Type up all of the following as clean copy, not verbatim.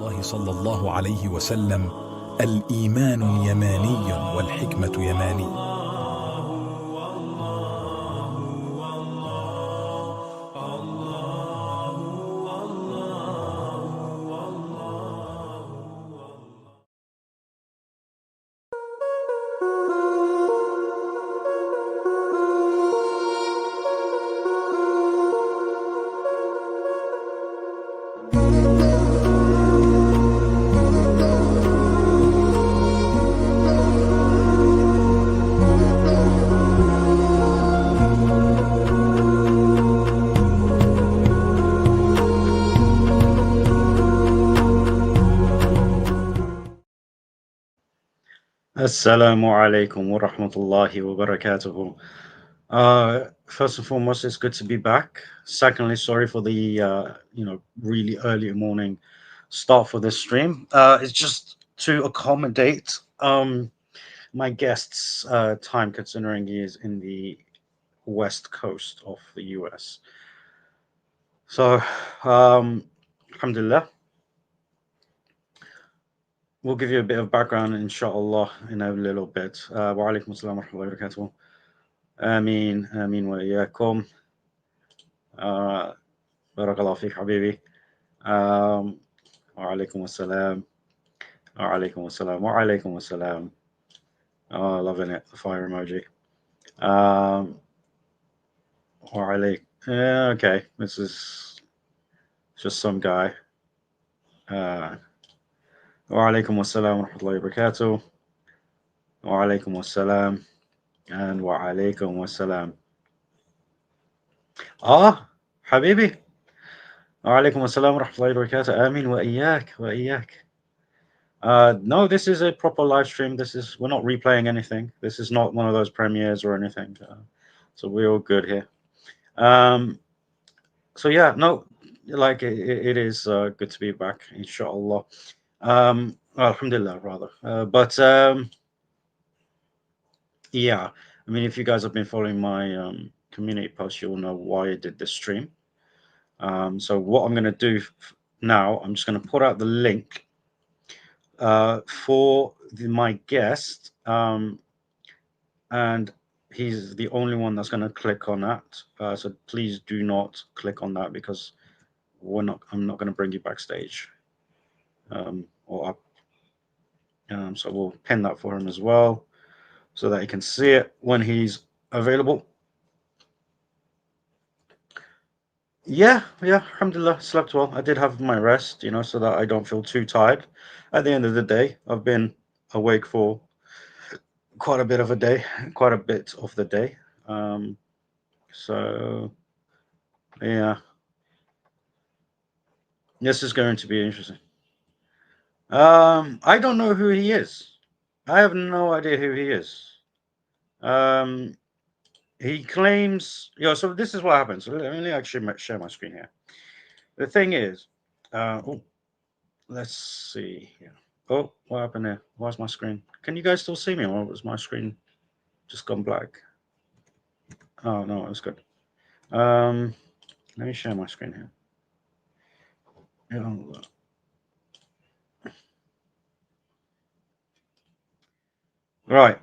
الله صلى الله عليه وسلم: الإيمان يماني والحكمة يماني. Assalamu alaikum wa rahmatullahi wa barakatuhu. First and foremost, it's good to be back. Secondly, sorry for the really early morning start for this stream. It's just to accommodate my guest's time, considering he is in the west coast of the US. So, alhamdulillah. We'll give you a bit of background, inshallah, in a little bit. Wa alaikum assalam wa rahmatullahi wa barakatuh. آمين آمين وإياكم. بارك الله فيك حبيبي. وعليكم السلام. وعليكم السلام. وعليكم السلام. Oh, loving it, the fire emoji. Okay, this is just some guy. وعليكم السلام ورحمة الله وبركاته. وعليكم السلام. And وعليكم السلام. حبيبي. وعليكم السلام ورحمة الله وبركاته. آمين وإياك وإياك. No, this is a proper live stream. We're not replaying anything. This is not one of those premieres or anything. So we're all good here. So yeah, no, like it is good to be back, inshallah. Alhamdulillah, rather. Yeah, I mean, if you guys have been following my community posts, you'll know why I did this stream. So what I'm going to do now, I'm just going to put out the link for my guest, and he's the only one that's going to click on that. So please do not click on that, because I'm not going to bring you backstage or up. So we'll pin that for him as well, so that he can see it when he's available. Yeah, alhamdulillah, slept well. I did have my rest, so that I don't feel too tired. At the end of the day, I've been awake for quite a bit of the day. So yeah, this is going to be interesting. I don't know who he is. I have no idea who he is. He claims, so this is what happens. Let me actually share my screen here. The thing is, let's see here. Oh, what happened there? Why's my screen? Can you guys still see me, or was my screen just gone black? Oh no, it's good. Let me share my screen here. Right.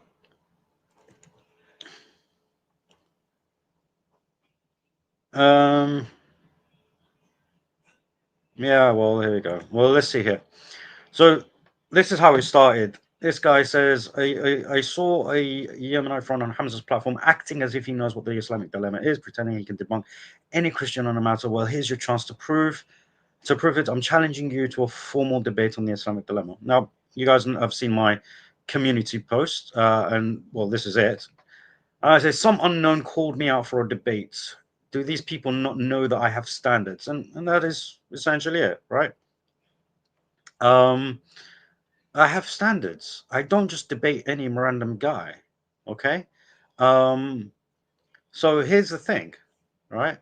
Yeah, well, here we go. Well, let's see here. So this is how it started. This guy says, I saw a Yemenite front on Hamza's platform acting as if he knows what the Islamic dilemma is, pretending he can debunk any Christian on a matter. Well, here's your chance to prove it. I'm challenging you to a formal debate on the Islamic dilemma. Now, you guys have seen my community post, and well, this is it. I say, some unknown called me out for a debate. Do these people not know that I have standards? And that is essentially it, right? I have standards. I don't just debate any random guy, okay? So here's the thing, right?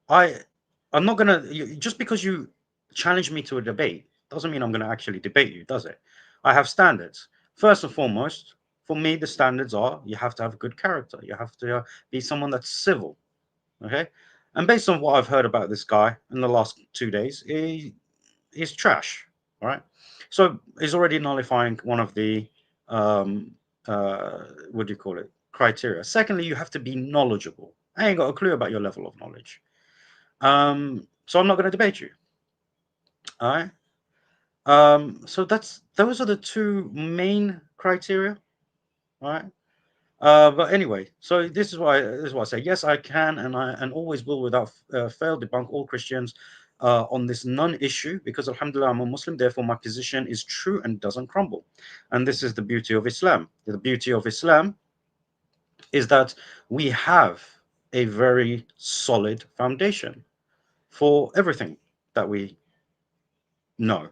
I'm not gonna, just because you challenge me to a debate doesn't mean I'm gonna actually debate you, does it? I have standards. First and foremost, for me, the standards are you have to have a good character. You have to be someone that's civil, okay? And based on what I've heard about this guy in the last 2 days, he's trash, All right. So he's already nullifying one of the um, what do you call it? Criteria. Secondly, you have to be knowledgeable. I ain't got a clue about your level of knowledge. So I'm not going to debate you. All right. So those are the two main criteria. All right. But anyway, so this is why I say yes, I can, and always will, without fail, debunk all Christians on this non-issue, because Alhamdulillah, I'm a Muslim. Therefore, my position is true and doesn't crumble. And this is the beauty of Islam. The beauty of Islam is that we have a very solid foundation for everything that we know,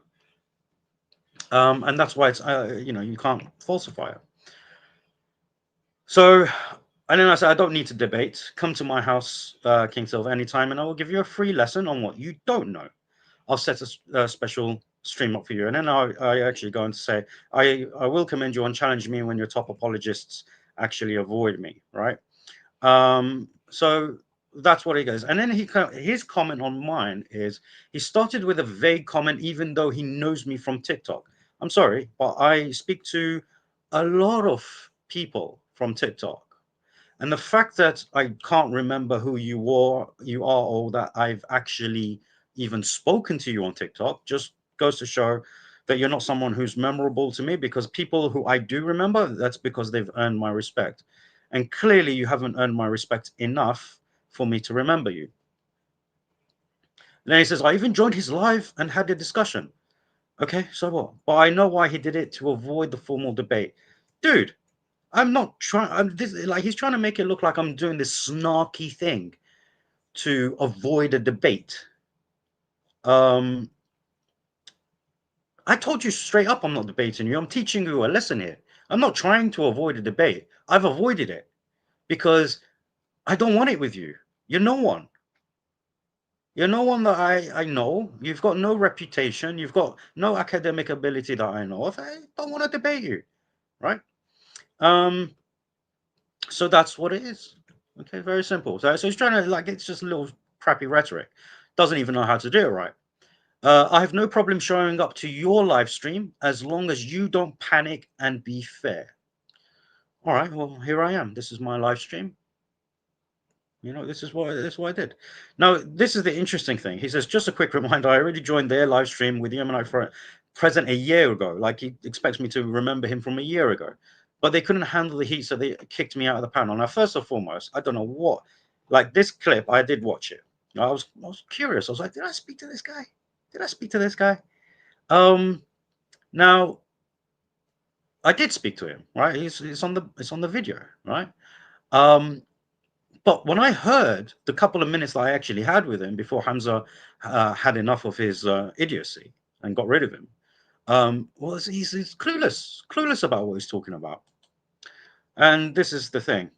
and that's why it's you can't falsify it. So, and then I said, I don't need to debate. Come to my house, King Silver, anytime, and I will give you a free lesson on what you don't know. I'll set a special stream up for you. And then I actually go on to say, I will commend you on challenge me when your top apologists actually avoid me, right? So that's what he goes. And then his comment on mine is, he started with a vague comment, even though he knows me from TikTok. I'm sorry, but I speak to a lot of people from TikTok. And the fact that I can't remember who you are, or that I've actually even spoken to you on TikTok, just goes to show that you're not someone who's memorable to me, because people who I do remember, that's because they've earned my respect. And clearly you haven't earned my respect enough for me to remember you. And then he says, I even joined his live and had a discussion. Okay, so what? But I know why he did it, to avoid the formal debate. Dude, I'm not trying. Like, he's trying to make it look like I'm doing this snarky thing to avoid a debate. I told you straight up, I'm not debating you. I'm teaching you a lesson here. I'm not trying to avoid a debate. I've avoided it because I don't want it with you. You're no one. You're no one that I know. You've got no reputation. You've got no academic ability that I know of. I don't want to debate you, right? Um, so that's what it is. Okay, very simple. So he's trying to, like, it's just a little crappy rhetoric. Doesn't even know how to do it right. I have no problem showing up to your live stream as long as you don't panic and be fair. All right, well, here I am. This is my live stream. This is what I did. Now, this is the interesting thing. He says, just a quick reminder, I already joined their live stream with Yemenite present a year ago. Like, he expects me to remember him from a year ago. But they couldn't handle the heat, so they kicked me out of the panel. Now, first and foremost, I don't know what, like, this clip, I did watch it. I was curious. I was like, did I speak to this guy? Did I speak to this guy? Now, I did speak to him, right? It's on the video, right? But when I heard the couple of minutes that I actually had with him before Hamza had enough of his idiocy and got rid of him, well, he's clueless about what he's talking about. And this is the thing.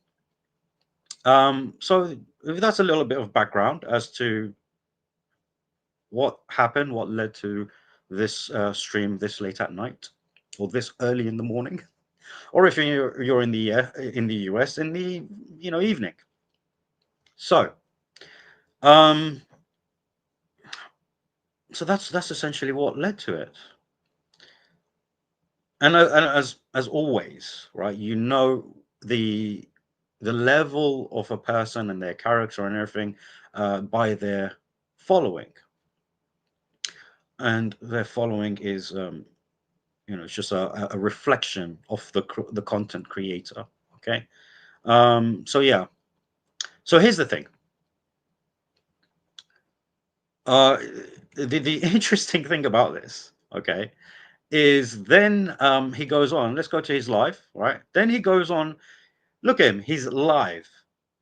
So that's a little bit of background as to what happened, what led to this stream this late at night, or this early in the morning, or if you're in the US, in the evening. So um, so that's essentially what led to it. And as always, right? The level of a person and their character and everything by their following, and their following is it's just a reflection of the content creator. Okay. So yeah. So here's the thing. Uh, the interesting thing about this, okay, is then he goes on. Let's go to his live, right? Then he goes on. Look at him. He's live.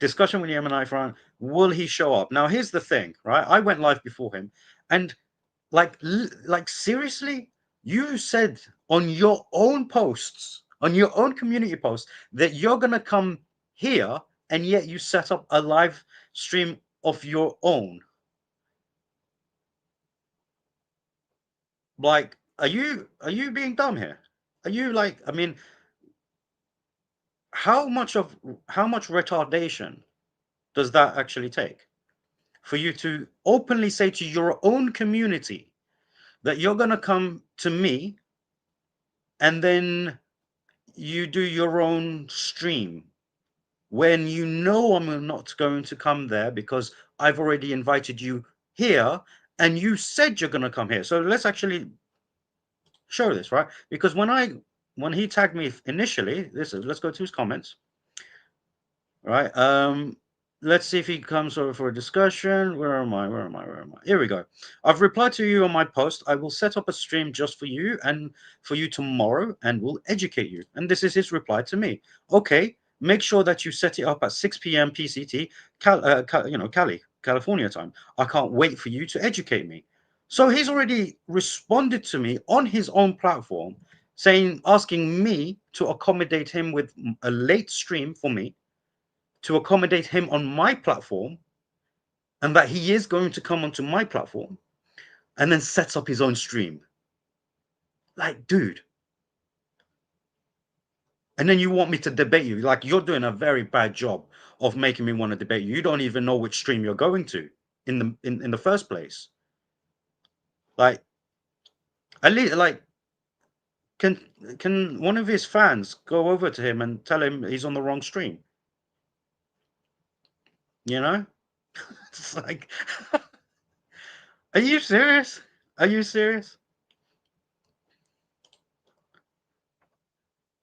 Discussion with Yemenite front. Will he show up? Now, here's the thing, right? I went live before him, and like seriously, you said on your own posts, on your own community posts, that you're gonna come here, and yet you set up a live stream of your own. Like, are you being dumb here? Are you, like, I mean, how much retardation does that actually take for you to openly say to your own community that you're going to come to me and then you do your own stream when you know I'm not going to come there because I've already invited you here and you said you're going to come here. So let's actually show this, right? Because when he tagged me initially, let's go to his comments, right? Let's see if he comes over for a discussion. Where am I? Here we go. I've replied to you on my post. I will set up a stream just for you and for you tomorrow and will educate you. And this is his reply to me. Okay, make sure that you set it up at 6 p.m. PCT, California time. I can't wait for you to educate me. So he's already responded to me on his own platform, asking me to accommodate him with a late stream for me, to accommodate him on my platform, and that he is going to come onto my platform and then sets up his own stream. Like, dude. And then you want me to debate you. Like, you're doing a very bad job of making me want to debate you. You don't even know which stream you're going to in the first place. Like, at least, like, can one of his fans go over to him and tell him he's on the wrong stream? You know? It's like, are you serious? Are you serious?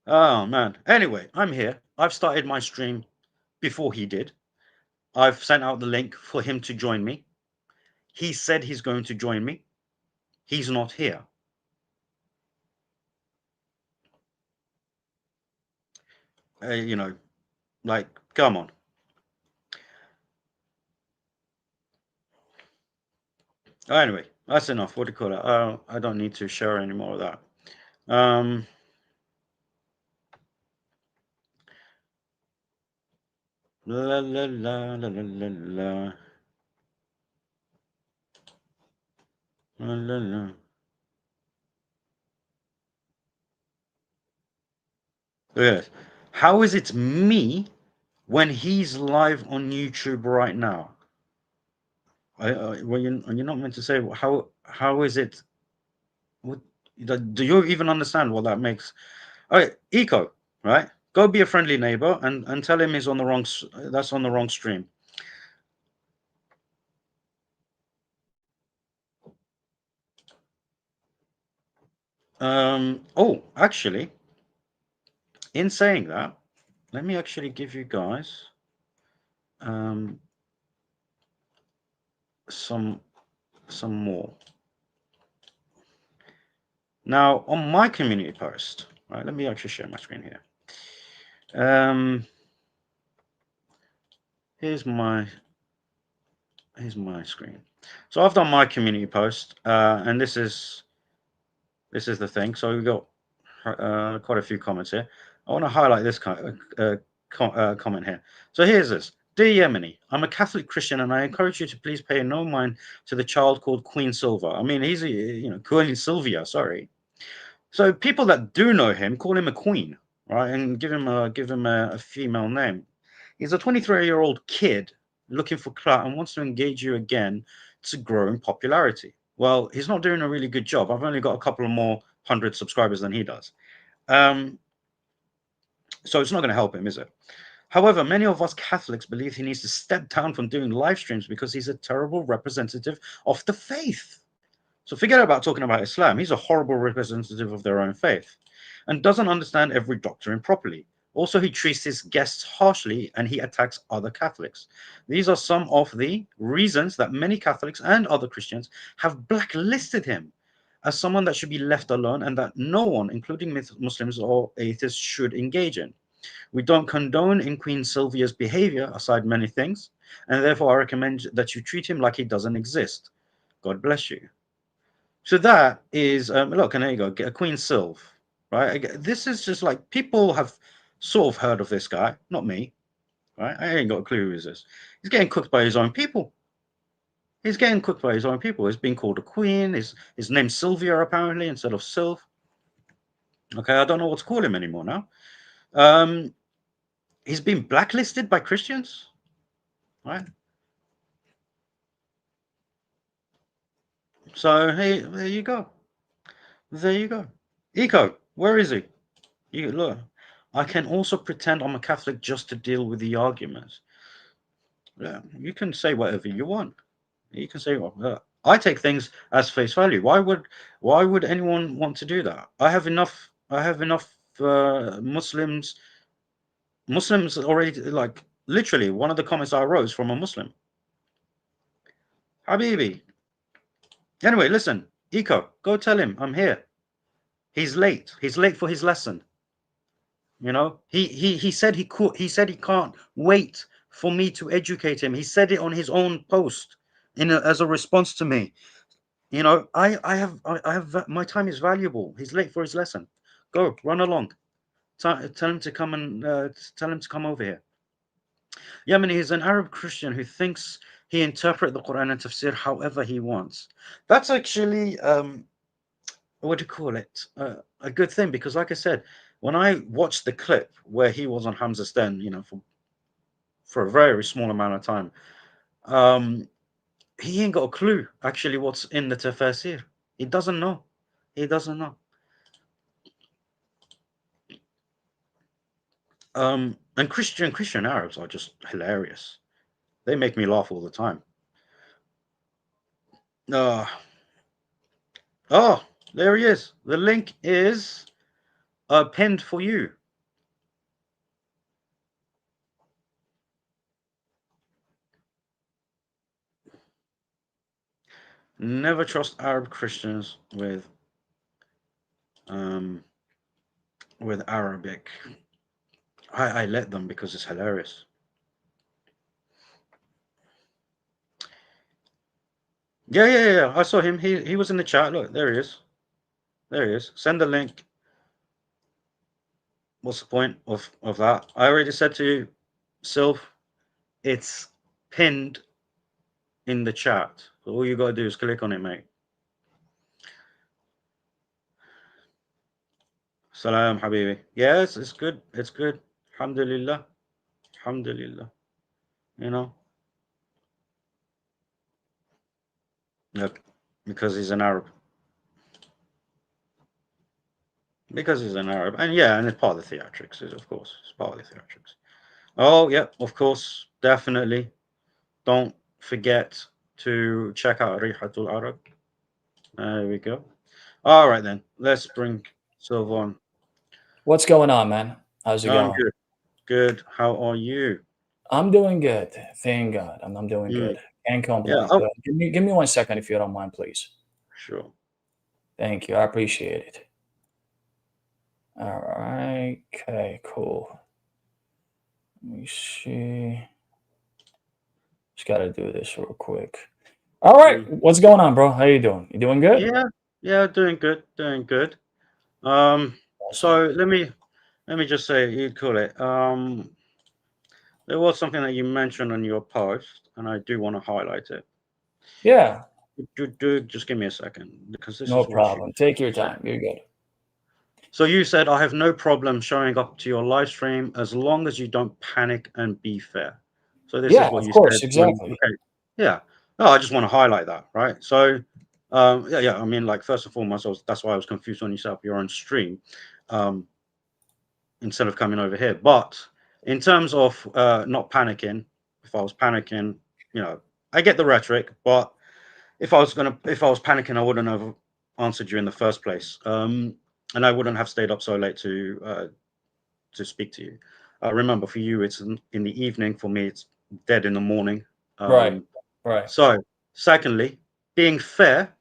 Oh, man. Anyway, I'm here. I've started my stream before he did. I've sent out the link for him to join me. He said he's going to join me. He's not here. You know, like, come on. Anyway, that's enough. What do you call it? I don't need to share any more of that. La la la la la la la. La la la. Yes. How is it me when he's live on YouTube right now? Well, you're not meant to say how is it? What do you even understand what that makes? All right, Eco, right? Go be a friendly neighbor and tell him he's on the wrong. That's on the wrong stream. Oh, actually, in saying that, let me actually give you guys some more. Now, on my community post, right? Let me actually share my screen here. Here's my screen. So I've done my community post, and this is the thing. So we've got quite a few comments here. I want to highlight this comment here. So here's this. Dear Yemeni, I'm a Catholic Christian and I encourage you to please pay no mind to the child called Queen Silva. I mean, he's Queen Sylvia, sorry. So people that do know him call him a queen, right? And give him a female name. He's a 23-year-old kid looking for clout and wants to engage you again to grow in popularity. Well, he's not doing a really good job. I've only got a couple of more 100 subscribers than he does. So it's not going to help him, is it? However, many of us Catholics believe he needs to step down from doing live streams because he's a terrible representative of the faith. So forget about talking about Islam. He's a horrible representative of their own faith and doesn't understand every doctrine properly. Also, he treats his guests harshly and he attacks other Catholics. These are some of the reasons that many Catholics and other Christians have blacklisted him as someone that should be left alone and that no one, including Muslims or atheists, should engage in. We don't condone in Queen Sylvia's behavior, aside many things, and therefore I recommend that you treat him like he doesn't exist. God bless you. So that is, look, and there you go, get a Queen Sylv, right? This is just like, people have sort of heard of this guy, not me, right? I ain't got a clue who is this. He's getting cooked by his own people. He's getting cooked by his own people. He's being called a queen. His name's Sylvia, apparently, instead of Sylv. Okay, I don't know what to call him anymore now. He's been blacklisted by Christians, right? So hey, there you go. There you go. Eco, where is he? You look. I can also pretend I'm a Catholic just to deal with the arguments. Yeah, you can say whatever you want. You can say, well, I take things as face value. Why would anyone want to do that? I have enough Muslims. Muslims already, like, literally one of the comments I wrote is from a Muslim. Habibi. Anyway, listen, Eco, go tell him I'm here. He's late. He's late for his lesson. You know, he said he could. He said he can't wait for me to educate him. He said it on his own post as a response to me. You know, I have my time is valuable. He's late for his lesson. Go run along. Tell him to come and tell him to come over here. Yemeni is an Arab Christian who thinks he interpret the Quran and tafsir however he wants. That's actually what do you call it? A good thing, because, like I said, when I watched the clip where he was on Hamza's den, you know, for a very small amount of time, um, he ain't got a clue actually what's in the tafsir. He doesn't know. He doesn't know. And Christian Arabs are just hilarious. They make me laugh all the time. Uh, oh, there he is. The link is pinned for you. Never trust Arab Christians with Arabic. I let them because it's hilarious. Yeah. I saw him. He was in the chat. Look, there he is. There he is. Send the link. What's the point of that? I already said to you, Sylph, it's pinned in the chat. So all you gotta do is click on it, mate. Salam, Habibi. Yes, it's good. It's good. Alhamdulillah. Alhamdulillah. You know? Look, because he's an Arab. Because he's an Arab. And yeah, and it's part of the theatrics, of course. It's part of the theatrics. Oh, yeah, of course. Definitely. Don't forget to check out Rihatul Arab. There we go. All right, then. Let's bring Sylv on. What's going on, man? How's it going? Good. Good. How are you? I'm doing good. Thank God. I'm doing good. Can't complain. Yeah. Oh, Give me 1 second if you don't mind, please. sure. Thank you. I appreciate it. All right. Okay, cool. Let me see. Just got to do this real quick. All right. What's going on, bro? How you doing? You doing good? Yeah, doing good. Doing good. So let me just say, you'd call it. There was something that you mentioned on your post, and I do want to highlight it. Yeah. Just give me a second, because this No is problem. Take your time. You're good. So you said, I have no problem showing up to your live stream as long as you don't panic and be fair. So this is what you course, said. exactly. Okay. Yeah. No, I just want to highlight that, right? So, yeah. I mean, like, first and foremost, that's why I was confused when you set up your own stream, instead of coming over here. But in terms of not panicking, if I was panicking, you know, I get the rhetoric, but if I was panicking, I wouldn't have answered you in the first place. And I wouldn't have stayed up so late to speak to you. Remember, for you, it's in the evening. For me, it's dead in the morning. Right. So, secondly, being fair,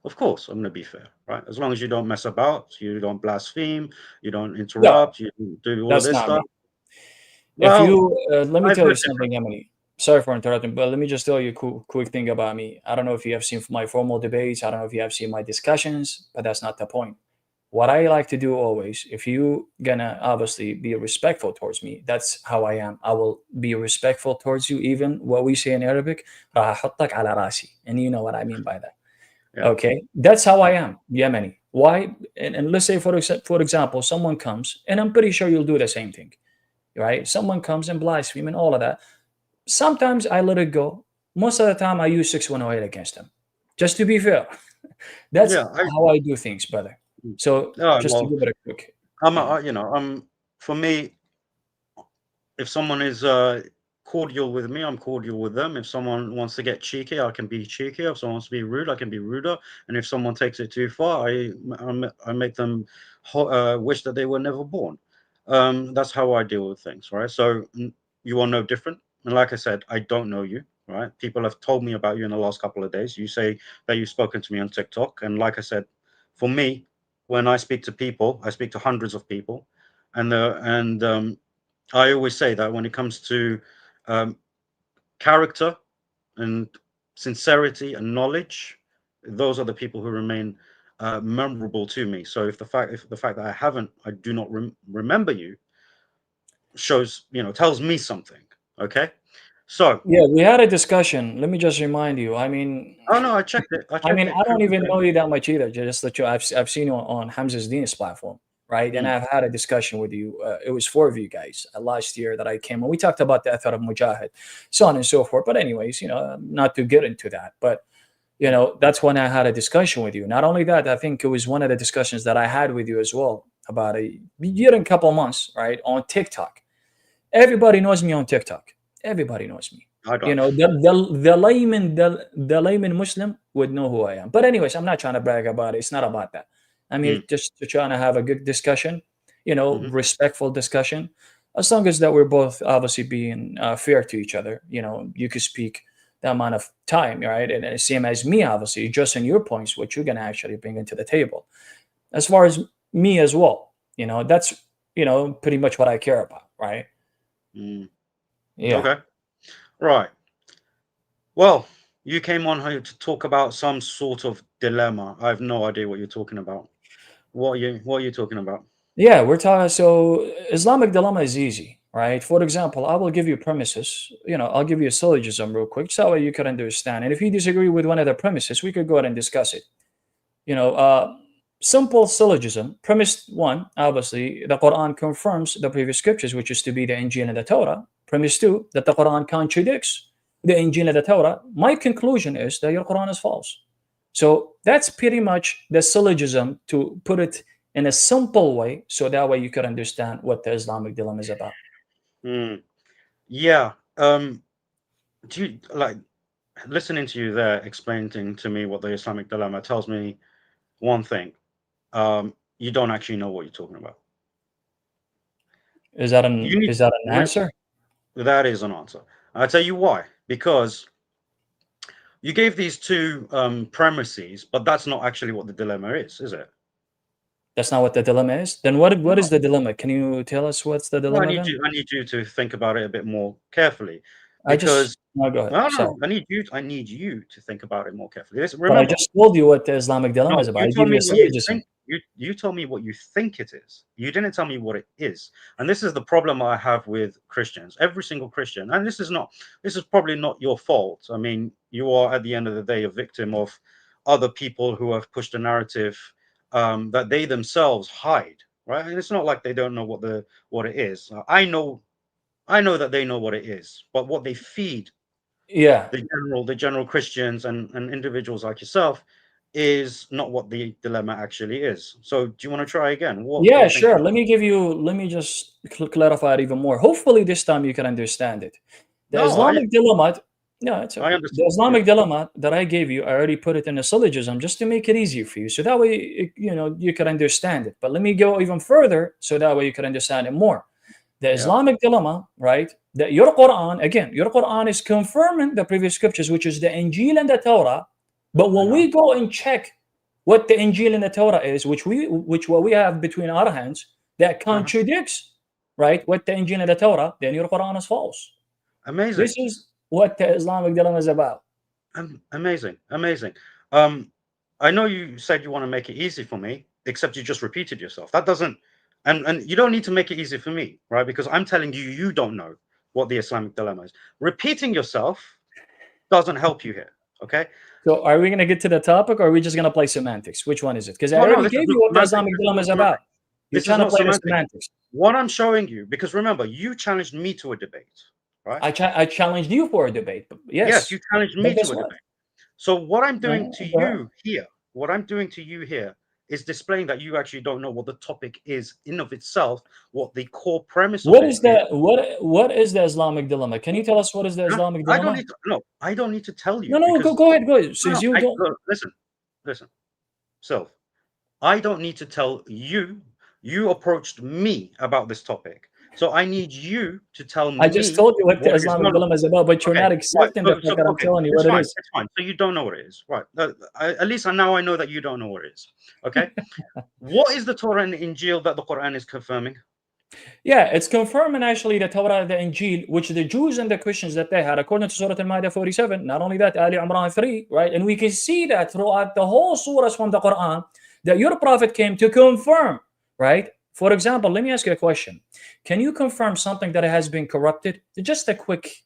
of course, I'm going to be fair, right? As long as you don't mess about, you don't blaspheme, you don't interrupt, you do all of this stuff. Well, if you let me tell you something, Emily. Sorry for interrupting, but let me just tell you a quick thing about me. I don't know if you have seen my formal debates. I don't know if you have seen my discussions, but that's not the point. What I like to do always, if you gonna obviously be respectful towards me, that's how I am. I will be respectful towards you, even what we say in Arabic, راح أحطك على راسي, and you know what I mean by that. Yeah. Okay, that's how I am, Yemeni. Why? And let's say, for example, someone comes, and I'm pretty sure you'll do the same thing, right? Someone comes and blaspheme and all of that. Sometimes I let it go. Most of the time, I use 618 against them, just to be fair. That's Yeah. how I do things, brother. So All right, just to well, give it a quick, for me, if someone is cordial with me, I'm cordial with them. If someone wants to get cheeky, I can be cheeky. If someone wants to be rude, I can be ruder. And if someone takes it too far, I make them wish that they were never born. That's how I deal with things, right? So you are no different. And like I said, I don't know you, right? People have told me about you in the last couple of days. You say that you've spoken to me on TikTok, and like I said, for me, when I speak to people, I speak to hundreds of people, and I always say that when it comes to um, character and sincerity and knowledge, those are the people who remain memorable to me. So if the fact that I do not remember you, shows, tells me something. Okay, so yeah, we had a discussion. Let me just remind you. I mean, oh no, I checked it. I I checked mean, it I through. don't even know you that much either. Just that I've seen you on Hamza's Deen's platform, right? And Mm, I've had a discussion with you. It was 4 of you guys last year that I came, and we talked about the Athar of Mujahid, so on and so forth. But anyways, not to get into that, but that's when I had a discussion with you. Not only that, I think it was one of the discussions that I had with you as well about a year and a couple of months, right, on TikTok. Everybody knows me on TikTok. Everybody knows me. I don't. The layman Muslim would know who I am. But anyways, I'm not trying to brag about it. It's not about that. I'm here Mm, just to trying to have a good discussion, mhm, respectful discussion. As long as that we're both obviously being fair to each other. You could speak the amount of time, right? And same as me, obviously, just in your points, what you're gonna actually bring into the table. As far as me as well, that's pretty much what I care about, right? mm. Yeah. Okay, right. Well, you came on here to talk about some sort of dilemma. I have no idea what you're talking about. What are you talking about? Yeah, we're talking. So Islamic dilemma is easy, right? For example, I will give you premises. I'll give you a syllogism real quick, so that way you can understand. And if you disagree with one of the premises, we could go ahead and discuss it. You know, uh, Simple syllogism. Premise one, obviously, the Quran confirms the previous scriptures, which is to be the Injil and the Torah. Premise two, that the Quran contradicts the Injil and the Torah. My conclusion is that your Quran is false. So that's pretty much the syllogism, to put it in a simple way, so that way you can understand what the Islamic dilemma is about. Mm, yeah. Do you like listening to you there explaining to me what the Islamic dilemma tells me one thing. You don't actually know what you're talking about. Is that You an need is that an re- answer? that is an answer. I'll tell you why. Because you gave these two premises, but that's not actually what the dilemma is it? That's not what the dilemma is. Then what is No. the dilemma? Can you tell us what's the No, dilemma then? I need you to think about it a bit more carefully, I just because no, go ahead. no, Sorry. no, I need you to think about it more carefully. Listen, But I remember, just told you what the Islamic no, dilemma is about. you I told give you me a what you syllogism. think. You told me what you think it is. You didn't tell me what it is. And this is the problem I have with Christians. Every single Christian, and this is probably not your fault. I mean, you are at the end of the day a victim of other people who have pushed a narrative that they themselves hide, right? And it's not like they don't know what it is. I know that they know what it is, but what they feed Yeah. the general Christians and individuals like yourself is not what the dilemma actually is. So do you want to try again? What do Yeah, you think sure. it Let me just clarify it even more. Hopefully this time you can understand it. The No, Islamic dilemma, no, it's I okay. The understood. Yeah. Islamic dilemma that I gave you, I already put it in a syllogism just to make it easier for you. So that way, you can understand it. But let me go even further so that way you can understand it more. The Yeah. Islamic dilemma, right? That your Quran, again, your Quran is confirming the previous scriptures, which is the Injil and the Torah. But when Uh-huh. we go and check what the Injil and the Torah is, which what we have between our hands, that Uh-huh. contradicts, right, what the Injil and the Torah, then your Quran is false. Amazing. This is what the Islamic dilemma is about. Amazing. Amazing. I know you said you want to make it easy for me, except you just repeated yourself. That doesn't and you don't need to make it easy for me, right? Because I'm telling you you don't know what the Islamic dilemma is. Repeating yourself doesn't help you here. Okay? So are we going to get to the topic, or are we just going to play semantics? Which one is it? Because I No, no, already this is gave you not what the semantics. Islamic This is dilemma not is semantics. about. You're This is trying to not play the semantics. semantics. What I'm showing you, because remember, you challenged me to a debate, right? I challenged you for a debate. Yes, Yes. you challenged But me guess to a what? debate. So what I'm doing to Go ahead. you here what I'm doing to you here is displaying that you actually don't know what the topic is in of itself, what the core premise of What it is the what is the Islamic dilemma? Can you tell us what is the Islamic I don't dilemma? need to. No, I don't need to tell you. No, Because go ahead, go ahead. no, Since you don't. look, listen. So I don't need to tell you. You approached me about this topic, so I need you to tell I just me told you what the what it is. Islamic No, no. dilemma is about, but you're Okay, not right. accepting the fact that I'm Okay, telling you it's what it fine. is. It's fine. So you don't know what it is, right? At least now I know that you don't know what it is. Okay. What is the Torah and the Injil that the Quran is confirming? Yeah, it's confirming actually the Torah, the Injil, which the Jews and the Christians that they had, according to Surah Al-Ma'idah 47. Not only that, Ali Imran 3, right? And we can see that throughout the whole surahs from the Quran that your prophet came to confirm, right? For example, let me ask you a question. Can you confirm something that has been corrupted? Just a quick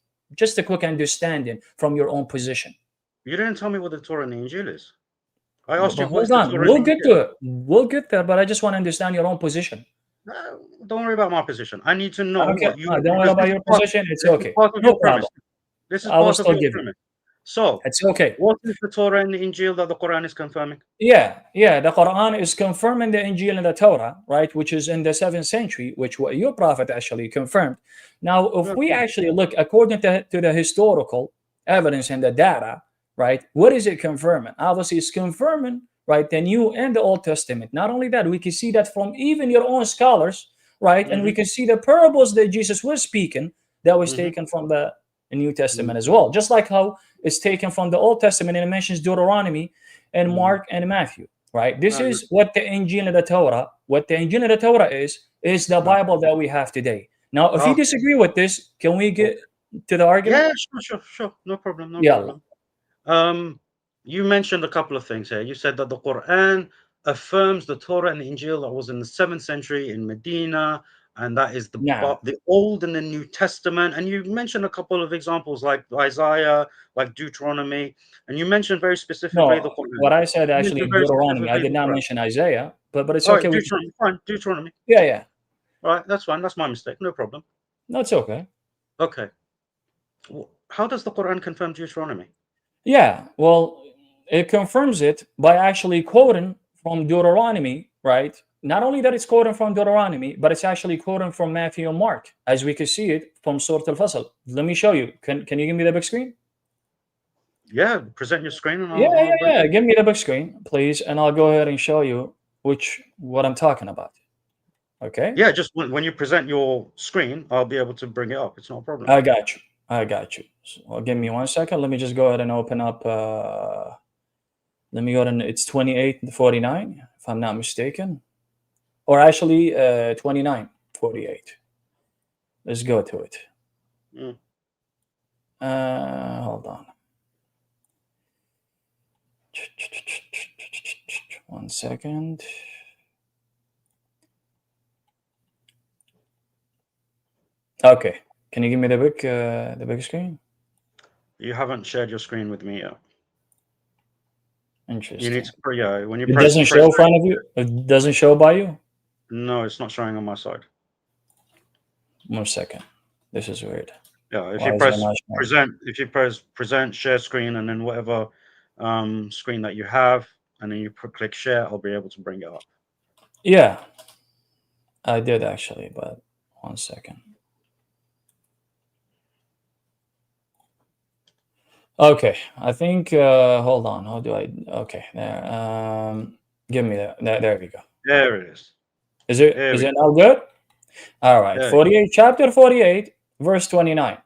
understanding from your own position. You didn't tell me what the Torah and the Injil is. I But asked you what's hold the on, Torah and we'll the get Injil. to it. We'll get there, but I just want to understand your own position. Don't worry about my position. I need to know Okay, what you. don't worry about your position. It's This is okay. part of No your premise. problem. This is I will part of still your give you. premise. So, It's okay. what is the Torah and the Injil that the Quran is confirming? Yeah. The Quran is confirming the Injil and the Torah, right, which is in the 7th century, which what your prophet actually confirmed. Now, if we actually look according to the historical evidence and the data, right, what is it confirming? Obviously, it's confirming, right, the New and the Old Testament. Not only that, we can see that from even your own scholars, right, and we can see the parables that Jesus was speaking that was taken from the New Testament as well, just like how it's taken from the Old Testament and it mentions Deuteronomy and Mark and Matthew, right? This is what the Injil and the Torah, is the Bible that we have today. Now, if you disagree with this, can we get to the argument? Yeah, sure. No problem, Yeah. problem. You mentioned a couple of things here. You said that the Quran affirms the Torah and the Injil that was in the 7th century in Medina, and that is the Old and the New Testament. And you mentioned a couple of examples like Isaiah, like Deuteronomy, and you mentioned very specifically the Quran. What I said actually Deuteronomy. I did not mention Isaiah, but it's okay. Deuteronomy, fine, Deuteronomy. Yeah. All right, that's fine. That's my mistake. No problem. That's okay. Okay. How does the Quran confirm Deuteronomy? Yeah, well, it confirms it by actually quoting from Deuteronomy, right? Not only that it's quoting from Deuteronomy, but it's actually quoting from Matthew and Mark, as we can see it from Surah Al-Fasl. Let me show you. Can you give me the big screen? Yeah, present your screen and I'll give me the big screen, please, and I'll go ahead and show you what I'm talking about. Okay? Yeah, just when you present your screen, I'll be able to bring it up. It's not a problem. I got you. So give me 1 second. Let me just go ahead and open up. Let me go ahead and it's 28:49, if I'm not mistaken, or actually 29:48. Let's go to it. Hold on. 1 second. Okay. Can you give me the big screen? You haven't shared your screen with me yet. Interesting. You need to, when you it doesn't show in front of you? It doesn't show by you? No, it's not showing on my side. 1 second. This is weird. Yeah, if you press present, share screen, and then whatever screen that you have, and then you click share, I'll be able to bring it up. Yeah, I did actually, but 1 second. Okay, I think, hold on. How do I, okay, there. Give me that. There we go. There it is. Is it now good? All right, 48, chapter 48, verse 29.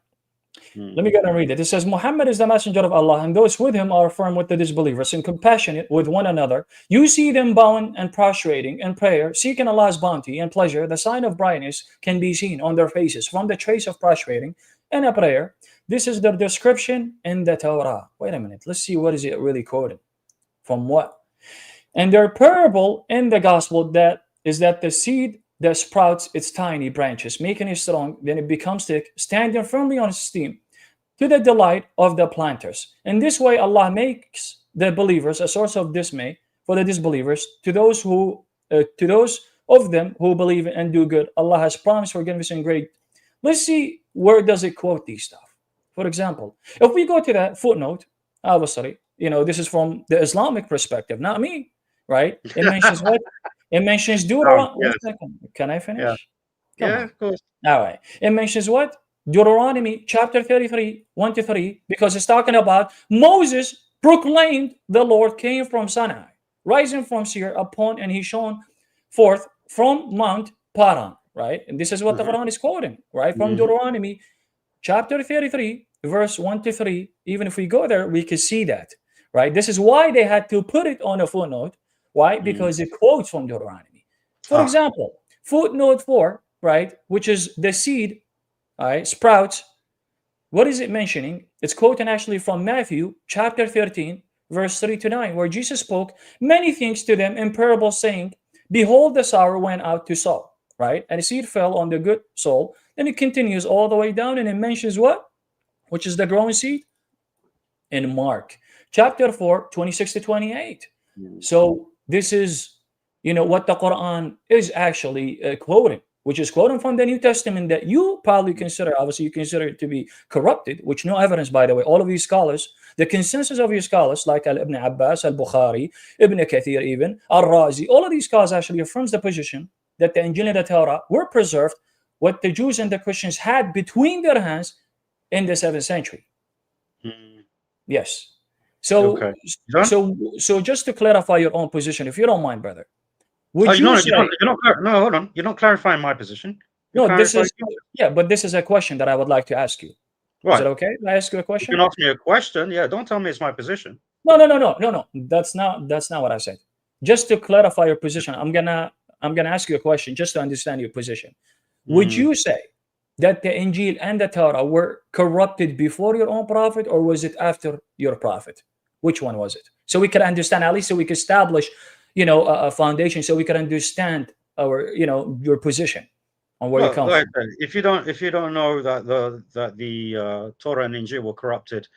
Let me go and read it. It says, Muhammad is the messenger of Allah, and those with him are firm with the disbelievers and compassionate with one another. You see them bowing and prostrating in prayer, seeking Allah's bounty and pleasure. The sign of brightness can be seen on their faces from the trace of prostrating and a prayer. This is the description in the Torah. Wait a minute. Let's see what is it really quoted. From what? And their parable in the gospel that the seed that sprouts its tiny branches, making it strong, then it becomes thick, standing firmly on its stem, to the delight of the planters. In this way, Allah makes the believers a source of dismay for the disbelievers. To those of them who believe and do good, Allah has promised forgiveness and great. Let's see, where does it quote these stuff? For example, if we go to that footnote, obviously, this is from the Islamic perspective, not me, right? It mentions what? It mentions Deuteronomy. Yes. 1 second. Can I finish? Yeah. Come Yeah, on. of course. All right. It mentions what? Deuteronomy chapter 33, 1 to 3, because it's talking about Moses proclaimed the Lord came from Sinai, rising from Seir upon, and he shone forth from Mount Paran, right? And this is what the Quran is quoting, right? From Deuteronomy chapter 33, verse 1 to 3. Even if we go there, we can see that, right? This is why they had to put it on a footnote. Why? Because it quotes from Deuteronomy. For example, footnote 4, right, which is the seed, right, sprouts. What is it mentioning? It's quoting actually from Matthew chapter 13, verse 3 to 9, where Jesus spoke many things to them in parables, saying, behold, the sower went out to sow, right? And the seed fell on the good soil. Then it continues all the way down and it mentions what? Which is the growing seed? In Mark chapter 4, 26 to 28. So this is, what the Quran is actually quoting, which is quoting from the New Testament that you probably consider, obviously you consider it to be corrupted, which no evidence, by the way. All of these scholars, the consensus of your scholars, like Ibn Abbas, Al-Bukhari, Ibn Kathir even, Al-Razi, all of these scholars actually affirms the position that the Injil and the Torah were preserved, what the Jews and the Christians had between their hands in the 7th century. Yes. So, Okay. so just to clarify your own position, if you don't mind, brother, would no, you say? No, hold on. You're not clarifying my position. No, this is but this is a question that I would like to ask you. Right. Is it okay? Can I ask you a question? You can ask me a question. Yeah. Don't tell me it's my position. No. That's not what I said. Just to clarify your position, I'm gonna ask you a question just to understand your position. Would you say that the Injil and the Torah were corrupted before your own prophet, or was it after your prophet? Which one was it? So we can understand, at least so we can establish, a foundation, so we can understand our, your position on where you come from. If you don't know that the Torah and Injil were corrupted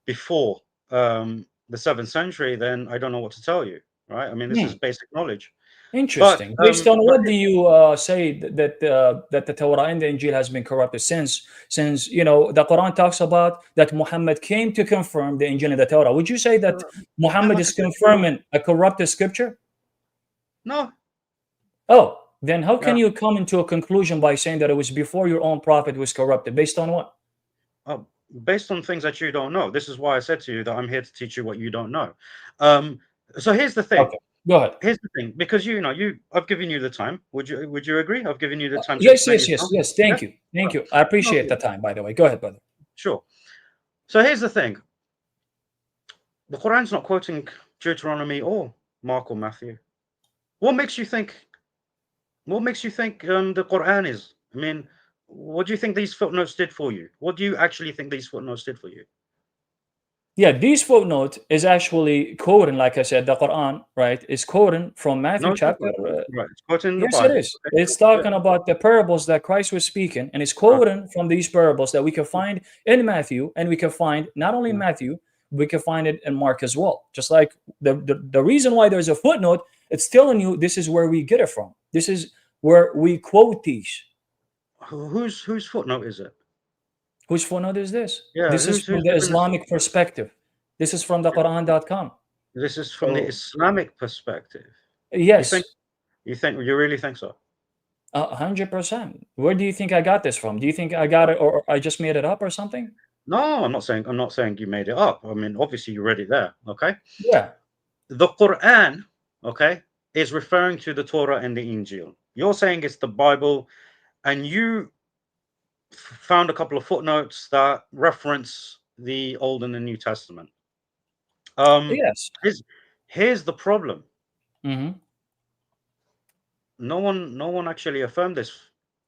before the 7th century, then I don't know what to tell you, right? I mean, this is basic knowledge. Interesting. Based on what do you say that the Torah and the Injil has been corrupted since the Quran talks about that Muhammad came to confirm the Injil and the Torah? Would you say that Muhammad is confirming a corrupted scripture? No. Oh, then how can you come into a conclusion by saying that it was before your own prophet was corrupted? Based on what? Based on things that you don't know. This is why I said to you that I'm here to teach you what you don't know. So here's the thing. Okay. Go ahead. Here's the thing, because I've given you the time. Would you agree? I've given you the time. Yes. Thank you. I appreciate the time, by the way. Go ahead, brother. Sure. So here's the thing. The Quran's not quoting Deuteronomy or Mark or Matthew. What makes you think the Quran is? I mean, what do you think these footnotes did for you? What do you actually think these footnotes did for you? Yeah, these footnote is actually quoting, like I said, the Quran, right? Is quoting from Matthew chapter. Right, it's quoting the yes, Bible. It is. Okay. It's talking about the parables that Christ was speaking, and it's quoting from these parables that we can find in Matthew, and we can find not only in Matthew, we can find it in Mark as well. Just like the reason why there's a footnote, it's telling you this is where we get it from. This is where we quote these. Whose footnote is it? Whose footnote is this? Yeah, this is from the Islamic perspective. This is from the Quran.com. This is from the Islamic perspective. Yes. You really think so? 100%. Where do you think I got this from? Do you think I got it, or I just made it up or something? No, I'm not saying you made it up. I mean, obviously you read it there. Okay. Yeah. The Quran, okay, is referring to the Torah and the Injil. You're saying it's the Bible, and you found a couple of footnotes that reference the Old and the New Testament. Yes. Here's the problem. Mm-hmm. No one actually affirmed this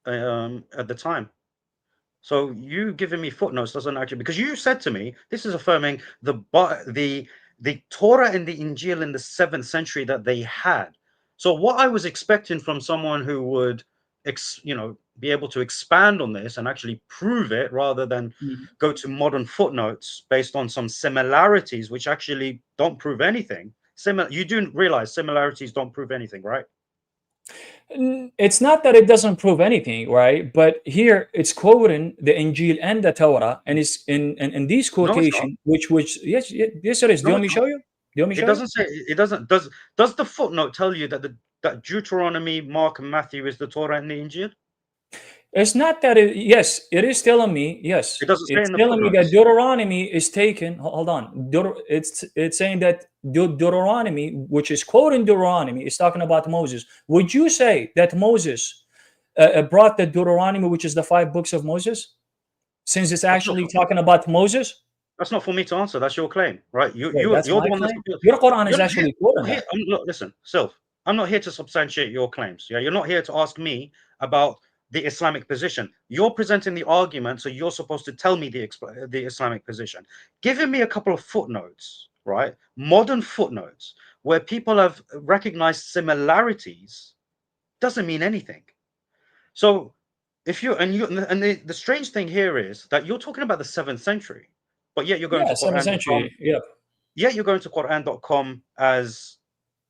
at the time. So you giving me footnotes doesn't actually, because you said to me this is affirming the Torah and the Injil in the 7th century that they had. So what I was expecting from someone who would be able to expand on this and actually prove it, rather than go to modern footnotes based on some similarities which actually don't prove anything. You do realize similarities don't prove anything, right? It's not that it doesn't prove anything, right? But here it's quoting the Injil and the Torah, and it's in these No, it's not. quotation, which yes it is. Do you No, want me it's to not. show you? Do you want me to It show you? doesn't say. It doesn't. Does the footnote tell you that that Deuteronomy, Mark, and Matthew is the Torah and the Injil? It's not that it, yes, it is telling me, It yes, doesn't say it's in the telling me that footnotes. Deuteronomy is taken. Hold on. It's saying that Deuteronomy, which is quoting Deuteronomy, is talking about Moses. Would you say that Moses brought the Deuteronomy, which is the 5 books of Moses, since it's That's not. actually talking about Moses? That's not for me to answer. That's your claim, right? Wait, that's You're the my one that's. claim. Your Quran You're is not here. actually quoting Here that. look, listen, Sylph. I'm not here to substantiate your claims. Yeah, you're not here to ask me about the Islamic position. You're presenting the argument, so you're supposed to tell me the Islamic position. Giving me a couple of footnotes, right? Modern footnotes where people have recognized similarities doesn't mean anything. So if you and the strange thing here is that you're talking about the 7th century, but yet you're going Yeah, to 7th Quran.com. century. Yeah. Yet you're going to Quran.com as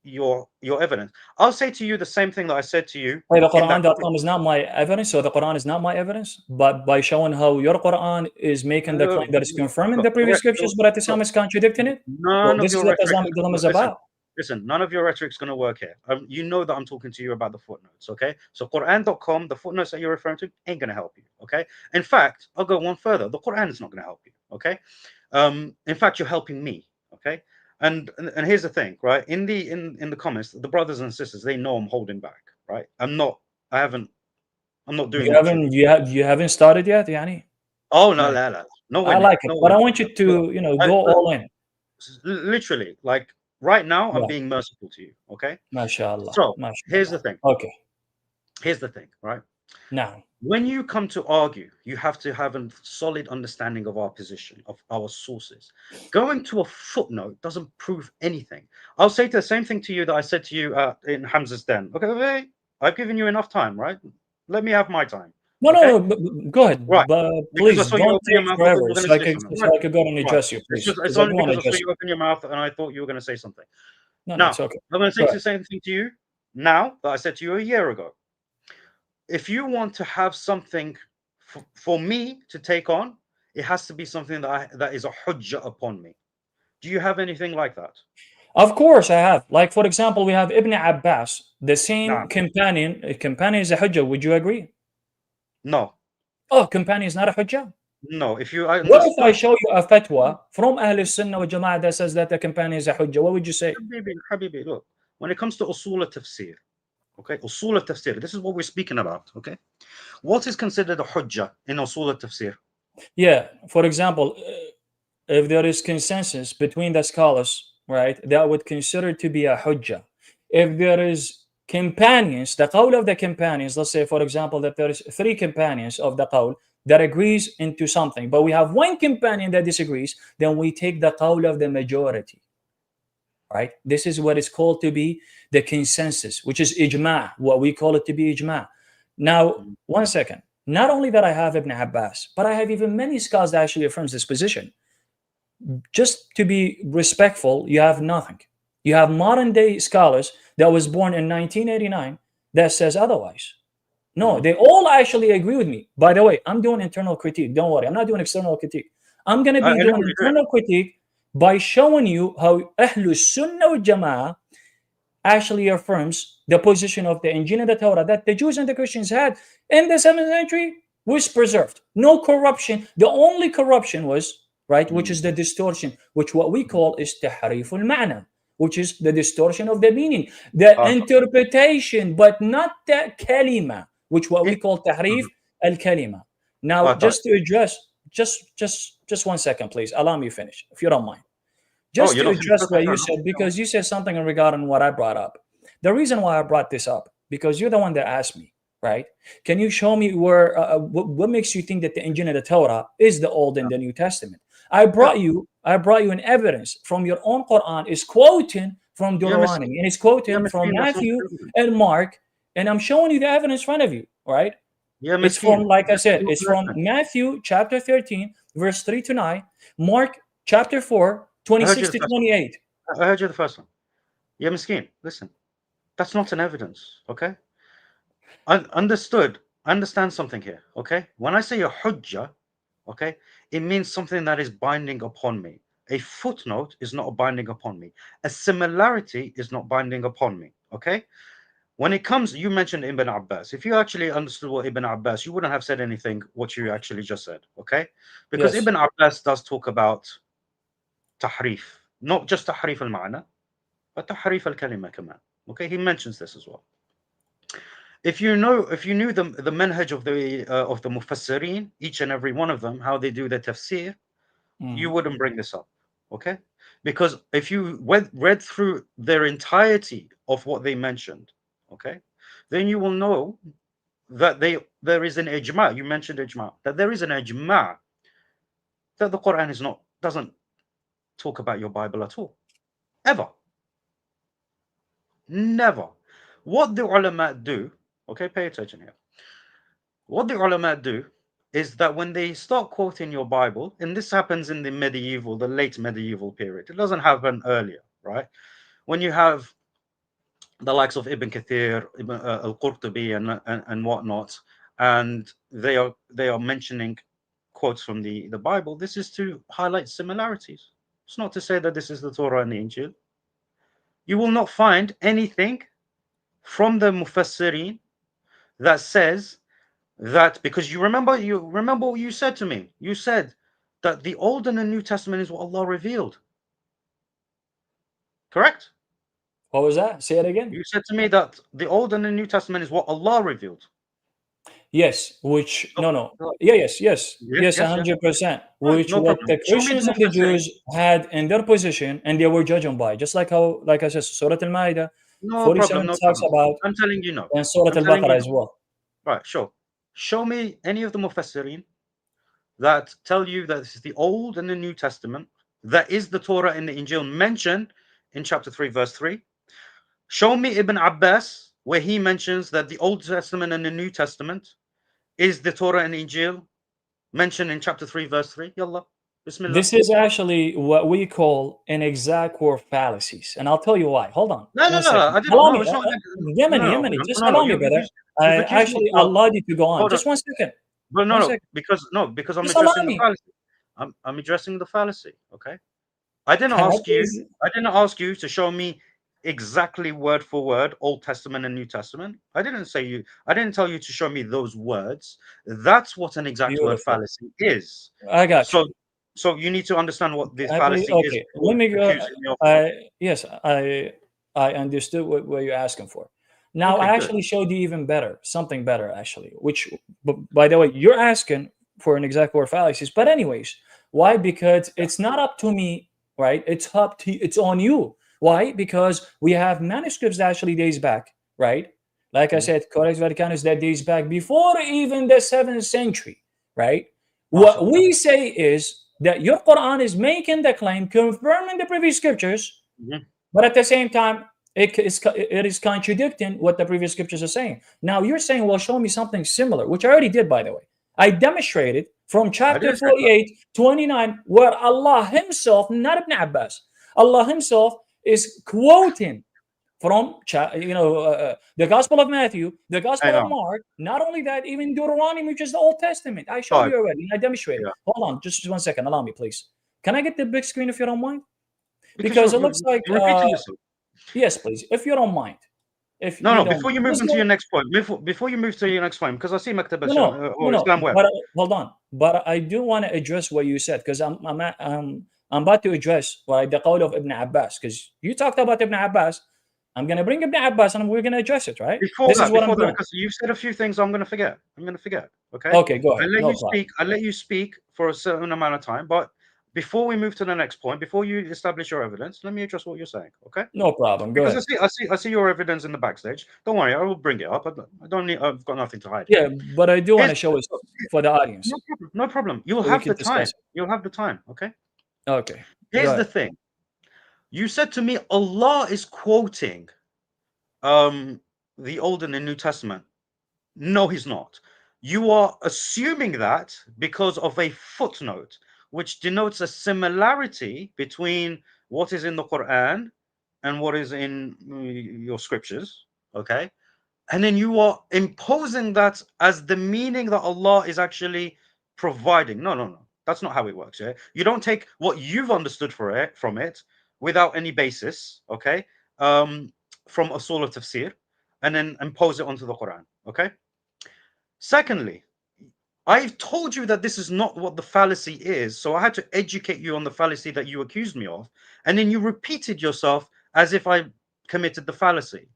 your evidence. I'll say to you the same thing that I said to you Wait, the in that. Quran.com is not my evidence, so the Quran is not my evidence. But by showing how your Quran is making the claim that it's confirming the previous scriptures, but at the same time it's contradicting it. Well, None of this is your what the rhetoric. Islamic dilemma is Listen, about. listen. None of your rhetoric's going to work here. You know that I'm talking to you about the footnotes. Okay, so Quran.com, the footnotes that you're referring to, ain't going to help you. Okay. In fact, I'll go one further. The Quran is not going to help you. Okay. In fact, you're helping me. Okay. And here's the thing, right? In the comments, the brothers and sisters, they know I'm holding back, right? I'm not. I haven't. I'm not doing much of. You haven't started yet, Yani? Oh no, Yeah. no, no, nowhere I near, like it, but nowhere I near. want you to, I, go all in. literally, like right now, I'm Yeah. being merciful to you. Okay. MashaAllah. So here's the MashaAllah. thing. Okay. Here's the thing, right? Now. When you come to argue, you have to have a solid understanding of our position, of our sources. Going to a footnote doesn't prove anything. I'll say the same thing to you that I said to you in Hamza's den. Okay, I've given you enough time, right? Let me have my time. No, Okay, go ahead, right. but Because I please saw you don't open your take mouth, I thought you forever, were going to so say something. Right, I could go and right. address you, please, It's because I do only want to because I saw address you you. open your mouth and I thought you were going to say something. No, Now, it's okay. I'm going to Go say ahead. the same thing to you now that I said to you a year ago. If you want to have something for me to take on, it has to be something that is a hujjah upon me. Do you have anything like that? Of course, I have. Like, for example, we have Ibn Abbas, the No, same companion. A companion is a hujjah. Would you agree? no, Oh, companion is not a hujjah? no. If you I What if I understood, show you a fatwa from Ahl Sunnah wa Jama'ah that says that the companion is a hujjah? What would you say? Habibi, look, when it comes to usul al-tafsir, okay, usul al-tafsir, this is what we're speaking about, okay? What is considered a hujjah in usul al-tafsir? Yeah, for example, if there is consensus between the scholars, right, that would consider to be a hujjah. If there is companions, the qawl of the companions, let's say, for example, that there is 3 companions of the qawl that agrees into something, but we have 1 companion that disagrees, then we take the qawl of the majority, right? This is what is called to be the consensus, which is ijma', what we call it to be ijma'. Now, 1 second. Not only that I have Ibn Abbas, but I have even many scholars that actually affirms this position. Just to be respectful, you have nothing. You have modern day scholars that was born in 1989 that says otherwise. No, they all actually agree with me. By the way, I'm doing internal critique. Don't worry, I'm not doing external critique. I'm going to be I know doing you're doing. internal critique by showing you how Ahlus Sunnah wal Jama'ah actually affirms the position of the Injil and the Torah that the Jews and the Christians had in the 7th century was preserved. No corruption. The only corruption was, right, which is the distortion, which what we call is tahrif al-ma'na, which is the distortion of the meaning, the interpretation, but not the kalima, which what we call tahrif al-kalima. Now, just to address, just 1 second, please. Allow me to finish, if you don't mind. Just you're to not finished. address Okay, what fair you enough. said, because you said something in regarding what I brought up. The reason why I brought this up, because you're the one that asked me, right? Can you show me where what makes you think that the Injil and the Torah is the Old and the New Testament? I brought you an evidence from your own Quran is quoting from Deuteronomy, and it's quoting from Matthew and Mark, and I'm showing you the evidence in front of you, right? It's from, like I said, it's from Matthew chapter 13, verse 3 to 9, Mark chapter 4, 26 to 28. I heard you the first one. Yeah, Miskeen, listen, that's not an evidence, okay? Understood. Understand something here, okay? When I say a hujjah, okay, it means something that is binding upon me. A footnote is not binding upon me. A similarity is not binding upon me, okay? When it comes, you mentioned Ibn Abbas. If you actually understood what Ibn Abbas, you wouldn't have said anything what you actually just said, okay? Because Yes. Ibn Abbas does talk about tahrif, not just tahrif al-ma'na, but tahrif al-kalima kaman. Okay, he mentions this as well. If you knew the manhaj of the mufassirin, each and every one of them, how they do their tafsir, you wouldn't bring this up, okay? Because if you read through their entirety of what they mentioned, okay, then you will know that there is an ijma. You mentioned ijma, that there is an ijma that the Quran doesn't talk about your Bible at all, ever, never. What the ulama do, okay, pay attention here. What the ulama do is that when they start quoting your Bible, and this happens in the late medieval period, it doesn't happen earlier, right? When you have the likes of Ibn Kathir, Al-Qurtubi, and whatnot, and they are mentioning quotes from the Bible. This is to highlight similarities. It's not to say that this is the Torah and the Injil. You will not find anything from the Mufassirin that says that, because you remember what you said to me. You said that the Old and the New Testament is what Allah revealed. Correct? What was that? Say it again. You said to me that the Old and the New Testament is what Allah revealed. Yes, which So, no. Yeah, yes, yes, yes, yes, yes, yes. 100%. Right, Which no what problem. the Show me the Christians and the Mufassirin. Jews had in their position, and they were judging by. Just like how, like I said, Surah Al-Ma'idah No problem, 47 no talks problem. about, I'm telling you no. and Surah I'm telling Al-Baqarah you as no. well. Right, sure. Show me any of the Mufassirin that tell you that this is the Old and the New Testament, that is the Torah and the Injil mentioned in chapter 3, verse 3. Show me Ibn Abbas, where he mentions that the Old Testament and the New Testament is the Torah and Injil mentioned in chapter 3, verse 3. Yallah. Bismillah. This is actually what we call an exact or fallacies, and I'll tell you why. Hold on, No, no, one no, no. second. I didn't. Allow No, me, it's not. No, Yemeni, no, Yemeni. Just no, no. allow me, brother. You've I accused me. actually Well, allowed you to go on. hold on. Just 1 second. But no, 1 second. because I'm Just allow addressing the me. fallacy. I'm addressing the fallacy. Okay. I didn't Can I ask you. please? I didn't ask you to show me exactly word for word Old Testament and New Testament. I didn't say you. I didn't tell you to show me those words. That's what an exact word Beautiful. fallacy is. I got you. So you need to understand what this Can I please? fallacy is Okay. before Let me go. accusing me of it. Yes, I understood what you're asking for. Now I Okay, good. actually showed you even better, something better actually. Which, by the way, you're asking for an exact word fallacies. But anyways, why? Because it's not up to me, right? It's on you. Why? Because we have manuscripts that actually days back, right? Like I Mhm. said, Codex Vaticanus that days back before even the 7th century, right? What MashaAllah. we say is that your Quran is making the claim, confirming the previous scriptures, Mhm. but at the same time, it is contradicting what the previous scriptures are saying. Now you're saying, well, show me something similar, which I already did, by the way. I demonstrated from I chapter didn't say that. 48, 29, where Allah Himself, not Ibn Abbas, Allah Himself is quoting from the Gospel of Matthew, the Gospel Hang of on. Mark. Not only that, even Deuteronomy, which is the Old Testament. I showed Five. you already. I demonstrated. Yeah. Hold on, just 1 second. Allow me, please. Can I get the big screen if you don't mind? Because Because it looks like you're repeating yourself. yes, please, if you don't mind. If No, you no. don't, Before you move just on to go. your next point, before you move to your next point, because I see Maktaba No, no, no, or no. Islam Web. But hold on. But I do want to address what you said because I'm about to address the qawl of Ibn Abbas because you talked about Ibn Abbas. I'm gonna bring Ibn Abbas and we're gonna address it, right? This is what I'm Before that, doing. because you've said a few things I'm going to forget. Okay. Okay, go ahead. No problem. I'll let you speak for a certain amount of time. But before we move to the next point, before you establish your evidence, let me address what you're saying. Okay. No problem. Go Because ahead. I see your evidence in the backstage. Don't worry, I will bring it up. I don't need. I've got nothing to hide here. Yeah, but I do want Here's to show it for the audience no problem. No problem. You'll so we have can the time. discuss it. You'll have the time. Okay. Okay, go Here's the ahead. thing. You said to me, Allah is quoting the Old and the New Testament. No, he's not. You are assuming that because of a footnote, which denotes a similarity between what is in the Quran and what is in your scriptures. Okay. and then you are imposing that as the meaning that Allah is actually providing. No. That's not how it works. Yeah, you don't take what you've understood from it without any basis. Okay, from usul of tafsir, and then impose it onto the Quran. Okay. Secondly, I've told you that this is not what the fallacy is, so I had to educate you on the fallacy that you accused me of, and then you repeated yourself as if I committed the fallacy.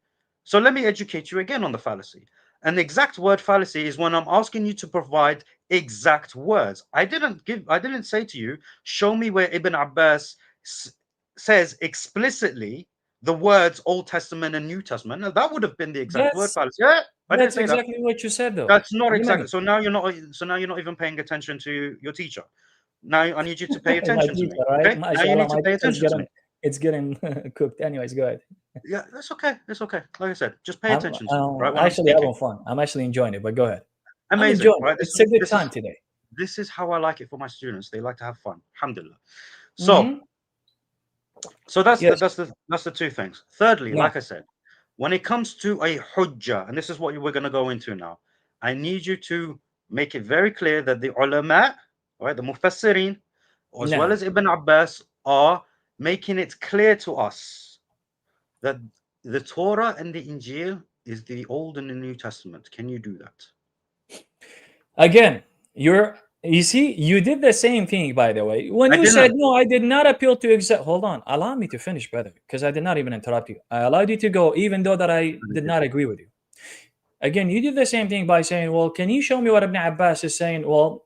So let me educate you again on the fallacy. An exact word fallacy is when I'm asking you to provide exact words. I didn't say to you, show me where Ibn Abbas says explicitly the words Old Testament and New Testament. Now, that would have been the exact word fallacy. Yeah, I didn't That's say exactly what you said, though. that's not exactly. So now you're not. So now you're not even paying attention to your teacher. Now I need you to pay attention to me. Right? Okay. Now you need to pay attention to me. It's getting cooked. Anyways, go ahead. Yeah, that's okay. It's okay. Like I said, just pay attention to me. Right? I'm actually having fun. I'm actually enjoying it. But go ahead. Amazing. Right? It's a good time today. This is how I like it for my students. They like to have fun. Alhamdulillah. So, so that's the two things. Thirdly, like I said, when it comes to a hujjah, and this is what we're going to go into now, I need you to make it very clear that the ulama, right, the mufassirin, as well as Ibn Abbas, are making it clear to us that the Torah and the Injil is the Old and the New Testament. Can you do that? Again, you see, you did the same thing, by the way. When you said, no, I did not appeal to exact. Hold on. Allow me to finish, brother, because I did not even interrupt you. I allowed you to go, even though that I did not agree with you. Again, you did the same thing by saying, well, can you show me what Ibn Abbas is saying? Well,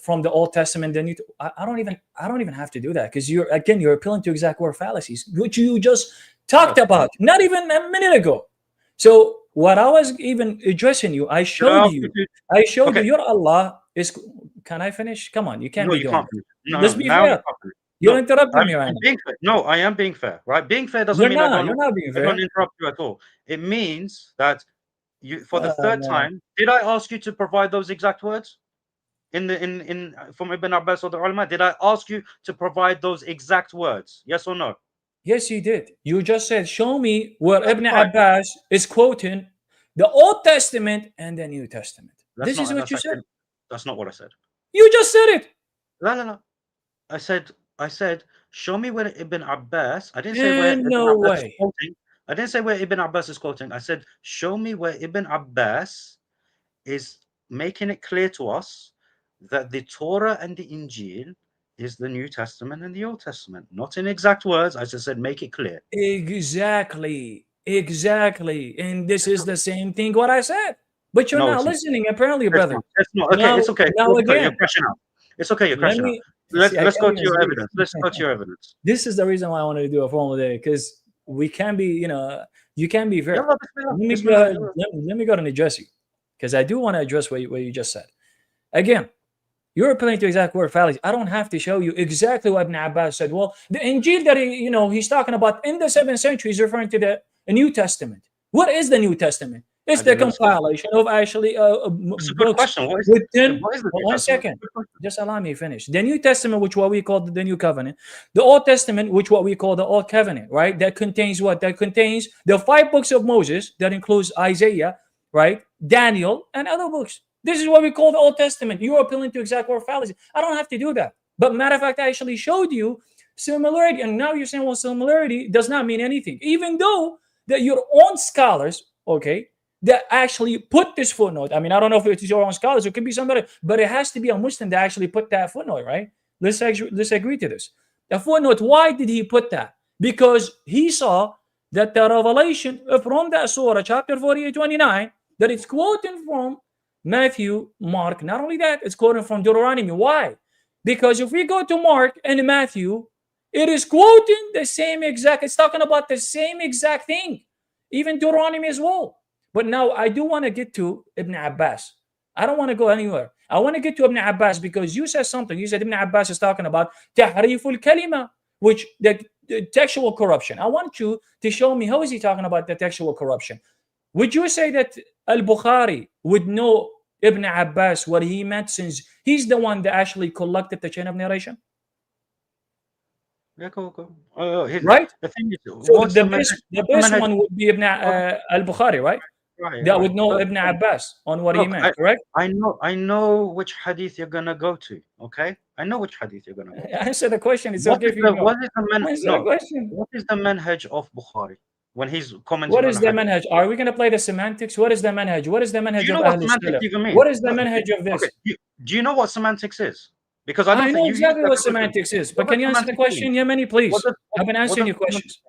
from the Old Testament, then I don't even have to do that, because you're appealing to exact word fallacies, which you just talked about not even a minute ago. So what I was even addressing you, I showed you your Allah is. Can I finish? Come on, you can't be doing it. Let's be fair. You're interrupting me right now. No, I am being fair, right? Being fair doesn't mean you're not being fair. I don't interrupt you at all. It means that you, for the third time, did I ask you to provide those exact words in from Ibn Abbas or the ulama? Did I ask you to provide those exact words? Yes or no? Yes, you did. You just said, show me where Ibn Abbas is quoting the Old Testament and the New Testament. This is what you said. That's not what I said. You just said it. No. I said, show me where Ibn Abbas. I didn't say where Ibn Abbas is quoting. I didn't say where Ibn Abbas is quoting. I said, show me where Ibn Abbas is making it clear to us that the Torah and the Injil is the New Testament and the Old Testament. Not in exact words. I just said, make it clear. Exactly. And this is the same thing what I said. But you're not listening, apparently, brother. Okay, it's okay. Now again, you're crashing out. It's okay, you're crashing out. Let's go to your evidence. Let's go to your evidence. This is the reason why I wanted to do a formal day, because we can be, you can be very. Let me go and address you, because I do want to address what you just said. Again, you're appealing to exact word fallacy. I don't have to show you exactly what Ibn Abbas said. Well, the Injil that he's talking about in the 7th century is referring to the New Testament. What is the New Testament? It's the compilation of actually It's a good question. What is one second. Just allow me to finish. The New Testament, which what we call the New Covenant. The Old Testament, which what we call the Old Covenant, right? That contains what? That contains the 5 books of Moses. That includes Isaiah, right? Daniel, and other books. This is what we call the Old Testament. You are appealing to exact word fallacy. I don't have to do that. But matter of fact, I actually showed you similarity. And now you're saying, well, similarity does not mean anything. Even though that your own scholars, okay, that actually put this footnote. I mean, I don't know if it's your own scholars, it could be somebody, but it has to be a Muslim that actually put that footnote, right? Let's agree to this. The footnote, why did he put that? Because he saw that the revelation from that surah, chapter 48:29, that it's quoting from Matthew, Mark. Not only that, it's quoting from Deuteronomy. Why? Because if we go to Mark and Matthew, it is quoting the same exact, it's talking about the same exact thing. Even Deuteronomy as well. But now I do want to get to Ibn Abbas. I don't want to go anywhere. I want to get to Ibn Abbas because you said something. You said Ibn Abbas is talking about tahriful kalima, which the textual corruption. I want you to show me how is he talking about the textual corruption. Would you say that Al-Bukhari would know Ibn Abbas what he meant, since he's the one that actually collected the chain of narration? Yeah, go. Right? The thing is, so the best one would be Ibn Al-Bukhari, right? that would know Ibn Abbas on what he meant, correct? I know which hadith you're gonna go to. Okay, I know which hadith you're gonna go to. Answer the question. It's okay if you know. What is the Answer the question. What is the manhaj of Bukhari when he's commenting? What is on the hadith? manhaj? Are we going to play the semantics? What is the manhaj? What is the manhaj Do you know of what Ahlul semantics Salaf? even mean? What is the manhaj of this? Okay. Do you know what semantics is? Because I don't know think you exactly use what that semantics is, but What can does you answer the semantics question, mean? Yemeni, please? I've been what answering does your questions.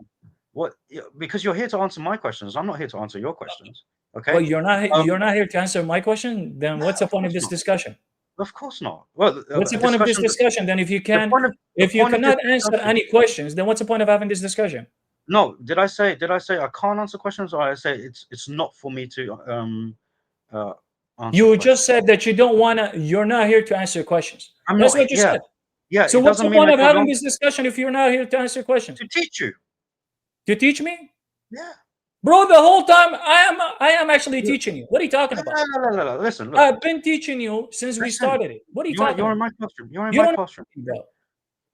What? Because you're here to answer my questions. I'm not here to answer your questions. Okay. Well, you're not here to answer my question. Then what's the point of this discussion? Of course not. Well, what's the point of this discussion? Then if you cannot answer any questions, then what's the point of having this discussion? No, did I say I can't answer questions, or I say it's not for me to answer You questions? just said that you're not here to answer questions. That's what you said. Yeah. So what's the point of having this discussion if you're not here to answer questions? To teach you. To teach me? Yeah. Bro, the whole time I am actually teaching you. What are you talking about? No. Listen, look. I've been teaching you since we started it. What are you talking about? You're in my classroom. You're in my classroom.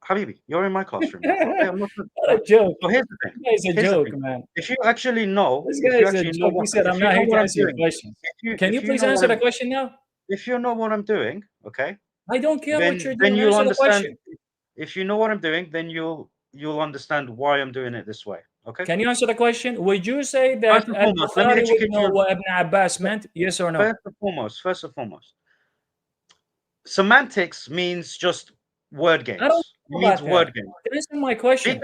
Habibi, you're in my classroom. What a joke. So here's the thing. This guy's a joke, man. If you actually know, this guy is a joke. He said, I'm not here to answer your questions. Can you please answer the question now? If you know what I'm doing, okay? I don't care what you're doing. Then you'll understand. The if you know what I'm doing, then you'll understand why I'm doing it this way. Okay? Can you answer the question? Would you say that Al-Bukhari would know what Ibn Abbas meant? Yes or no? First and foremost, semantics means just word games. I don't know about that. Word games. Answer my question,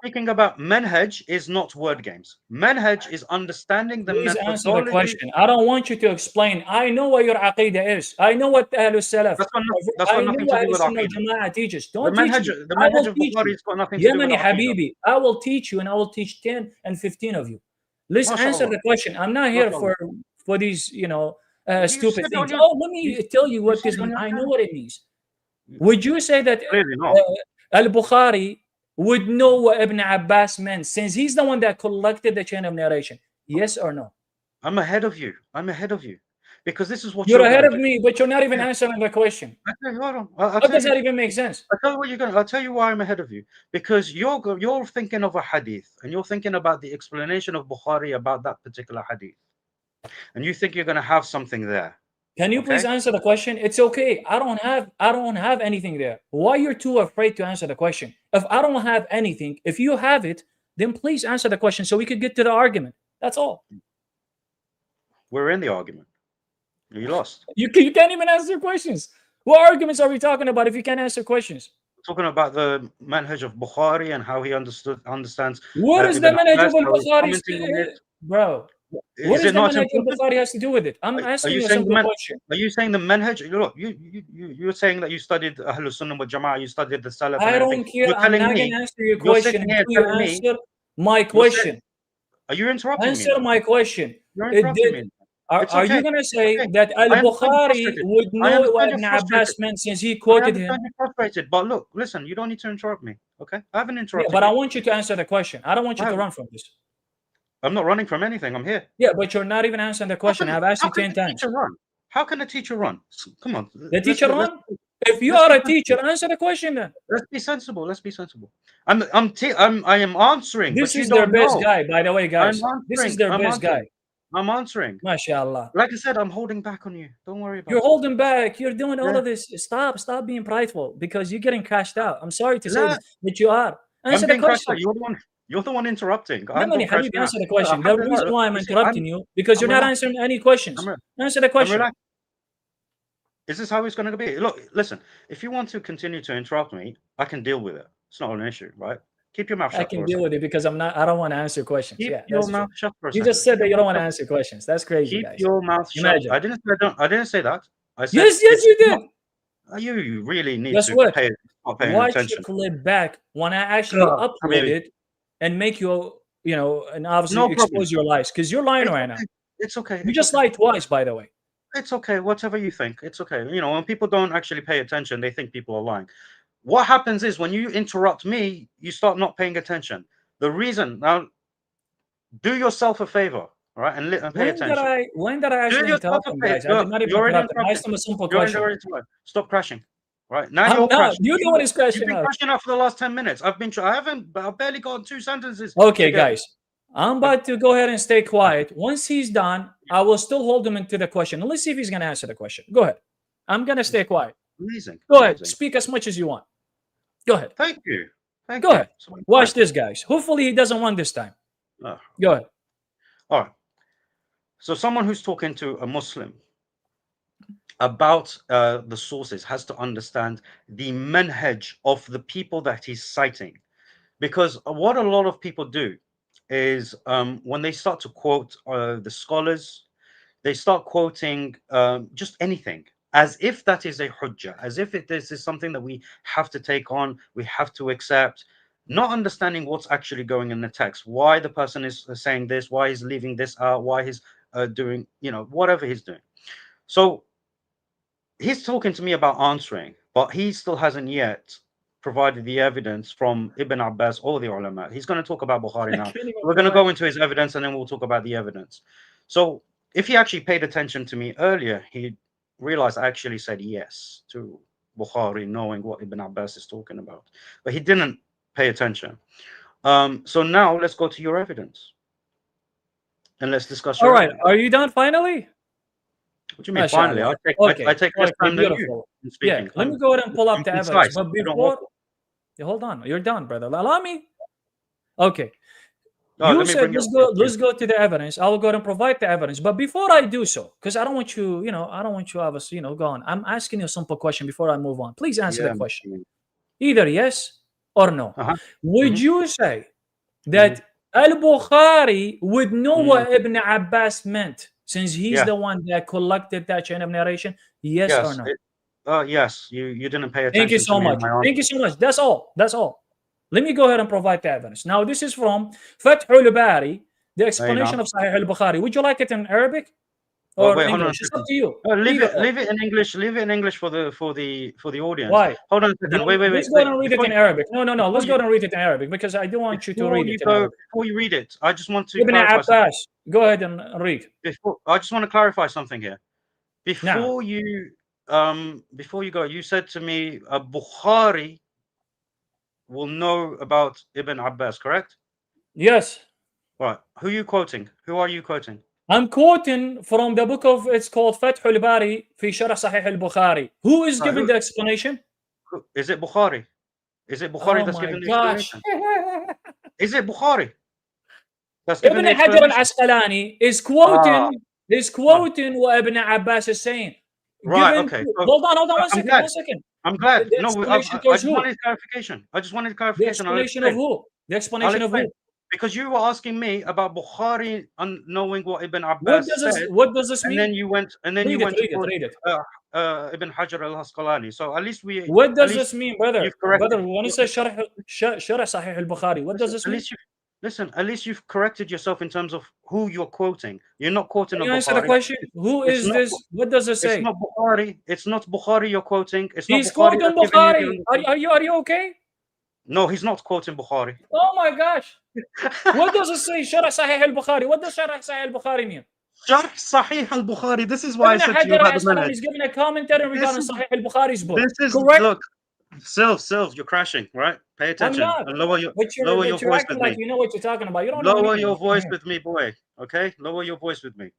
speaking about manhaj is not word games. Manhaj is understanding the methodology. Please answer the question. I don't want you to explain. I know what your aqidah is. I know what Ahlul Salaf. That's got nothing to do with aqidah. Teaches. Don't the teach manhaj, me. The manhaj of Bukhari has got nothing to do with Habibi, I will teach you, and I will teach 10 and 15 of you. Let's answer the question. I'm not here for these, stupid things. Let me tell you what this means. I know what it means. Would you say that Al-Bukhari would know what Ibn Abbas meant since he's the one that collected the chain of narration? Yes or no? I'm ahead of you. Because this is what you're ahead of me, but you're not even answering the question. How does that even make sense? I'll tell you why I'm ahead of you. Because you're thinking of a hadith and you're thinking about the explanation of Bukhari about that particular hadith. And you think you're going to have something there. Can you please answer the question? It's okay. I don't have anything there. Why you're too afraid to answer the question? If I don't have anything, if you have it, then please answer the question so we could get to the argument. That's all. We're in the argument. You lost. You can't even answer questions. What arguments are we talking about if you can't answer questions? We're talking about the manhaj of Bukhari and how he understands. What is the manhaj of Bukhari, bro? What is the manhaj of Bukhari has to do with it? I'm asking you a simple question. Are you saying the manhaj? Look, you're saying that you studied Ahlul Sunnah wal Jama'ah, you studied the Salaf. I don't care. I'm not going to answer your question until you answer my question. Are you interrupting me? Answer my question. You're interrupting me. Are you going to say that Al-Bukhari would know what Ibn Abbas meant since he quoted him? I'm frustrated, but look, listen, you don't need to interrupt me, okay? I haven't interrupted but I want you to answer the question. I don't want you to run from this. I'm not running from anything. I'm here. Yeah, but you're not even answering the question. I've asked you 10 times. How can a teacher run? Come on. The teacher run? If you are a teacher, answer the question then. Let's be sensible. I am answering. This is their best guy, by the way, guys. This is their best guy. I'm answering. MashaAllah. Like I said, I'm holding back on you. Don't worry about it. You're holding back. You're doing all of this. Stop being prideful because you're getting cashed out. I'm sorry to say this, but you are. Answer the question. You're the one interrupting. Answer the question. The reason why I'm interrupting you because you're not answering any questions. Answer the question. Is this how it's going to be? Look, listen. If you want to continue to interrupt me, I can deal with it. It's not an issue, right? Keep your mouth shut. I can deal with it because I don't want to answer questions. Keep your mouth shut for a second. You just said that you don't want to answer questions. That's crazy, guys. Keep your mouth shut. I didn't say that. I said yes, you did. You really need to pay attention. Watch the clip back when I actually upload it and make you, and obviously expose your lies because you're lying right now. It's okay. You just lied twice, by the way. It's okay. Whatever you think, it's okay. When people don't actually pay attention, they think people are lying. What happens is when you interrupt me, you start not paying attention. The reason now, do yourself a favor, all right, and pay attention. When did I actually interrupt them, guys? I did not even interrupt them. I asked them a simple question. Stop crashing. Right now, you're crashing. You're the one who's crashing. You've been crashing out for the last 10 minutes. I've barely gotten 2 sentences. Okay, guys, I'm about to go ahead and stay quiet. Once he's done, I will still hold him into the question. Let's see if he's going to answer the question. Go ahead. I'm going to stay quiet. Amazing. Go ahead. Speak as much as you want. Go ahead. Thank you. Thank Go you. ahead. Watch this, guys. Hopefully he doesn't win this time. Oh. Go ahead. All right. So someone who's talking to a Muslim about the sources has to understand the manhaj of the people that he's citing. Because what a lot of people do is when they start to quote the scholars, they start quoting just anything, as if that is a hujjah, as if this is something that we have to take on, we have to accept, not understanding what's actually going in the text, why the person is saying this, why he's leaving this out, why he's doing, whatever he's doing. So he's talking to me about answering, but he still hasn't yet provided the evidence from Ibn Abbas or the ulama. He's going to talk about Bukhari now. We're going to go into his evidence and then we'll talk about the evidence. So if he actually paid attention to me earlier, he realized I actually said yes to Bukhari, knowing what Ibn Abbas is talking about. But he didn't pay attention. So now let's go to your evidence. And let's discuss your evidence. Are you done finally? What do you mean finally? I take less time than you in speaking. Yeah, let me go ahead and pull up the evidence. But before, hold on. You're done, brother. Allow me. Okay. You said let's go to the evidence. I will go ahead and provide the evidence. But before I do so, because I don't want you, I don't want you obviously, go on. I'm asking you a simple question before I move on. Please answer the question. Either yes or no. Would you say that Al-Bukhari would know what Ibn Abbas meant, since he's the one that collected that chain of narration? Yes or no? Yes. You didn't pay attention. Thank you so much. Thank you so much. That's all. That's all. Let me go ahead and provide the evidence. Now, this is from Fathul Bari, the explanation of Sahih al-Bukhari. Would you like it in Arabic or English? It's up to you. Leave it in English. Leave it in English for the audience. Why? Hold on a second. Wait. Let's go ahead and read it in Arabic. No. Let's go ahead and read it in Arabic, because I do want you to read it in Arabic. Before you read it, I just want to Ibn Abbas. Go ahead and read. I just want to clarify something here. Before you go, you said to me, Bukhari will know about Ibn Abbas, correct? Yes. Right. Who are you quoting? Who are you quoting? I'm quoting from the book it's called Fathul Bari fi Sharh Sahih al-Bukhari. Who is giving the explanation? Is it Bukhari? Is it Bukhari that's giving the explanation? Is it Bukhari? Ibn Hajar al-Asqalani is quoting what Ibn Abbas is saying. Right, okay. Hold on one second. I'm glad. I just wanted clarification. The explanation of who? The explanation of who? Because you were asking me about Bukhari knowing what Ibn Abbas said. What does this mean? And then you went read it. Ibn Hajar al-Asqalani. So at least we. What does this mean, brother? Brother, when you say Sharh Sahih al-Bukhari, what does this mean? Listen, at least you've corrected yourself in terms of who you're quoting. You're not quoting Can a you Bukhari. Answer the question. Who is this? What does it say? It's not Bukhari. It's not Bukhari you're quoting. He's quoting Bukhari. Are you okay? No, he's not quoting Bukhari. Oh my gosh. What does it say? Sharh Sahih al-Bukhari. What does Sharh Sahih al-Bukhari mean? Sharh Sahih al-Bukhari. This is why I said to you about the manhaj. He's giving a commentary regarding Sahih al-Bukhari's book. This is correct. Look, Sylv, you're crashing, right? Pay attention and lower your voice with me. You know what you're talking about. You don't lower your voice with me, boy. Okay, lower your voice with me.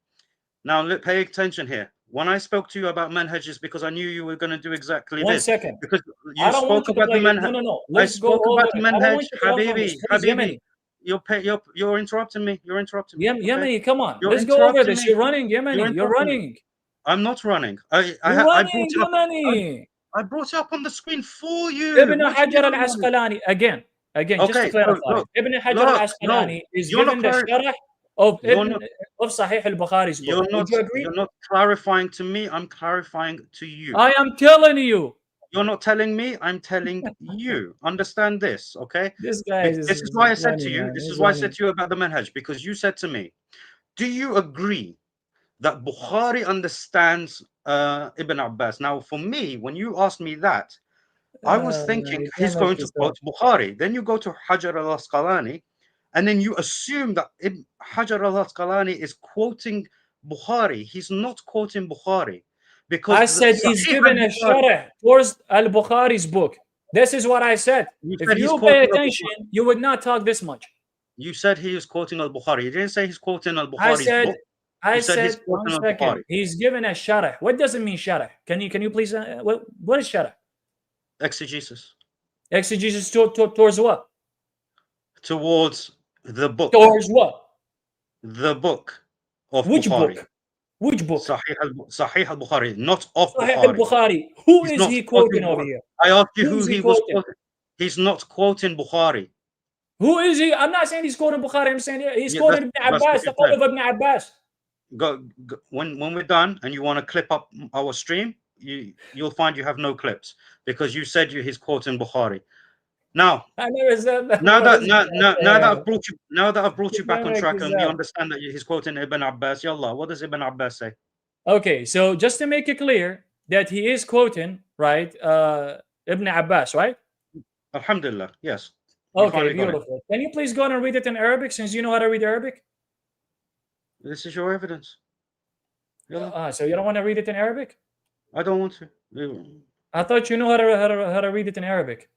Now, pay attention here. When I spoke to you about manhaj, because I knew you were going to do exactly this. 1 second. Because you spoke about the manhaj. No. I spoke about the manhaj. Habibi. You're interrupting me. You're interrupting me. Yemeni, come on. Let's go over this. You're running, Yemeni. You're running. I'm not running. I brought it up on the screen for you. Ibn Hajar al-Asqalani, again, just to clarify. Ibn Hajar al-Asqalani is giving the sharh of Sahih al-Bukhari's book. Would you agree? You're not clarifying to me. I'm clarifying to you. I am telling you. You're not telling me. I'm telling you. Understand this, okay? This guy. This is why I said to you. This is why I said to you about the manhaj, because you said to me, "Do you agree that Bukhari understands Ibn Abbas?" Now, for me, when you asked me that, I was thinking he's going to quote Bukhari. Then you go to Hajar al-Asqalani, and then you assume that Hajar al-Asqalani is quoting Bukhari. He's not quoting Bukhari. Because I said he's given a sharh towards al-Bukhari's book. This is what I said. If you pay attention, you would not talk this much. You said he is quoting al-Bukhari. You didn't say he's quoting al-Bukhari's book. I You said he's said, one quoting second. al-Bukhari. He's given a sharh. What does it mean, sharh? Can you please? What is sharh? Exegesis. Exegesis towards what? Towards the book. Towards what? The book of Which Bukhari. book? Which book? Sahih al-Bukhari, not of Sahih Bukhari. al-Bukhari. Who He's is not he quoting quoting over Bukhari. here? I asked you Who who is he he was quoting? quoting. He's not quoting Bukhari. Who is he? I'm not saying he's quoting Bukhari. I'm saying he's Yeah, quoting Ibn that's what Abbas, you the quote said. of Ibn Abbas. Go, when we're done and you want to clip up our stream, you'll find you have no clips because you said he's quoting Bukhari. Now, I never said that. now What that is now that I've brought you back on Polemic track is and we that? understand that he's quoting Ibn Abbas. Yallah, what does Ibn Abbas say? Okay, so just to make it clear that he is quoting, right, Ibn Abbas, right? Alhamdulillah, yes. We Okay, finally got it. beautiful. Can you please go and read it in Arabic since you know how to read Arabic? This is your evidence. Yallah. So you don't want to read it in Arabic? I don't want to. I thought you know how to read it in Arabic.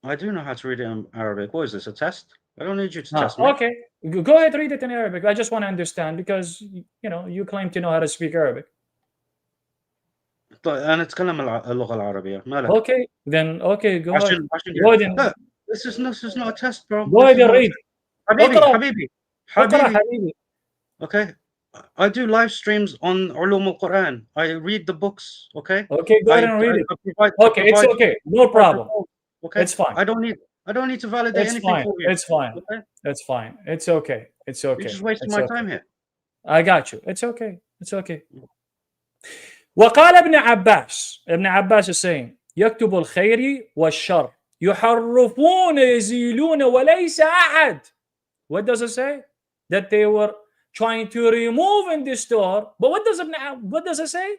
I do know how to read it in Arabic. What is this, a test? I don't need you to test me. Okay, go ahead, read it in Arabic. I just want to understand because you claim to know how to speak Arabic. أنا أتكلم اللغة العربية. ما لك؟ Okay, then go ahead. Go ahead. No, this is not a test, bro. Go ahead and read. Habibi. Okay. I do live streams on Ulum al-Quran. I read the books, okay? Okay, go ahead and read it. It's okay. No problem. Okay. It's fine. I don't need to validate anything for you. It's fine. Okay? It's fine. It's okay. It's okay. You're just wasting my time here. I got you. It's okay. It's okay. وقال ابن عباس. Ibn Abbas is saying يكتب الخير والشر يحرفون يزيلون وليس أحد. What does it say? That they were trying to remove and distort. But what does it say?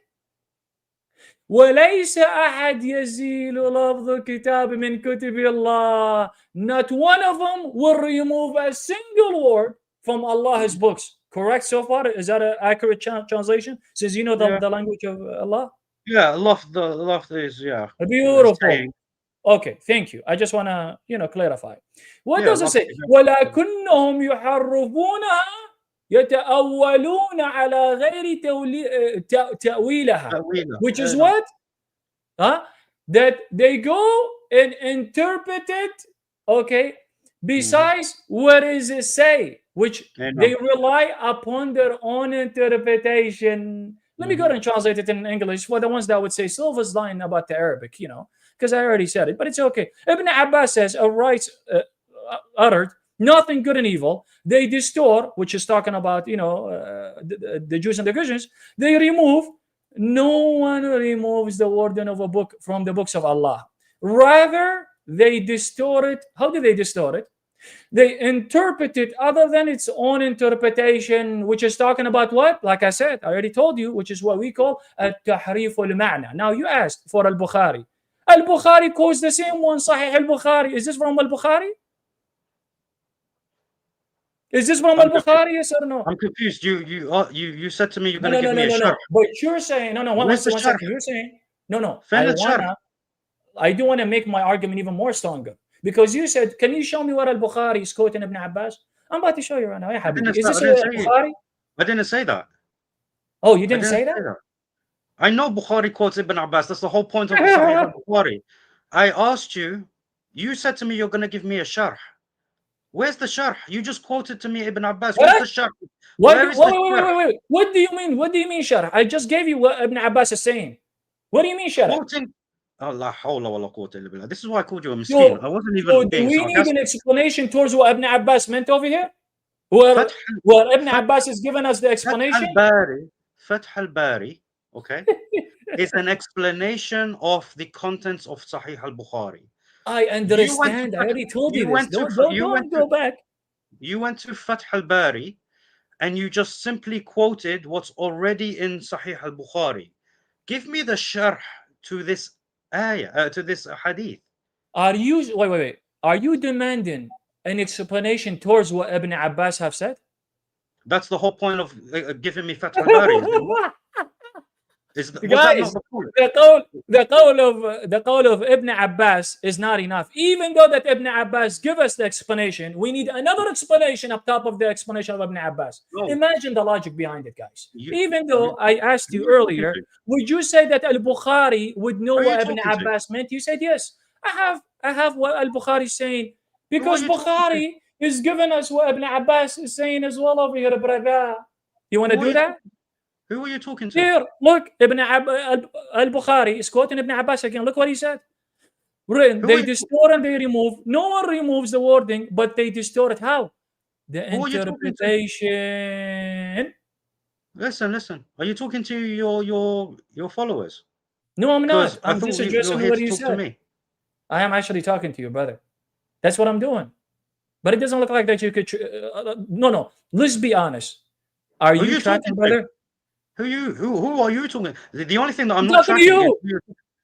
وليس أحد يزيل لفظ الكتاب من كتب الله. Not one of them will remove a single word from Allah's books. Correct so far? Is that an accurate translation? Since you know the language of Allah? Yeah, love is, yeah. Beautiful. Okay, thank you. I just want to, clarify. What does it say? ولكنهم يحرفونها يتأولون على غير تأويلها. Which is what? That they go and interpret it, okay, besides what does it say, which they rely upon their own interpretation. Let me go ahead and translate it in English for the ones that would say Silva's lying about the Arabic, because I already said it, but it's okay. Ibn Abbas says, a rights uttered, nothing good and evil. They distort, which is talking about, the Jews and the Christians. They remove. No one removes the wording of a book from the books of Allah. Rather, they distort it. How do they distort it? They interpret it other than its own interpretation, which is talking about what? Like I said, I already told you, which is what we call al-tahrif al-ma'na. Now you asked for al-Bukhari. Al-Bukhari quotes the same one, Sahih al-Bukhari. Is this from al-Bukhari? Is this from al-Bukhari? Yes or no? I'm confused. You said to me you're going to give me a sharh. But you're saying, one second. You're saying, I do want to make my argument even more stronger. Because you said, can you show me what al-Bukhari is quoting Ibn Abbas? I'm about to show you right now. Is this al-Bukhari? I didn't say that. Oh, you didn't say that? I know Bukhari quotes Ibn Abbas. That's the whole point of the Sahih al-Bukhari. I asked you, you said to me you're going to give me a sharh. Where's the sharh? You just quoted to me Ibn Abbas. Where's the sharh? Wait. What do you mean? What do you mean sharh? I just gave you what Ibn Abbas is saying. What do you mean sharh? This is why I called you a miskin. I wasn't even being sarcastic. Do we need an explanation towards what Ibn Abbas meant over here? Where Ibn Abbas is giving us the explanation? Fath al-Bari, okay, is an explanation of the contents of Sahih al-Bukhari. I understand. I already told you this. Don't go back. You went to Fath al-Bari and you just simply quoted what's already in Sahih al-Bukhari. Give me the sharh to this ayah, to this hadith. Wait. Are you demanding an explanation towards what Ibn Abbas have said? That's the whole point of giving me Fath al-Bari. Was that Guys, not the point? the qawl of Ibn Abbas is not enough. Even though that Ibn Abbas give us the explanation, we need another explanation up top of the explanation of Ibn Abbas. No, Imagine the logic behind it, guys. you, Even though you, I asked who you are you talking earlier, to? would you say that Al-Bukhari would know Who are you what Ibn talking to? Abbas meant? You said yes. I have what Al-Bukhari is saying, Who are because you talking to? Bukhari is giving us what Ibn Abbas is saying as well over here, brother. You want to Who are do you that? Who are you talking to? Here, look, Al-Bukhari is quoting Ibn Abbas again. Look what he said. Who are They you, distort and they remove. No one removes the wording, but they distort it. How? The who are you talking to? interpretation. Listen. Are you talking to your followers? No, I'm Because not. I I'm thought just you're addressing here what to you talk to said. me. I am actually talking to you, brother. That's what I'm doing. But it doesn't look like that you could. No. Let's be honest. Are Who are you you tracking, talking to? brother? Who are you talking? The only thing that I'm I'm not talking to tracking is you.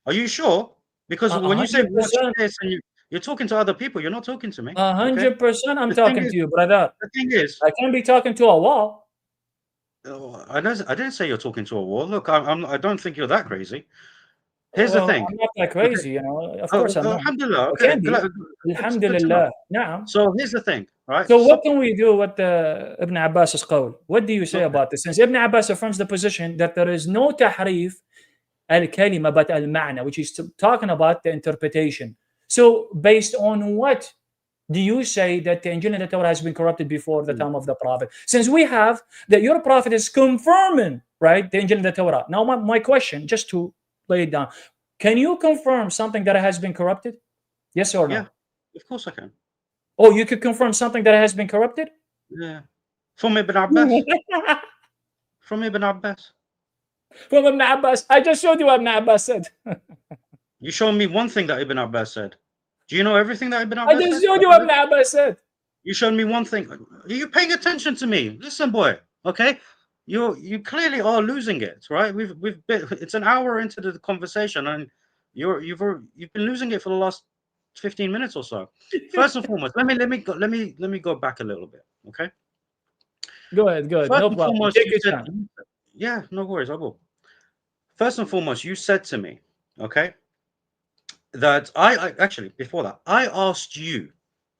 are you sure? Because when you say watch 100%. this and you're talking to other people, you're not talking to me. Okay. 100%. I'm The thing talking is, to you, brother. the thing is, I can't be talking to a wall. I didn't say you're talking to a wall. Look, I don't think you're that crazy. Here's the Well, thing. I'm not that Okay. crazy, you know. Of course I'm not. Alhamdulillah. I Okay. can be. Good to know. Alhamdulillah. Now. So here's the thing, right? So what can we do with Ibn Abbas's qawl? What do you say Okay. about this? Since Ibn Abbas affirms the position that there is no tahrif al-kalima but al-ma'na, which is talking about the interpretation. So based on what do you say that the Injil and the Torah has been corrupted before the time of the Prophet? Since we have that your Prophet is confirming, right, the Injil and the Torah. Now my question, just to lay it down, can you confirm something that has been corrupted? Yes or no? Yeah, of course I can. Oh, you could confirm something that has been corrupted? Yeah. From Ibn Abbas. From Ibn Abbas. From Ibn Abbas. I just showed you what Ibn Abbas said. You showed me one thing that Ibn Abbas said. Do you know everything that Ibn I Abbas just said? showed you what Ibn Abbas said. You showed me one thing. Are you paying attention to me? Listen, boy. Okay, you clearly are losing it, right? We've been, it's an hour into the conversation, and you've been losing it for the last 15 minutes or so. First and foremost, let me go back a little bit, okay? Go ahead. First No and problem. foremost, Take you your said, time. yeah, no worries, I will. First and foremost, you said to me, okay, that I actually before that I asked you,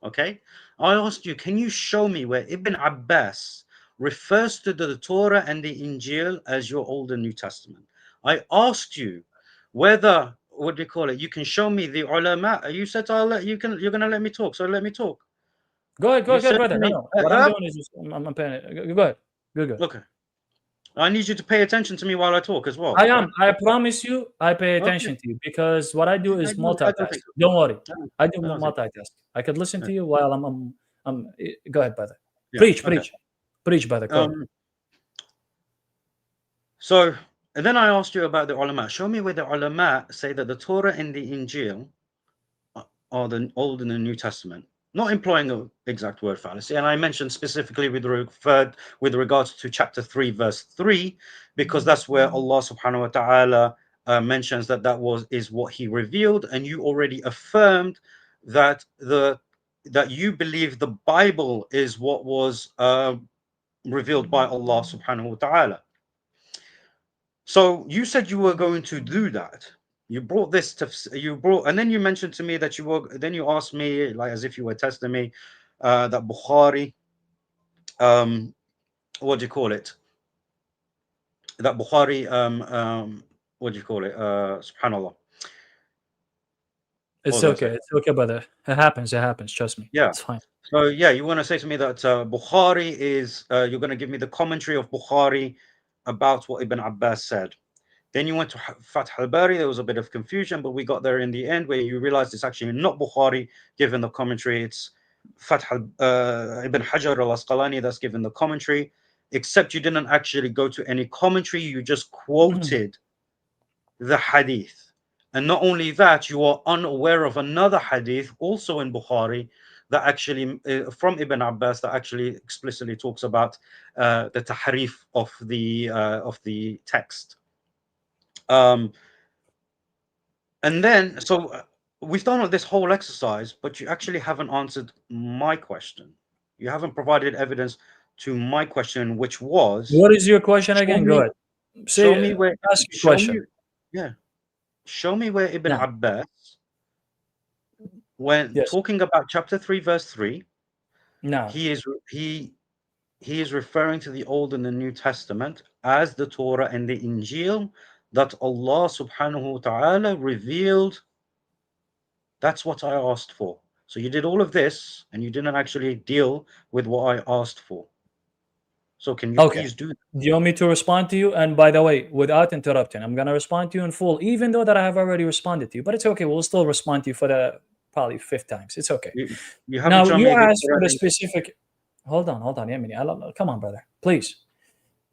okay, I asked you, can you show me where Ibn Abbas refers to the Torah and the Injil as your Old and New Testament? I asked you whether, what do you call it, you can show me the ulama. You said you're gonna let me talk, so let me talk. Go ahead, You said brother. to me, No. What I'm doing is just, I'm paying it. Go ahead. Good. okay, I need you to pay attention to me while I talk as well. I am. Right? I promise you, I pay attention Okay. to you because what I do is I don't multitask. think so. Don't worry. I do I don't think so. multitask. I could listen Yeah. to you while I'm. Go ahead, brother. Yeah, Preach, okay. brother. Go ahead. So, and then I asked you about the ulama. Show me where the ulama say that the Torah and the Injil are the Old and the New Testament, not employing an exact word fallacy. And I mentioned specifically with regards to chapter 3, verse 3, because that's where Allah subhanahu wa ta'ala mentions that is what he revealed. And you already affirmed that that you believe the Bible is what was revealed by Allah subhanahu wa ta'ala. So you said you were going to do that. You brought this to and then you mentioned to me that you asked me, like as if you were testing me, that Bukhari, what do you call it? That Bukhari, what do you call it? Subhanallah. It's okay. It's okay, brother. It happens. Trust me. Yeah. It's fine. So yeah, you want to say to me that Bukhari is, you're going to give me the commentary of Bukhari about what Ibn Abbas said. Then you went to Fath al-Bari. There was a bit of confusion, but we got there in the end where you realized it's actually not Bukhari given the commentary. It's Ibn Hajar al-Asqalani that's given the commentary, except you didn't actually go to any commentary. You just quoted the hadith. And not only that, you are unaware of another hadith also in Bukhari that actually from Ibn Abbas that actually explicitly talks about the tahrif of the text. And then so we've done this whole exercise, but you actually haven't answered my question. You haven't provided evidence to my question, which was, what is your question again? Go ahead. show me where. Ask a Show question. me, yeah. Show me where Ibn No. Abbas, when Yes. talking about chapter 3, verse 3, No. he is referring to the Old and the New Testament as the Torah and the Injil that Allah subhanahu wa ta'ala revealed. That's what I asked for. So you did all of this and you didn't actually deal with what I asked for. So can you please do that? Do you want me to respond to you? And by the way, without interrupting, I'm going to respond to you in full, even though that I have already responded to you. But it's okay. We'll still respond to you for the probably fifth times. It's okay. You haven't Now, shown you me the asked for the Quranic. specific... Hold on, Yemeni. Come on, brother. Please.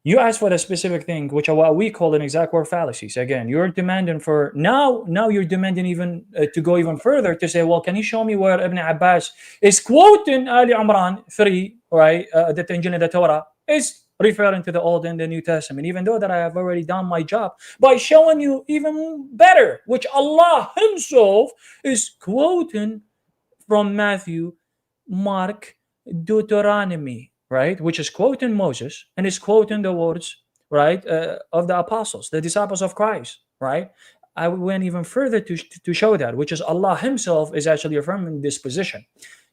You asked for the specific thing, which are what we call an exact word fallacies. Again, you're demanding for... Now you're demanding even to go even further to say, well, can you show me where Ibn Abbas is quoting Ali Imran 3, right? That the Injil and the Torah is referring to the Old and the New Testament, even though that I have already done my job by showing you even better, which Allah himself is quoting from Matthew, Mark, Deuteronomy, right? Which is quoting Moses and is quoting the words, right, of the apostles, the disciples of Christ, right? I went even further to show that, which is Allah himself is actually affirming this position.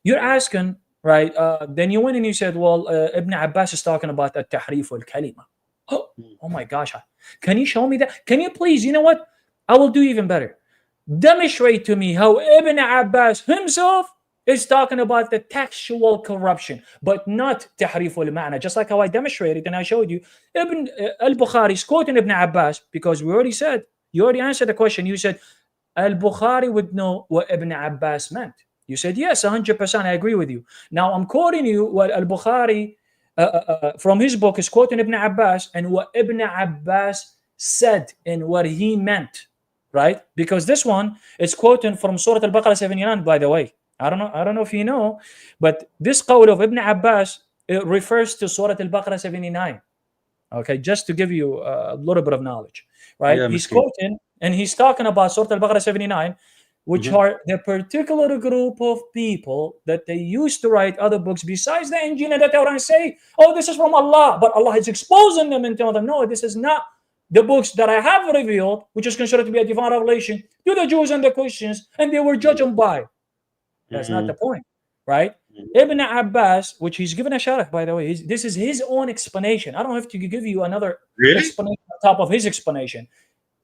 You're asking, right? Then you went and you said, well, Ibn Abbas is talking about the tahrif al-kalima. Oh my gosh. Can you show me that? Can you please, you know what? I will do even better. Demonstrate to me how Ibn Abbas himself is talking about the textual corruption, but not tahrif al-ma'na. Just like how I demonstrated and I showed you, Ibn al-Bukhari is quoting Ibn Abbas because we already said, you already answered the question. You said, al-Bukhari would know what Ibn Abbas meant. You said, yes, 100%, I agree with you. Now I'm quoting you what al-Bukhari from his book is quoting Ibn Abbas and what Ibn Abbas said and what he meant, right? Because this one is quoting from Surah Al-Baqarah 79, by the way. I don't know if you know, but this qawl of Ibn Abbas, it refers to Surah Al-Baqarah 79. Okay, just to give you a little bit of knowledge, right? Yeah, he's Miski. quoting and he's talking about Surah Al-Baqarah 79, which are the particular group of people that they used to write other books besides the Injil and the Torah and say, oh, this is from Allah, but Allah is exposing them and telling them, no, this is not the books that I have revealed, which is considered to be a divine revelation to the Jews and the Christians, and they were judged by. That's not the point, right? Ibn Abbas, which he's given a sharh, by the way, this is his own explanation. I don't have to give you another explanation on top of his explanation.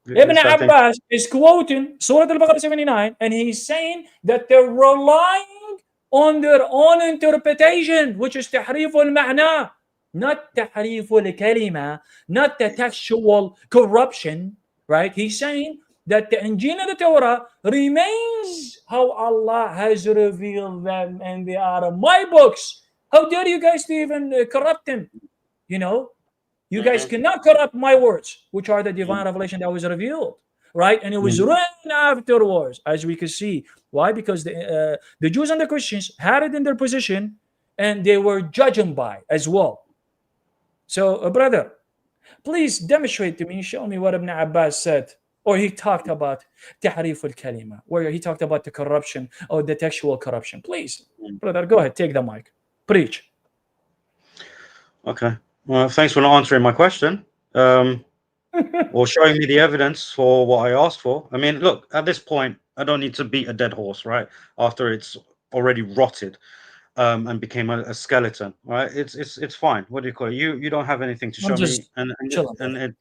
Ibn Abbas is quoting Surah Al-Baqarah 79, and he's saying that they're relying on their own interpretation, which is tahrif al-ma'na, not tahrif al-kalima, not the textual corruption, right? He's saying that the Injil and the Torah remains how Allah has revealed them, and they are my books. How dare you guys to even corrupt them? You know, you guys cannot corrupt my words, which are the divine revelation that was revealed, right? And it was written afterwards, as we can see. Why? Because the Jews and the Christians had it in their position, and they were judging by as well. So, brother, please demonstrate to me, show me what Ibn Abbas said, or he talked about tahrif al-kalima, where he talked about the corruption or the textual corruption. Please, brother, go ahead, take the mic, preach. Okay. Well, thanks for not answering my question, or showing me the evidence for what I asked for. I mean, look, at this point, I don't need to beat a dead horse, right? After it's already rotted and became a skeleton, right? It's fine. What do you call it? You don't have anything to show me,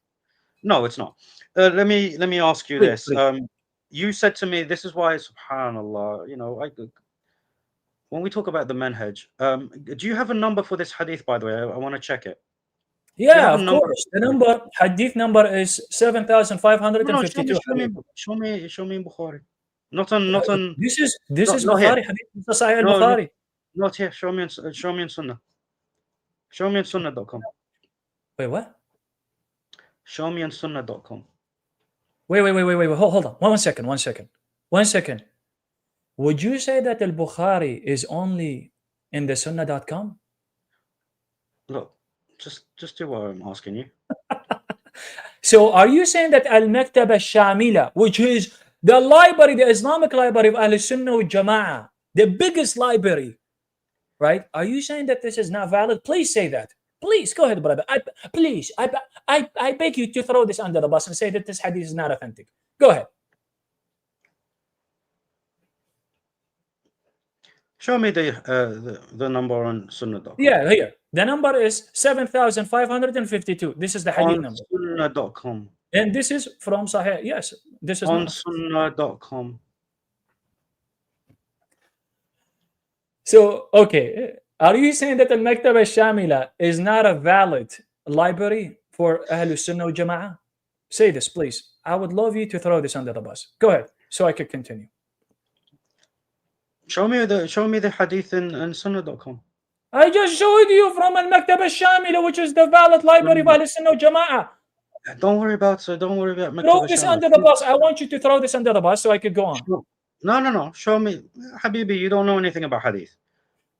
no, it's not. Let me ask you this. You said to me, this is why, subhanallah, you know, when we talk about the manhaj, do you have a number for this hadith, by the way? I want to check it. Yeah, of course. The hadith number is 7,552. Show me in Bukhari. Not on. This is Bukhari hadith. This is Sahih al-Bukhari. Not here. Show me in Sunnah. Show me in Sunnah.com. Wait, what? Show me on Sunnah.com. Wait. Hold on. One second. Would you say that al-Bukhari is only in the Sunnah.com? Look, just do what I'm asking you. So are you saying that al-Maktab al-Shamila, which is the library, the Islamic library of Ahl-Sunnah wal Jama'ah, the biggest library, right? Are you saying that this is not valid? Please say that. Please go ahead, brother. Please, I beg you to throw this under the bus and say that this hadith is not authentic. Go ahead. Show me the number on Sunnah.com. Yeah, here. The number is 7,552. This is the hadith on number. Sunnah.com. And this is from Sahih. Yes, this is on not. Sunnah.com. So, okay. Are you saying that Al-Maktaba Shamila is not a valid library for Ahlul Sunnah wal Jama'ah? Say this, please. I would love you to throw this under the bus. Go ahead, so I could continue. Show me the hadith in Sunnah.com. I just showed you from Al-Maktaba Shamila, which is the valid library of Ahlul Sunnah wal Jama'ah. Don't worry about Maktaba Throw this Shamila. under the bus. I want you to throw this under the bus so I could go on. No. Show me, Habibi. You don't know anything about hadith.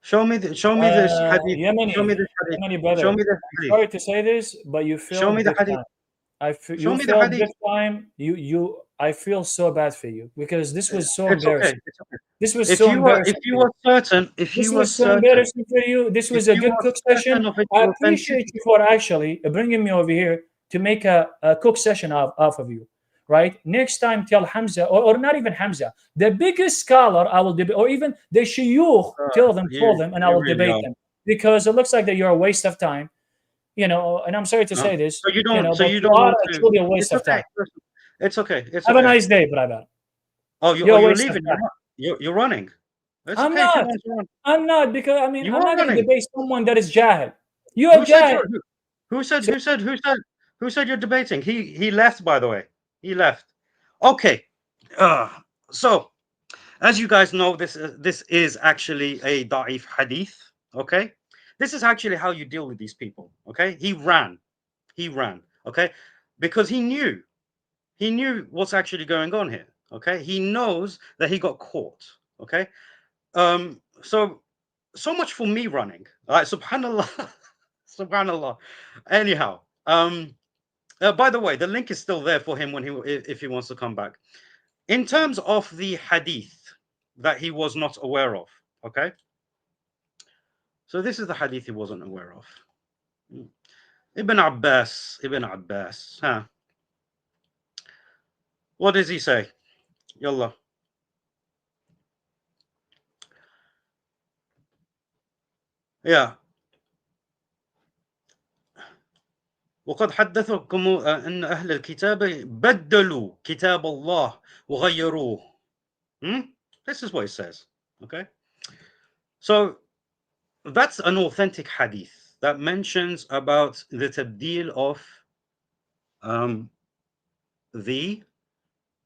Show me this hadith. Yemeni, show me this hadith. Yemeni brother, Show me the I'm hadith. sorry to say this, but you feel Show me the big hadith. time. Show You me the feel hadith. big time. I feel so bad for you because this was so It's embarrassing. okay. It's okay. This was If so you were embarrassing. if you were certain, This was so embarrassing for you. This was a good cook session. I appreciate you for actually bringing me over here to make a cook session off of you. Right? Next time, tell Hamza, or not even Hamza, the biggest scholar I will debate, or even the shuyukh, call them, and I will debate them. Because it looks like that you're a waste of time. You know, and I'm sorry to say this. So you don't. But you are truly a waste of time. It's okay. Have a nice day, brother. Oh, you're leaving. You're running. I'm not. I'm not, because I'm not going to debate someone that is jahil. You are jahil. Who said you're debating? He left, by the way. He left. Okay. So, as you guys know, this is actually a da'if hadith. Okay. This is actually how you deal with these people. Okay. He ran. Okay. Because he knew what's actually going on here. Okay. He knows that he got caught. Okay. So much for me running. Subhanallah. Subhanallah. Anyhow, by the way, the link is still there for him if he wants to come back. In terms of the hadith that he was not aware of, okay? So this is the hadith he wasn't aware of. Ibn Abbas, huh? What does he say? Yallah. Yeah. وقد حدثكم أن أهل الكتاب بدلوا كتاب الله وغيروه. This is what it says. Okay. So that's an authentic hadith that mentions about the tabdil of the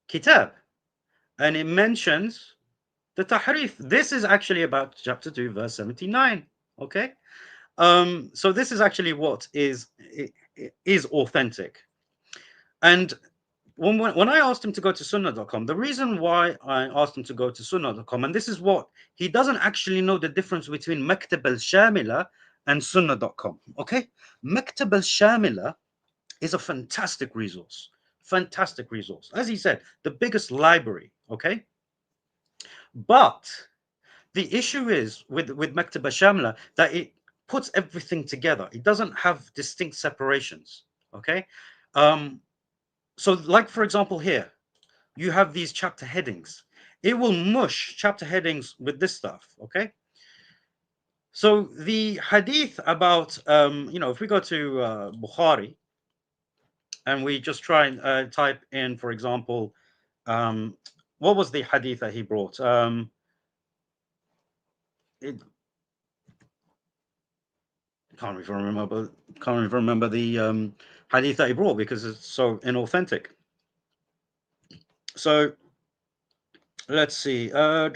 kitab, and it mentions the tahrif. This is actually about chapter 2 verse 79. Okay. So this is actually what is authentic. And when I asked him to go to sunnah.com, the reason why I asked him to go to sunnah.com, and this is what he doesn't actually know the difference between Maktab al-Shamila and sunnah.com. Okay. Maktab al-Shamila is a fantastic resource. As he said, the biggest library. Okay. But the issue is with Maktab al-Shamila that it puts everything together. It doesn't have distinct separations. Okay. So like, for example, here you have these chapter headings. It will mush chapter headings with this stuff. Okay. So the hadith about if we go to Bukhari and we just try and type in, for example, what was the hadith that he brought? Can't even remember the hadith that he brought because it's so inauthentic. So let's see. Fair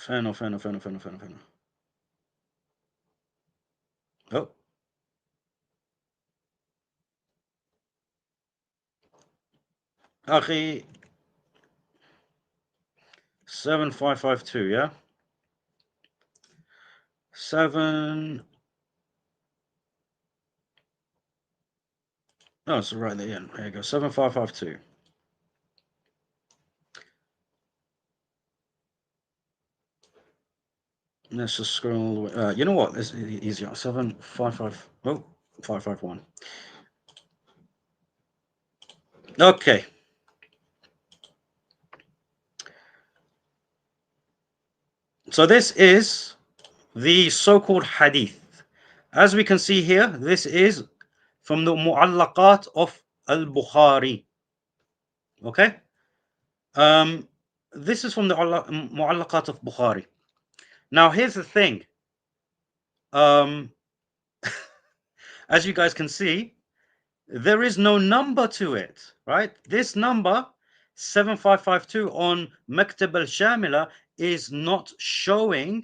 enough. Oh. Akhi, 7552, yeah? 7. Oh, it's right there. There you go. 7552. Let's just scroll. You know what? It's easier. 755. Oh, 551. Okay. So this is the so-called hadith. As we can see here, this is from the mu'allaqat of al-Bukhari. Okay. This is from the mu'allaqat of Bukhari. Now, here's the thing. As you guys can see, there is no number to it, right? This number 7552 on Maktab al-Shamila is not showing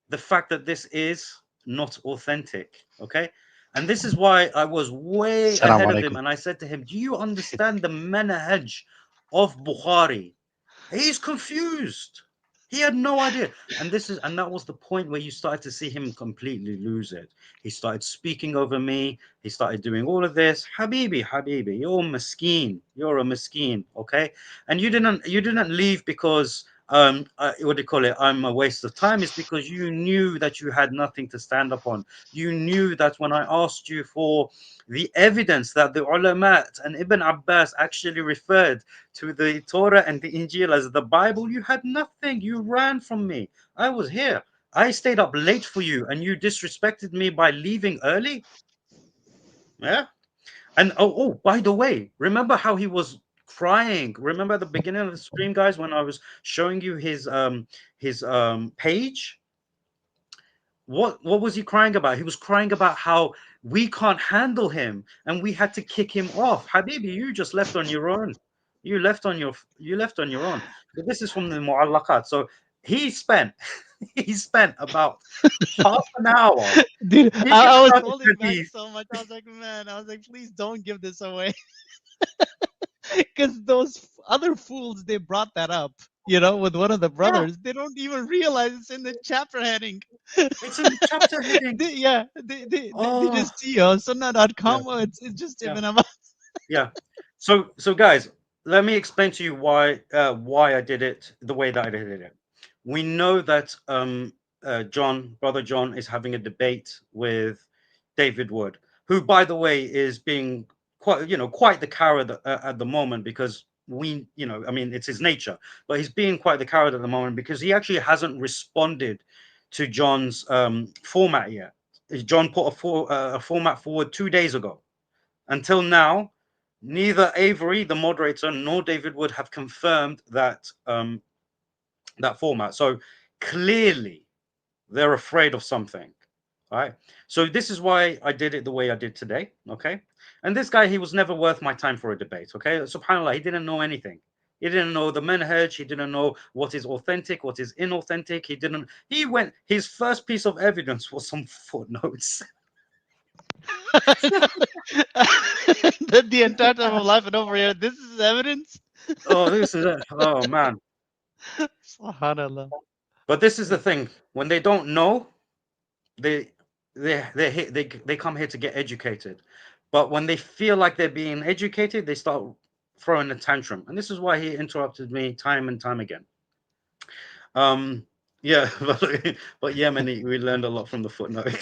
the fact that this is not authentic, okay? And this is why I was way ahead of him, and I said to him, do you understand the manhaj of Bukhari? He's confused. He had no idea. And that was the point where you started to see him completely lose it. He started speaking over me. He started doing all of this. Habibi, you're miskeen. You're a miskeen, okay? And you didn't leave because what do you call it? I'm a waste of time. It's because you knew that you had nothing to stand upon. You knew that when I asked you for the evidence that the ulama and Ibn Abbas actually referred to the Torah and the Injil as the Bible, you had nothing. You ran from me. I was here. I stayed up late for you, and you disrespected me by leaving early. Yeah. And oh, by the way, remember how he was crying? Remember at the beginning of the stream, guys, when I was showing you his page? What was he crying about? He was crying about how we can't handle him and we had to kick him off. Habibi, you just left on your own. You left on your own. So this is from the Mu'allaqat. So he spent about half an hour. Dude, I was holding back so much. I was like, man, please don't give this away. Because those other fools, they brought that up, with one of the brothers. Yeah. They don't even realize it's in the chapter heading. It's in the chapter heading. They just see sunnah.com. Yeah. It's just Ibn Abbas. Yeah. So guys, let me explain to you why I did it the way that I did it. We know that brother John is having a debate with David Wood, who, by the way, is being quite the coward at the moment, because it's his nature, but he's being quite the coward at the moment because he actually hasn't responded to John's format yet. John put a format forward 2 days ago. Until now, neither Avery, the moderator, nor David Wood have confirmed that that format. So clearly, they're afraid of something. All right. So this is why I did it the way I did today. Okay. And this guy, he was never worth my time for a debate. Okay. SubhanAllah, he didn't know anything. He didn't know the manhaj. He didn't know what is authentic, what is inauthentic. His first piece of evidence was some footnotes. The entire time I'm laughing over here. This is evidence. Oh, this is it. Oh man. SubhanAllah. But this is the thing. When they don't know, they come here to get educated. But when they feel like they're being educated, they start throwing a tantrum. And this is why he interrupted me time and time again. Yeah, but Yemeni, we learned a lot from the footnote.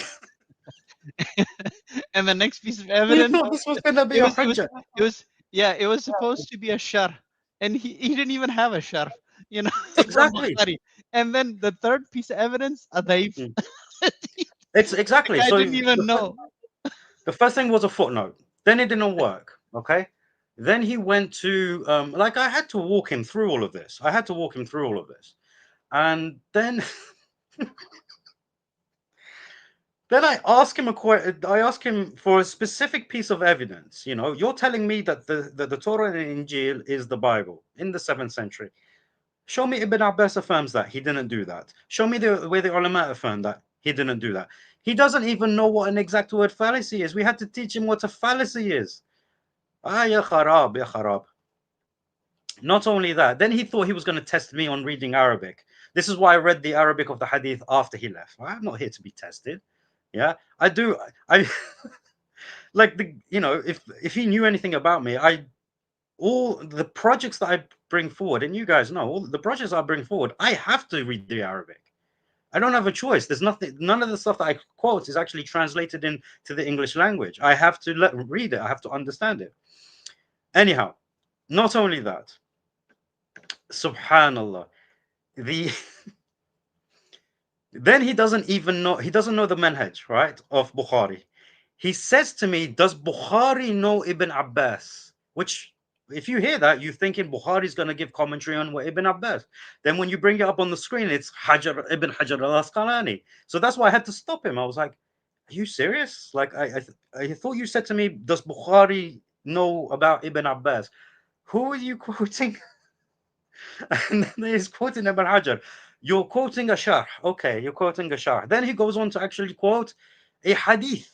And the next piece of evidence, we thought this was gonna be it was supposed to be a shar, and he didn't even have a shar, Exactly. And then the third piece of evidence, a daif. It's exactly. I didn't even know. The first thing was a footnote. Then it didn't work. Okay. Then he went to I had to walk him through all of this. And then then I asked him for a specific piece of evidence. You're telling me that the Torah and Injil is the Bible in the 7th century. Show me Ibn Abbas affirms that. He didn't do that. Show me where the ulama affirm that. He didn't do that. He doesn't even know what an exact word fallacy is. We had to teach him what a fallacy is. Ya kharab. Not only that, then he thought he was going to test me on reading Arabic. This is why I read the Arabic of the hadith after he left. I'm not here to be tested. Yeah, I do. If he knew anything about me, all the projects that I bring forward, and you guys know, all the projects I bring forward, I have to read the Arabic. I don't have a choice. There's nothing. None of the stuff that I quote is actually translated into the English language. I have to read it. I have to understand it. Anyhow, not only that, Subhanallah, the then he doesn't know the manhaj, right, of Bukhari. He says to me, does Bukhari know Ibn Abbas? Which, if you hear that, you're thinking Bukhari's going to give commentary on what Ibn Abbas. Then when you bring it up on the screen, it's Ibn Hajar al-Asqalani. So that's why I had to stop him. I was like, are you serious? Like, I thought you said to me, does Bukhari know about Ibn Abbas? Who are you quoting? And then he's quoting Ibn Hajar. You're quoting a sharh. Okay, you're quoting a sharh. Then he goes on to actually quote a hadith,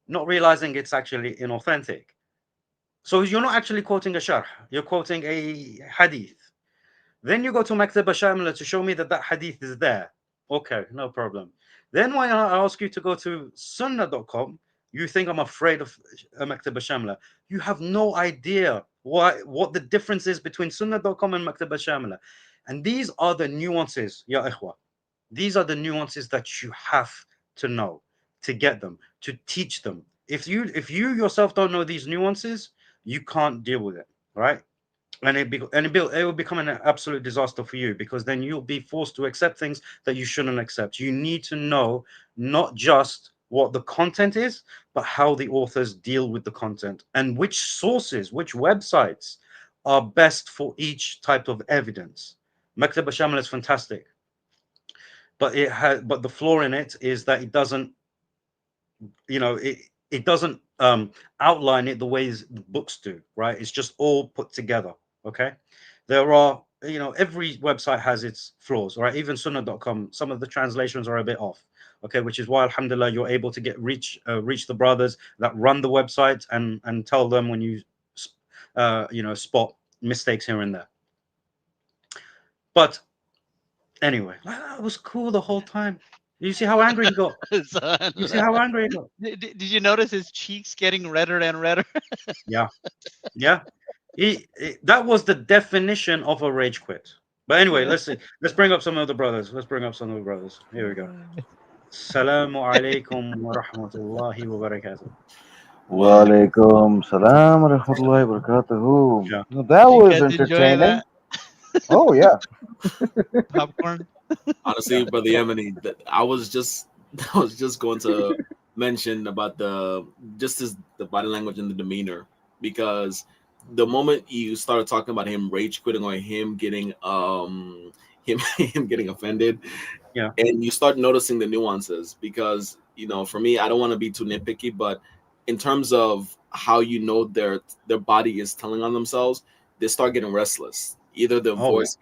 not realizing it's actually inauthentic. So you're not actually quoting a sharh. You're quoting a hadith. Then you go to Maktab al-Shamila to show me that that hadith is there. Okay, no problem. Then when I ask you to go to sunnah.com, you think I'm afraid of Maktab al-Shamila. You have no idea what the difference is between sunnah.com and Maktab al-Shamila. And these are the nuances, ya ikhwa. These are the nuances that you have to know, to get them, to teach them. If you yourself don't know these nuances, you can't deal with it, right? And it will become an absolute disaster for you, because then you'll be forced to accept things that you shouldn't accept. You need to know not just what the content is, but how the authors deal with the content, and which sources, which websites are best for each type of evidence. Maktab al-Shamil is fantastic, but the flaw in it is that it doesn't, it doesn't outline it the ways the books do, right? It's just all put together. Okay, there are, every website has its flaws, right? Even sunnah.com, some of the translations are a bit off. Okay, which is why alhamdulillah you're able to reach the brothers that run the website and tell them when you spot mistakes here and there. But anyway, that was cool the whole time. You see how angry he got? You see how angry he got? Did you notice his cheeks getting redder and redder? Yeah. That was the definition of a rage quit. But anyway, let's bring up some of the brothers. Here we go. Assalamu alaikum wa rahmatullahi wa barakatuh. Wa alaikum salam wa rahmatullahi wa barakatuh. Yeah. That was entertaining. That? Oh yeah. Popcorn. Honestly, Brother Yemeni, I was just going to mention about the body language and the demeanor, because the moment you started talking about him rage quitting or him getting him getting offended, yeah, and you start noticing the nuances, because for me, I don't want to be too nitpicky, but in terms of how their body is telling on themselves, they start getting restless. Either their voice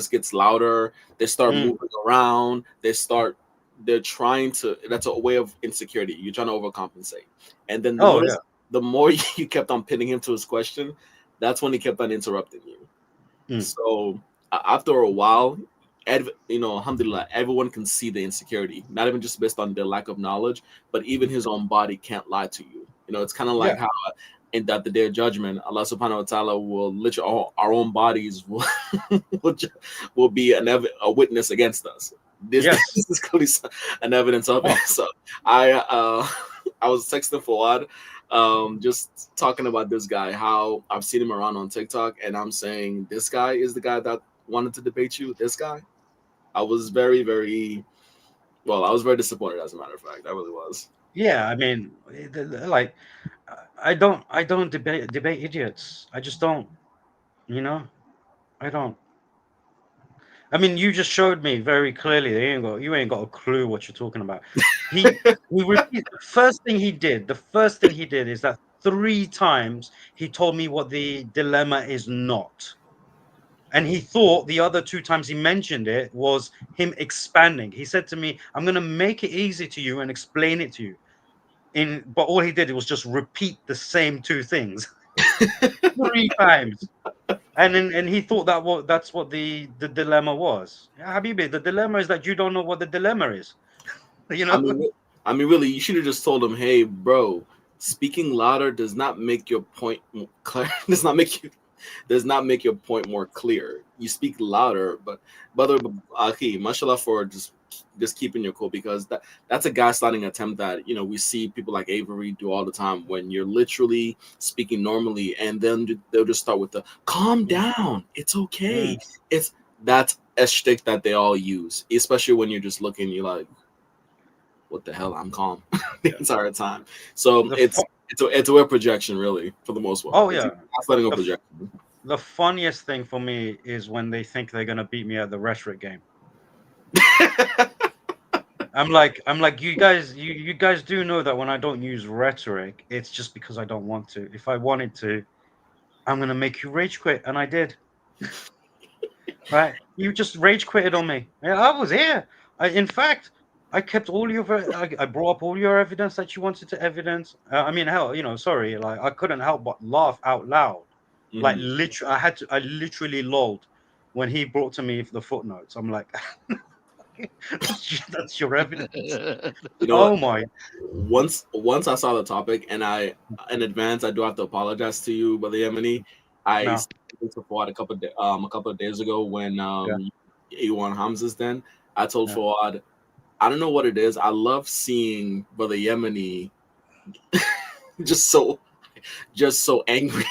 gets louder, they start moving around, they're trying to, that's a way of insecurity. You're trying to overcompensate. And then the more you kept on pinning him to his question, that's when he kept on interrupting you. So after a while, alhamdulillah, everyone can see the insecurity, not even just based on their lack of knowledge, but even his own body can't lie to you. It's kind of like how in that the day of judgment, Allah subhanahu wa ta'ala will literally, our own bodies will be a witness against us. This is clearly an evidence of it. So I was texting Fawad, just talking about this guy, how I've seen him around on TikTok, and I'm saying, this guy is the guy that wanted to debate you. This guy, I was very, very disappointed, as a matter of fact. I really was. Yeah, I mean, like, I don't debate idiots. I just don't, I don't. I mean, you just showed me very clearly that you ain't got a clue what you're talking about. The first thing he did is that 3 times he told me what the dilemma is not. And he thought the other 2 times he mentioned it was him expanding. He said to me, I'm going to make it easy to you and explain it to you. But all he did was just repeat the same 2 things 3 times. And he thought that's what the dilemma was. Habibi, the dilemma is that you don't know what the dilemma is. I mean, really, you should have just told him, hey, bro, speaking louder does not make your point clear. Does not make you does not make your point more clear. You speak louder, but brother Akhi, mashallah for just keeping your cool, because that's a gaslighting attempt that, you know, we see people like Avery do all the time when you're literally speaking normally, and then they'll just start with the calm down, it's okay. That's a shtick that they all use, especially when you're just looking, you're like, what the hell, I'm calm the entire time. So it's a weird projection, really, for the most part. Oh yeah, gaslighting or projection. The funniest thing for me is when they think they're gonna beat me at the rhetoric game. I'm like, you guys do know that when I don't use rhetoric, it's just because I don't want to. If I wanted to, I'm gonna make you rage quit, and I did. Right? You just rage quitted on me. Yeah, I was here. In fact, I kept all your. I brought up all your evidence that you wanted to evidence. I mean, hell, you know, sorry, like I couldn't help but laugh out loud. Like literally, I literally lolled when he brought to me the footnotes. I'm like, that's your evidence. You know, oh my! Once I saw the topic, and in advance, I do have to apologize to you, Brother Yemeni. I to Fuad a couple of days ago when he won Hamza's. Then I told Fuad, I don't know what it is. I love seeing Brother Yemeni just so angry.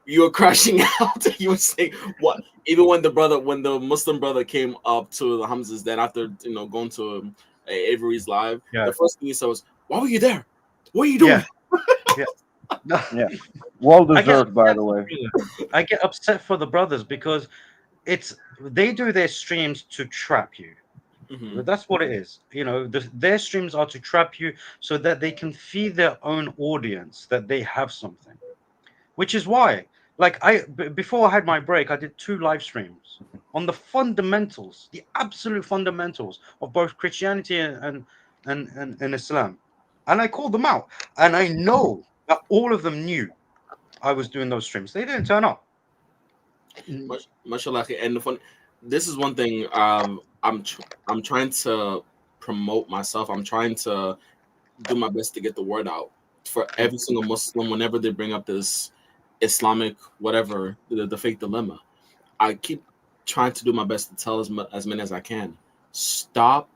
You were crashing out. You were saying what? Even when the Muslim brother came up to the Hamza's, then after going to Avery's live, the first thing he said was, "Why were you there? What are you doing?" Yeah, well deserved, by the way. I get upset for the brothers because they do their streams to trap you. That's what it is. You know, their streams are to trap you so that they can feed their own audience that they have something. Which is why, like, before I had my break, I did 2 live streams on the fundamentals, the absolute fundamentals of both Christianity and Islam, and I called them out. And I know that all of them knew I was doing those streams. They didn't turn up. Mashallah, and this is one thing. I'm trying to promote myself. I'm trying to do my best to get the word out for every single Muslim whenever they bring up this Islamic whatever, the fake dilemma. I keep trying to do my best to tell as many as I can. Stop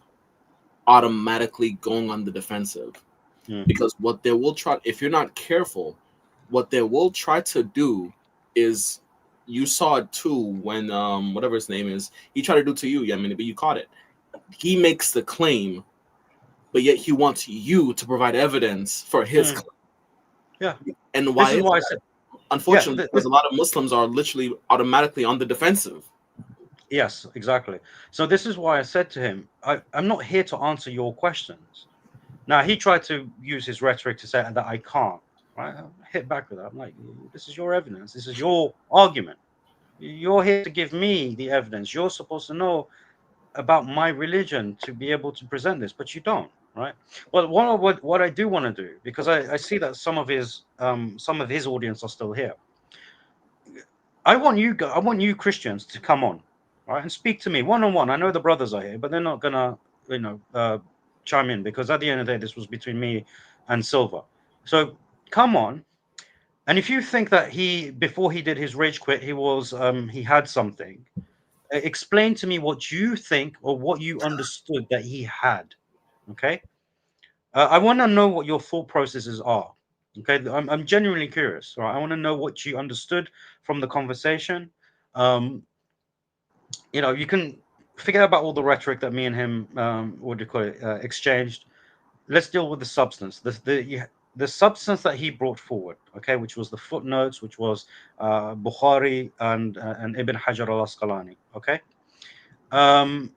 automatically going on the defensive, because what they will try, if you're not careful, what they will try to do is, you saw it too when whatever his name is, he tried to do to you, Yemeni, but you caught it. He makes the claim, but yet he wants you to provide evidence for his claim. Yeah. And why is why I said, unfortunately, because a lot of Muslims are literally automatically on the defensive. Yes, exactly. So this is why I said to him, I'm not here to answer your questions. Now, he tried to use his rhetoric to say that I can't. Right? I hit back with that. I'm like, this is your evidence. This is your argument. You're here to give me the evidence. You're supposed to know about my religion to be able to present this, but you don't, right? Well, what I do want to do, because I see that some of his audience are still here. I want you Christians to come on, right, and speak to me one-on-one. I know the brothers are here, but they're not gonna, chime in, because at the end of the day, this was between me and Silver. So come on. And if you think that before he did his rage quit, he had something, explain to me what you think or what you understood that he had. Okay. I want to know what your thought processes are. Okay. I'm genuinely curious. Right. I want to know what you understood from the conversation. You can forget about all the rhetoric that me and him, exchanged. Let's deal with the substance. The substance that he brought forward, okay, which was the footnotes, which was Bukhari and Ibn Hajar al-Asqalani, okay. Come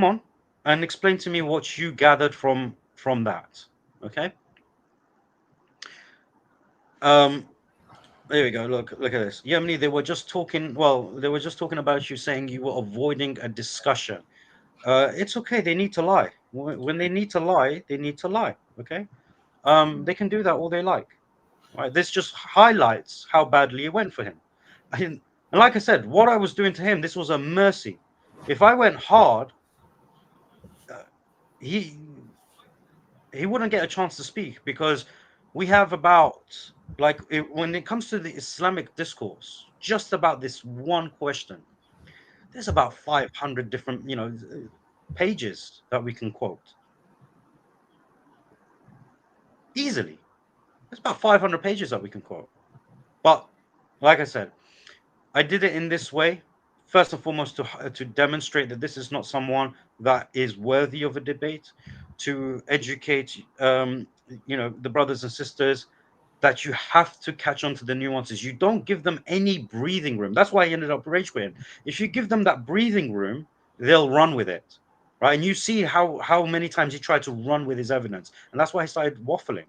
on and explain to me what you gathered from that, okay. There we go. Look at this. Yemeni, they were just talking about you, saying you were avoiding a discussion. It's okay. They need to lie. When they need to lie, they need to lie. Okay. They can do that all they like. Right. This just highlights how badly it went for him. And like I said, what I was doing to him, this was a mercy. If I went hard, he wouldn't get a chance to speak, because we have about, like, when it comes to the Islamic discourse, just about this one question, there's about 500 different, pages that we can quote easily. There's about 500 pages that we can quote. But like I said, I did it in this way, first and foremost, to demonstrate that this is not someone that is worthy of a debate, to educate, the brothers and sisters, that you have to catch on to the nuances. You don't give them any breathing room. That's why I ended up rage quitting. If you give them that breathing room, they'll run with it, right? And you see how many times he tried to run with his evidence, and that's why he started waffling.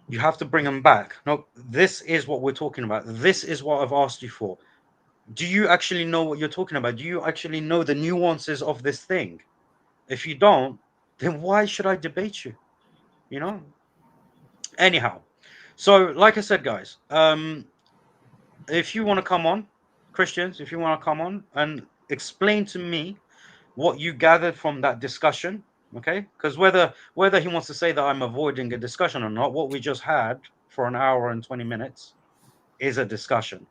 You have to bring them back. No, this is what we're talking about. This is what I've asked you for. Do you actually know what you're talking about? Do you actually know the nuances of this thing? If you don't, then why should I debate you? You know? Anyhow, so like I said, guys, if you want to come on, Christians, if you want to come on and explain to me what you gathered from that discussion, okay? Because whether he wants to say that I'm avoiding a discussion or not, what we just had for an hour and 20 minutes is a discussion.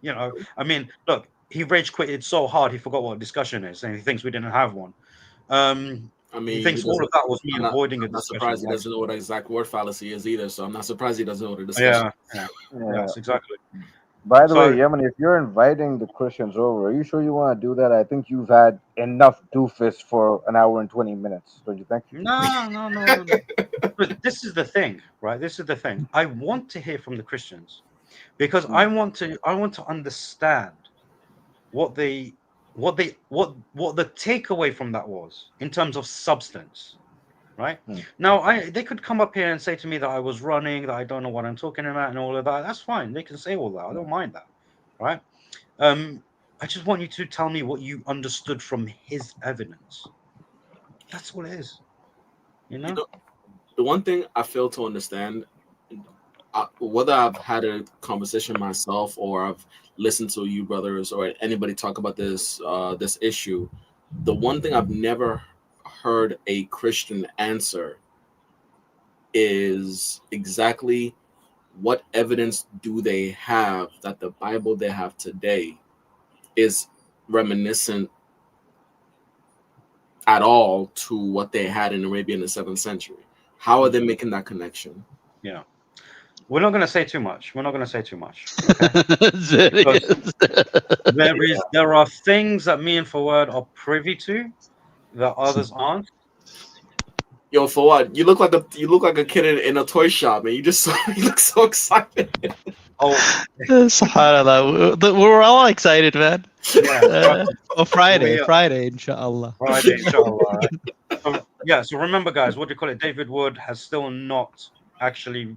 I mean, look, he rage quitted so hard he forgot what a discussion is, and he thinks we didn't have one. I mean, He thinks all of that was me avoiding a I'm not discussion. surprised he doesn't know what exact word fallacy is either. So I'm not surprised he doesn't know what a Yeah, discussion. yeah, Yeah. yes, exactly. By the way, So Yemen, if you're inviting the Christians over, are you sure you want to do that? I think you've had enough doofus for an hour and 20 minutes, don't you think? no. But this is the thing, right? This is the thing. I want to hear from the Christians because I want to understand what the takeaway from that was in terms of substance, right? Now they could come up here and say to me that I was running, that I don't know what I'm talking about, and all of that. That's fine. They can say all that. I don't mind that, right? I just want you to tell me what you understood from his evidence. That's all it is, you You know. know, the one thing I fail to understand, whether I've had a conversation myself or I've listened to you brothers or anybody talk about this issue, the one thing I've never heard a Christian answer is exactly what evidence do they have that the Bible they have today is reminiscent at all to what they had in Arabia in the 7th century. How are they making that connection? Yeah. We're not going to say too much. Okay? Because there are things that me and Fawad are privy to that others aren't. Yo, for what? You look like a kid in a toy shop, man. You look so excited. Oh, Subhanallah. We're all excited, man. yeah. Friday, inshallah. Friday, inshallah. Right? So remember, guys, what do you call it? David Wood has still not actually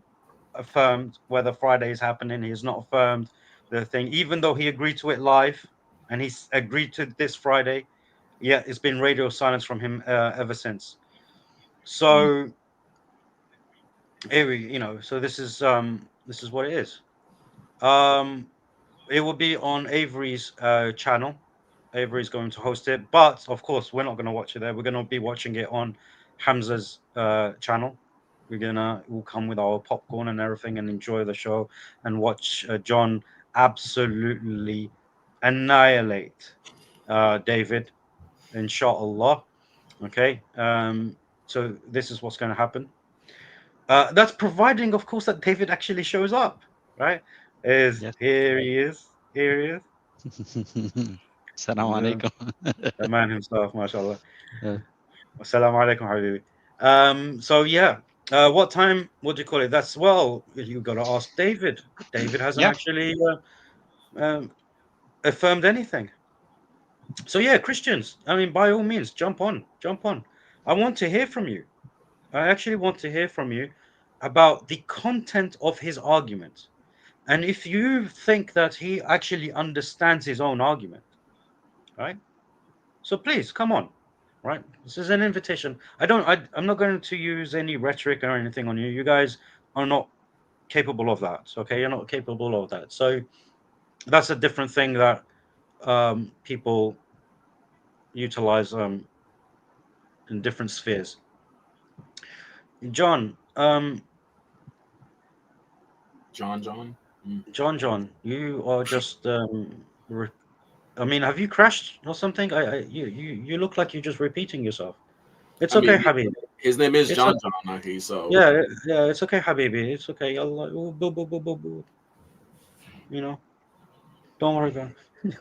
affirmed whether Friday is happening. He has not affirmed the thing, even though he agreed to it live, and he's agreed to this Friday. Yeah, it's been radio silence from him ever since. So here so this is what it is. It will be on Avery's channel. Avery's going to host it, but of course we're not going to watch it there. We're going to be watching it on Hamza's channel. We'll come with our popcorn and everything and enjoy the show and watch John absolutely annihilate David, inshallah. Okay. So this is what's going to happen. That's providing, of course, that David actually shows up, right? Yes. Here he is. Assalamu alaikum. The man himself, mashallah. Yeah. Assalamu alaikum, habibi. So yeah, what time? What do you call it? You got to ask David. David hasn't actually affirmed anything. So yeah, Christians. I mean, by all means, jump on. I want to hear from you. I actually want to hear from you about the content of his argument, and if you think that he actually understands his own argument, right? So please come on. Right, this is an invitation. I'm not going to use any rhetoric or anything on you. You guys are not capable of that. Okay, you're not capable of that. So that's a different thing that people utilize in different spheres. John, John. John, you are just. I mean, have you crashed or something? You look like you're just repeating yourself. It's I okay, mean, Habibi. his name is It's John okay. Aki, so Yeah, it's okay, Habibi. It's okay. Allah, oh, boo, boo, boo, boo, boo. You know, don't worry about it.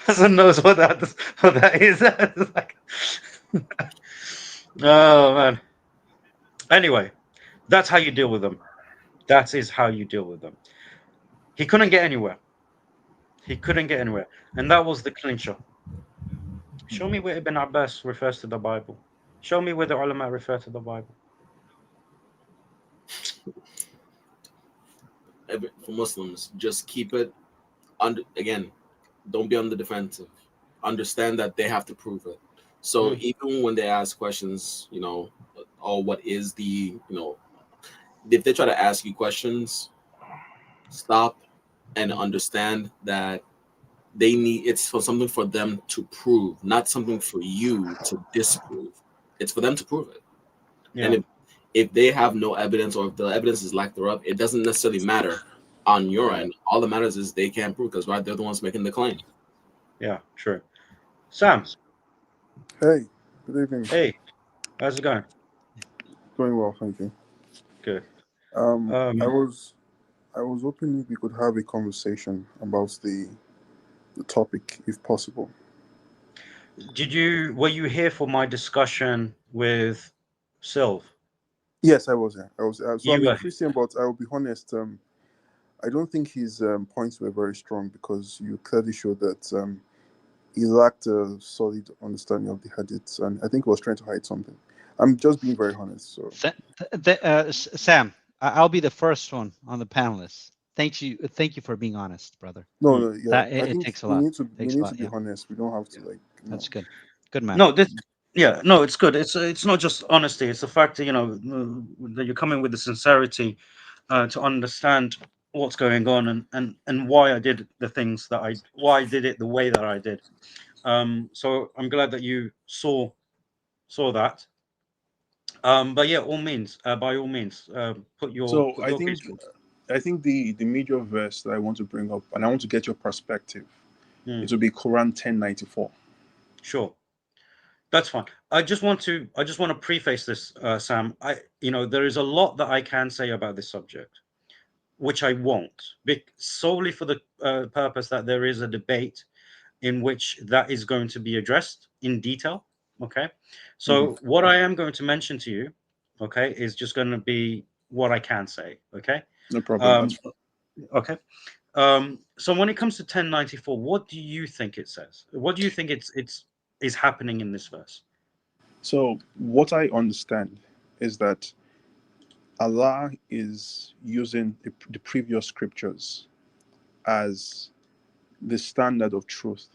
Hassan knows what that is. It's like- oh man. Anyway, that's how you deal with them. That is how you deal with them. He couldn't get anywhere. He couldn't get anywhere, and that was the clincher. Show me where Ibn Abbas refers to the Bible. Show me where the ulama refer to the Bible. for Muslims, just keep it under. Again, don't be on the defensive. Understand that they have to prove it. So even when they ask questions, oh, what is the, if they try to ask you questions, stop and understand that they need, it's for something for them to prove, not something for you to disprove. It's for them to prove it. Yeah. And if they have no evidence, or if the evidence is lack thereof, it doesn't necessarily matter on your end. All that matters is they can't prove, because they're the ones making the claim. Yeah, true. Sam. Hey, good evening. Hey, how's it going? Going well, thank you. Good. I was hoping we could have a conversation about the topic, if possible. Were you here for my discussion with Sylv? Yes, I was here. So You I'm a were. Christian, but I will be honest. I don't think his points were very strong, because you clearly showed that he lacked a solid understanding of the hadiths, and I think he was trying to hide something. I'm just being very honest. So, Sam, I'll be the first one on the panelists. Thank you for being honest, brother. no, yeah, I think think takes a we lot. need to be honest. We don't have to That's good. Good man. No, it's good. It's not just honesty. It's the fact that that you're coming with the sincerity to understand what's going on and why I did the things why I did it the way that I did. So I'm glad that you saw that. But yeah, by all means, put your case forward. I think the major verse that I want to bring up, and I want to get your perspective, it will be Quran 10:94. Sure, that's fine. I just want to preface this, Sam. There is a lot that I can say about this subject, which I won't, solely for the purpose that there is a debate in which that is going to be addressed in detail. Okay, so what I am going to mention to you, okay, is just going to be what I can say. Okay, no problem. Okay. So when it comes to 1094, what do you think it says? What do you think is happening in this verse? So what I understand is that Allah is using the previous scriptures as the standard of truth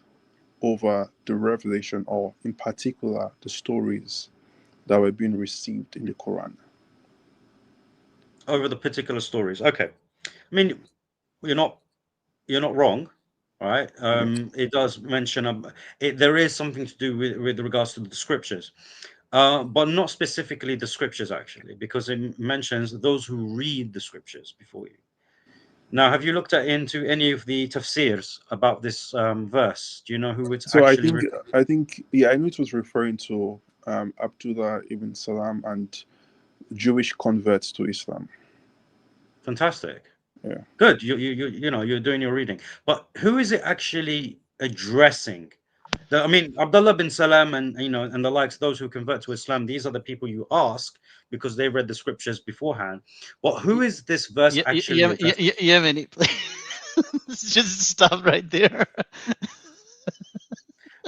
over the revelation, or in particular the stories that were being received in the Quran. Over the particular stories. Okay. I mean, you're not wrong, right? It does mention there is something to do with regards to the scriptures, but not specifically the scriptures, actually, because it mentions those who read the scriptures before you. Now, have you looked into any of the tafsirs about this verse? Do you know who it's actually? I think I know it was referring to Abdullah ibn Salam and Jewish converts to Islam. Fantastic. Yeah. Good. You're doing your reading, but who is it actually addressing? I mean, Abdullah bin Salam and the likes, those who convert to Islam. These are the people you ask because they read the scriptures beforehand. But who is this verse actually addressing? Yemeni, just stop right there.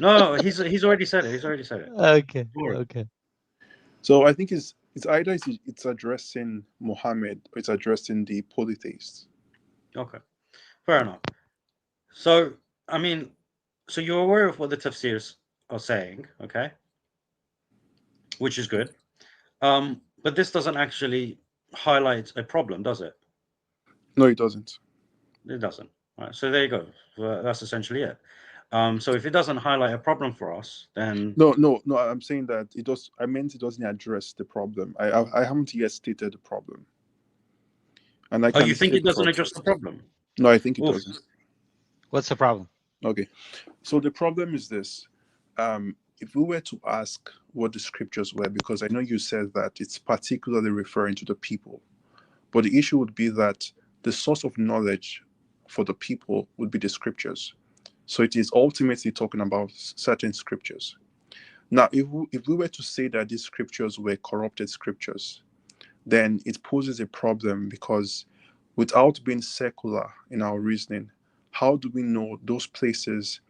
No, he's already said it. Okay. So I think it's either it's addressing Muhammad, or it's addressing the polytheists. Okay, fair enough. So I mean, so you're aware of what the tafsirs are saying, okay? Which is good. But this doesn't actually highlight a problem, does it? No, it doesn't. It doesn't. Right. So there you go. That's essentially it. So if it doesn't highlight a problem for us, then No. I'm saying that it does. I meant it doesn't address the problem. I haven't yet stated the problem. And I Oh, can you think see it the doesn't problem. address the problem? No, I think it Oof. doesn't. What's the problem? Okay. So the problem is this. If we were to ask what the scriptures were, because I know you said that it's particularly referring to the people, but the issue would be that the source of knowledge for the people would be the scriptures. So it is ultimately talking about certain scriptures. Now, if we were to say that these scriptures were corrupted scriptures, then it poses a problem, because without being secular in our reasoning, how do we know those places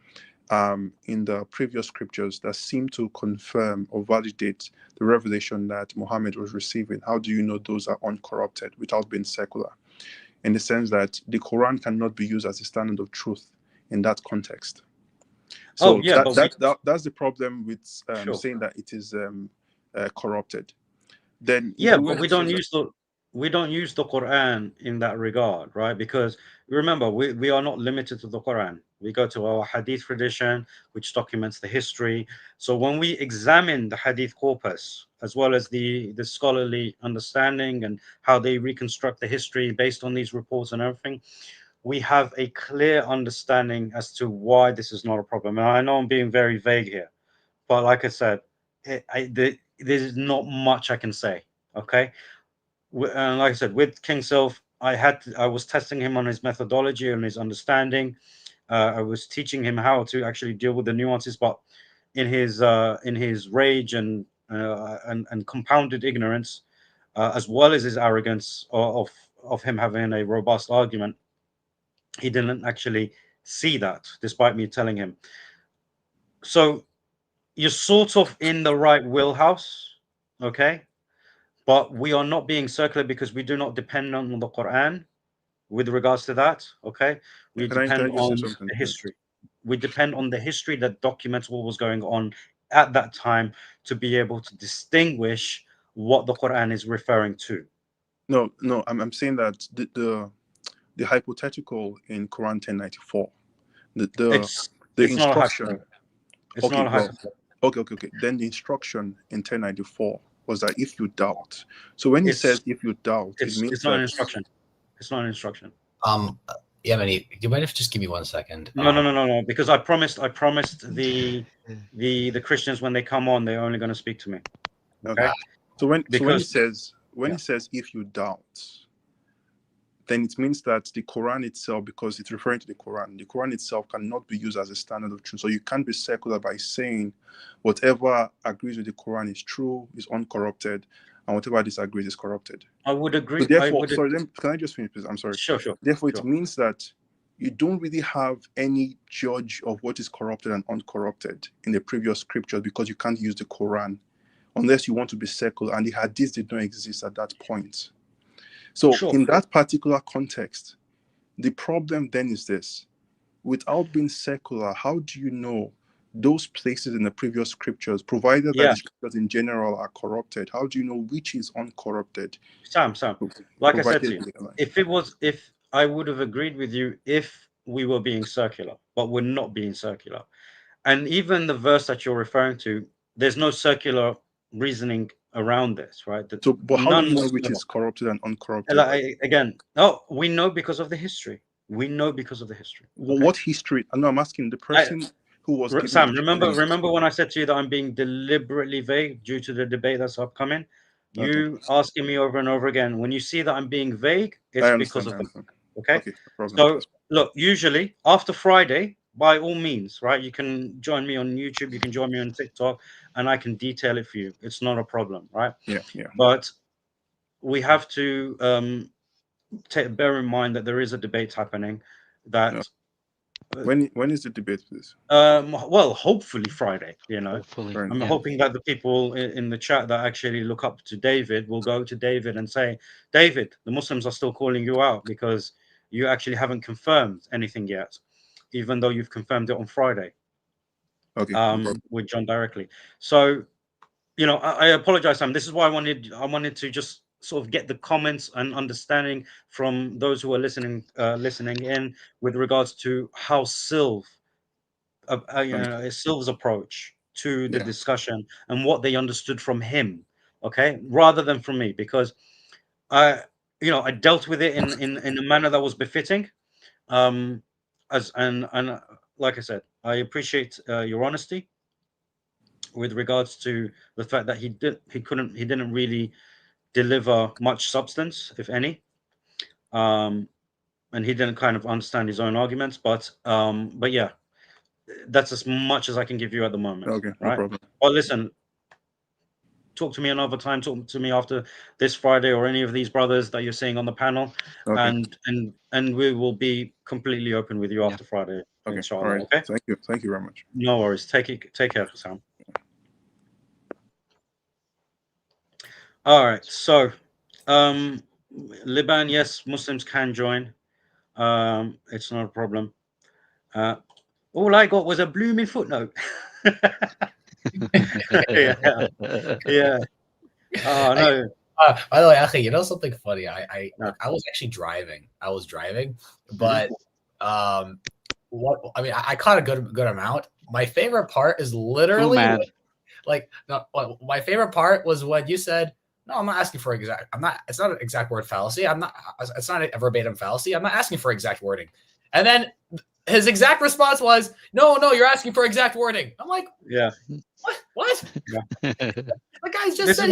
in the previous scriptures that seem to confirm or validate the revelation that Muhammad was receiving? How do you know those are uncorrupted without being secular? In the sense that the Quran cannot be used as a standard of truth in that context. So Oh yeah, that's the problem with sure. saying that it is corrupted. Then Yeah, but we don't use the Quran in that regard, right? Because remember, we are not limited to the Quran. We go to our Hadith tradition, which documents the history. So when we examine the Hadith corpus, as well as the scholarly understanding and how they reconstruct the history based on these reports and everything, we have a clear understanding as to why this is not a problem. And I know I'm being very vague here, but like I said, there's not much I can say. Okay, and like I said, with King Sylph, I was testing him on his methodology and his understanding. I was teaching him how to actually deal with the nuances, but in his rage and compounded ignorance, as well as his arrogance of him having a robust argument, he didn't actually see that, despite me telling him. So you're sort of in the right wheelhouse, okay? But we are not being circular because we do not depend on the Quran with regards to that, okay? We can I depend just say on something? the history. We depend on the history that documents what was going on at that time to be able to distinguish what the Quran is referring to. No, I'm saying that the hypothetical in Quran 1094, the It's not a instruction. hypothetical. It's Okay, not a well, hypothetical. okay. Then the instruction in 1094 was that if you doubt. So when he says if you doubt, it means it's not an that instruction. It's not an instruction. Yemeni, do you mind if just give me 1 second? No. Because I promised the Christians when they come on, they're only going to speak to me. Okay. So when he says Yeah. he says if you doubt, then it means that the Quran itself, because it's referring to the Quran itself cannot be used as a standard of truth. So you can't be secular by saying whatever agrees with the Quran is true, is uncorrupted, and whatever disagrees is corrupted. I would agree. So therefore, can I just finish, please? I'm sorry. Sure. Therefore, Sure. it means that you don't really have any judge of what is corrupted and uncorrupted in the previous scriptures, because you can't use the Quran unless you want to be secular, and the Hadith did not exist at that point. So in that particular context, the problem then is this: without being secular, how do you know those places in the previous scriptures, provided that the scriptures in general are corrupted? How do you know which is uncorrupted? Sam, like I said to you, if I would have agreed with you if we were being circular, but we're not being circular. And even the verse that you're referring to, there's no circular reasoning around this, right? So, but how do you know which is corrupted and uncorrupted? We know because of the history. We know because of the history. Well, what history? No, I'm asking the person who was giving Sam, remember when I said to you that I'm being deliberately vague due to the debate that's upcoming? You asking me over and over again, when you see that I'm being vague, it's because of that. Okay? So look, usually after Friday, by all means, right? You can join me on YouTube, you can join me on TikTok, and I can detail it for you. It's not a problem, right? Yeah. But we have to bear in mind that there is a debate happening. That when is the debate, please? Well, hopefully Friday. Hopefully, I'm hoping that the people in the chat that actually look up to David will go to David and say, David, the Muslims are still calling you out because you actually haven't confirmed anything yet, even though you've confirmed it on Friday. With John directly. So, I apologize, Sam. This is why I wanted to just sort of get the comments and understanding from those who are listening in with regards to how Sylph's approach to the discussion and what they understood from him, okay, rather than from me, because I dealt with it in a manner that was befitting. And like I said, I appreciate your honesty with regards to the fact that he didn't really deliver much substance, if any. And he didn't kind of understand his own arguments, but yeah, that's as much as I can give you at the moment. Okay, no right? problem. Well, listen, talk to me another time. Talk to me after this Friday, or any of these brothers that you're seeing on the panel, Okay. and we will be completely open with you after Friday. Okay. Inshallah. All right. Okay. Thank you very much. No worries. Take care, Hassan. All right. So, Liban, yes, Muslims can join. It's not a problem. All I got was a blooming footnote. yeah. Oh no. By the way, Akhi, you know something funny? I was actually driving. But what I mean, I caught a good amount. My favorite part is literally my favorite part was when you said, "No, I'm not asking for exact. I'm not. It's not an exact word fallacy. I'm not. It's not a verbatim fallacy. I'm not asking for exact wording." And then his exact response was, "No, you're asking for exact wording." I'm like, yeah. What? Yeah. The guy's just this said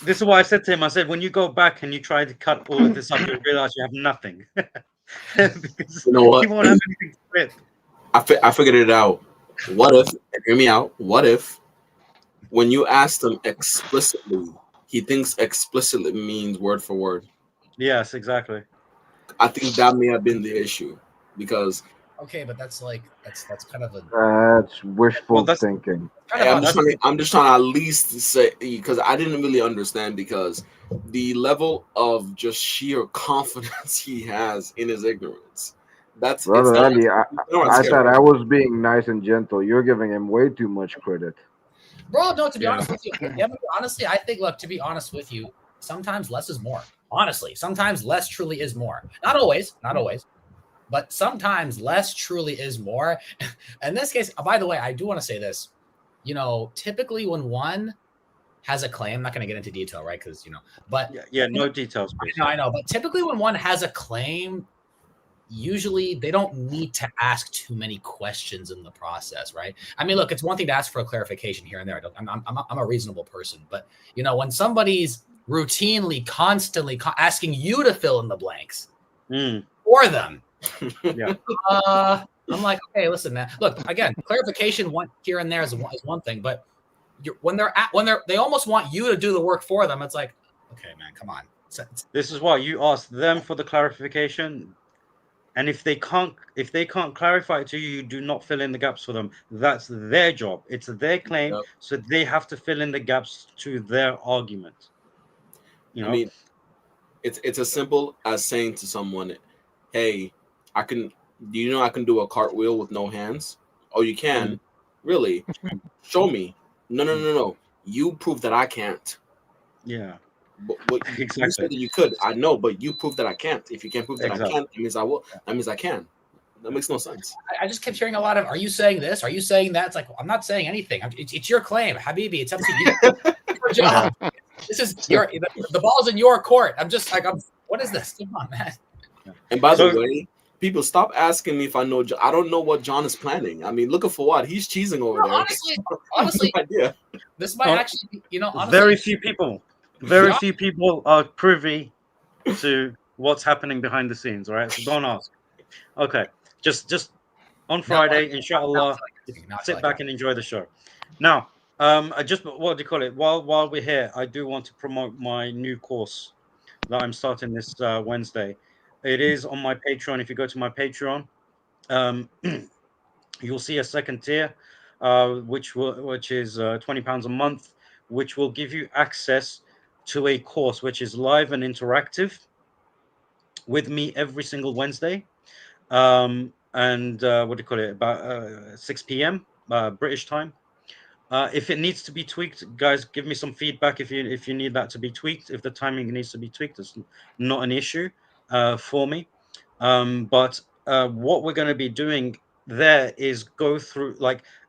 is why I said to him, I said, when you go back and you try to cut all of this up, you'll realize you have nothing. Because you know what? you won't have anything to fit. I figured it out. What if, hear me out, what if when you asked him explicitly, he thinks explicitly means word for word? Yes, exactly. I think that may have been the issue, because okay, but that's kind of a that's wishful thinking. I'm just trying to at least say, because I didn't really understand, because the level of just sheer confidence he has in his ignorance. That's Brother Ali, I thought I was being nice and gentle. You're giving him way too much credit. Bro, no, to be honest with you, honestly, I think, look, to be honest with you, sometimes less is more. Honestly, sometimes less truly is more. Not always, but sometimes less truly is more. In this case, by the way, I do want to say this. Typically when one has a claim, I'm not going to get into detail, right? Because, but yeah, no details, please. I know, but typically when one has a claim, usually they don't need to ask too many questions in the process, right? I mean, look, it's one thing to ask for a clarification here and there. I'm a reasonable person, but when somebody's routinely, constantly asking you to fill in the blanks for them, yeah. I'm like, okay, listen, man. Look, again, clarification here and there is one thing, but when they almost want you to do the work for them, it's like, okay, man, come on. This is why you ask them for the clarification. And if they can't clarify it to you, you do not fill in the gaps for them. That's their job. It's their claim, so they have to fill in the gaps to their argument. I mean, it's as simple as saying to someone, "Hey, I can do a cartwheel with no hands?" "Oh, you can? Really? Show me." No. You prove that I can't. Yeah. But exactly. You said that you could. I know, but you prove that I can't. If you can't prove that I can't, that means I will. That means I can. That makes no sense. I just kept hearing a lot of, "Are you saying this? Are you saying that?" It's like, I'm not saying anything. It's your claim, Habibi. It's up to you. Your job. This is the ball's in your court. I'm just like, what is this? Come on, man. And by the way, people, stop asking me if I know. I don't know what John is planning. I mean, looking for what? He's cheesing over there. Honestly, no idea. This might actually be, honestly, very few people are privy to what's happening behind the scenes. All right, so don't ask. Okay, just on Friday, inshallah, sit back and enjoy the show. Now, what do you call it? While we're here, I do want to promote my new course that I'm starting this Wednesday. It is on my Patreon. If you go to my Patreon, you'll see a second tier, which is £20 a month, which will give you access to a course which is live and interactive with me every single Wednesday. And what do you call it? About 6 p.m. British time. If it needs to be tweaked, guys, give me some feedback. If you need that to be tweaked, if the timing needs to be tweaked, it's not an issue for me. But what we're going to be doing there is go through,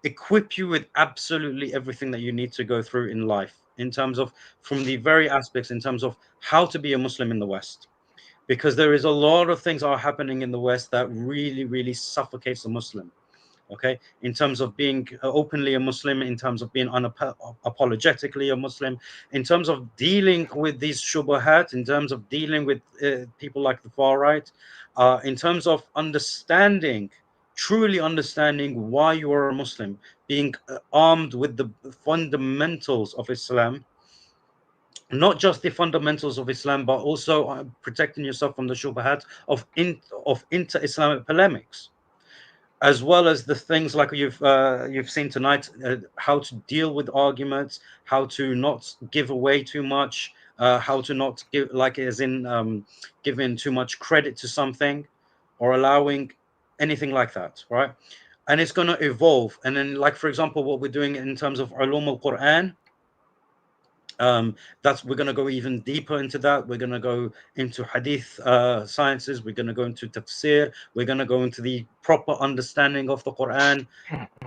equip you with absolutely everything that you need to go through in life. in terms of from the very aspects in terms of how to be a Muslim in the West, because there is a lot of things are happening in the West that really suffocates the Muslim. Okay, in terms of being openly a Muslim, in terms of being unapologetically a Muslim, in terms of dealing with these shubahat, in terms of dealing with people like the far right, in terms of understanding, truly understanding why you are a Muslim, being armed with the fundamentals of Islam, not just the fundamentals of Islam, but also protecting yourself from the shubahat of inter-Islamic polemics, as well as the things like you've seen tonight, how to deal with arguments, how to not give away too much, how to not give, like as in giving too much credit to something, or allowing anything like that, right? And it's going to evolve. And then, like for example, what we're doing in terms of ulum al-Quran, that's we're going to go even deeper into that. We're going to go into hadith sciences, we're going to go into tafsir, we're going to go into the proper understanding of the Quran.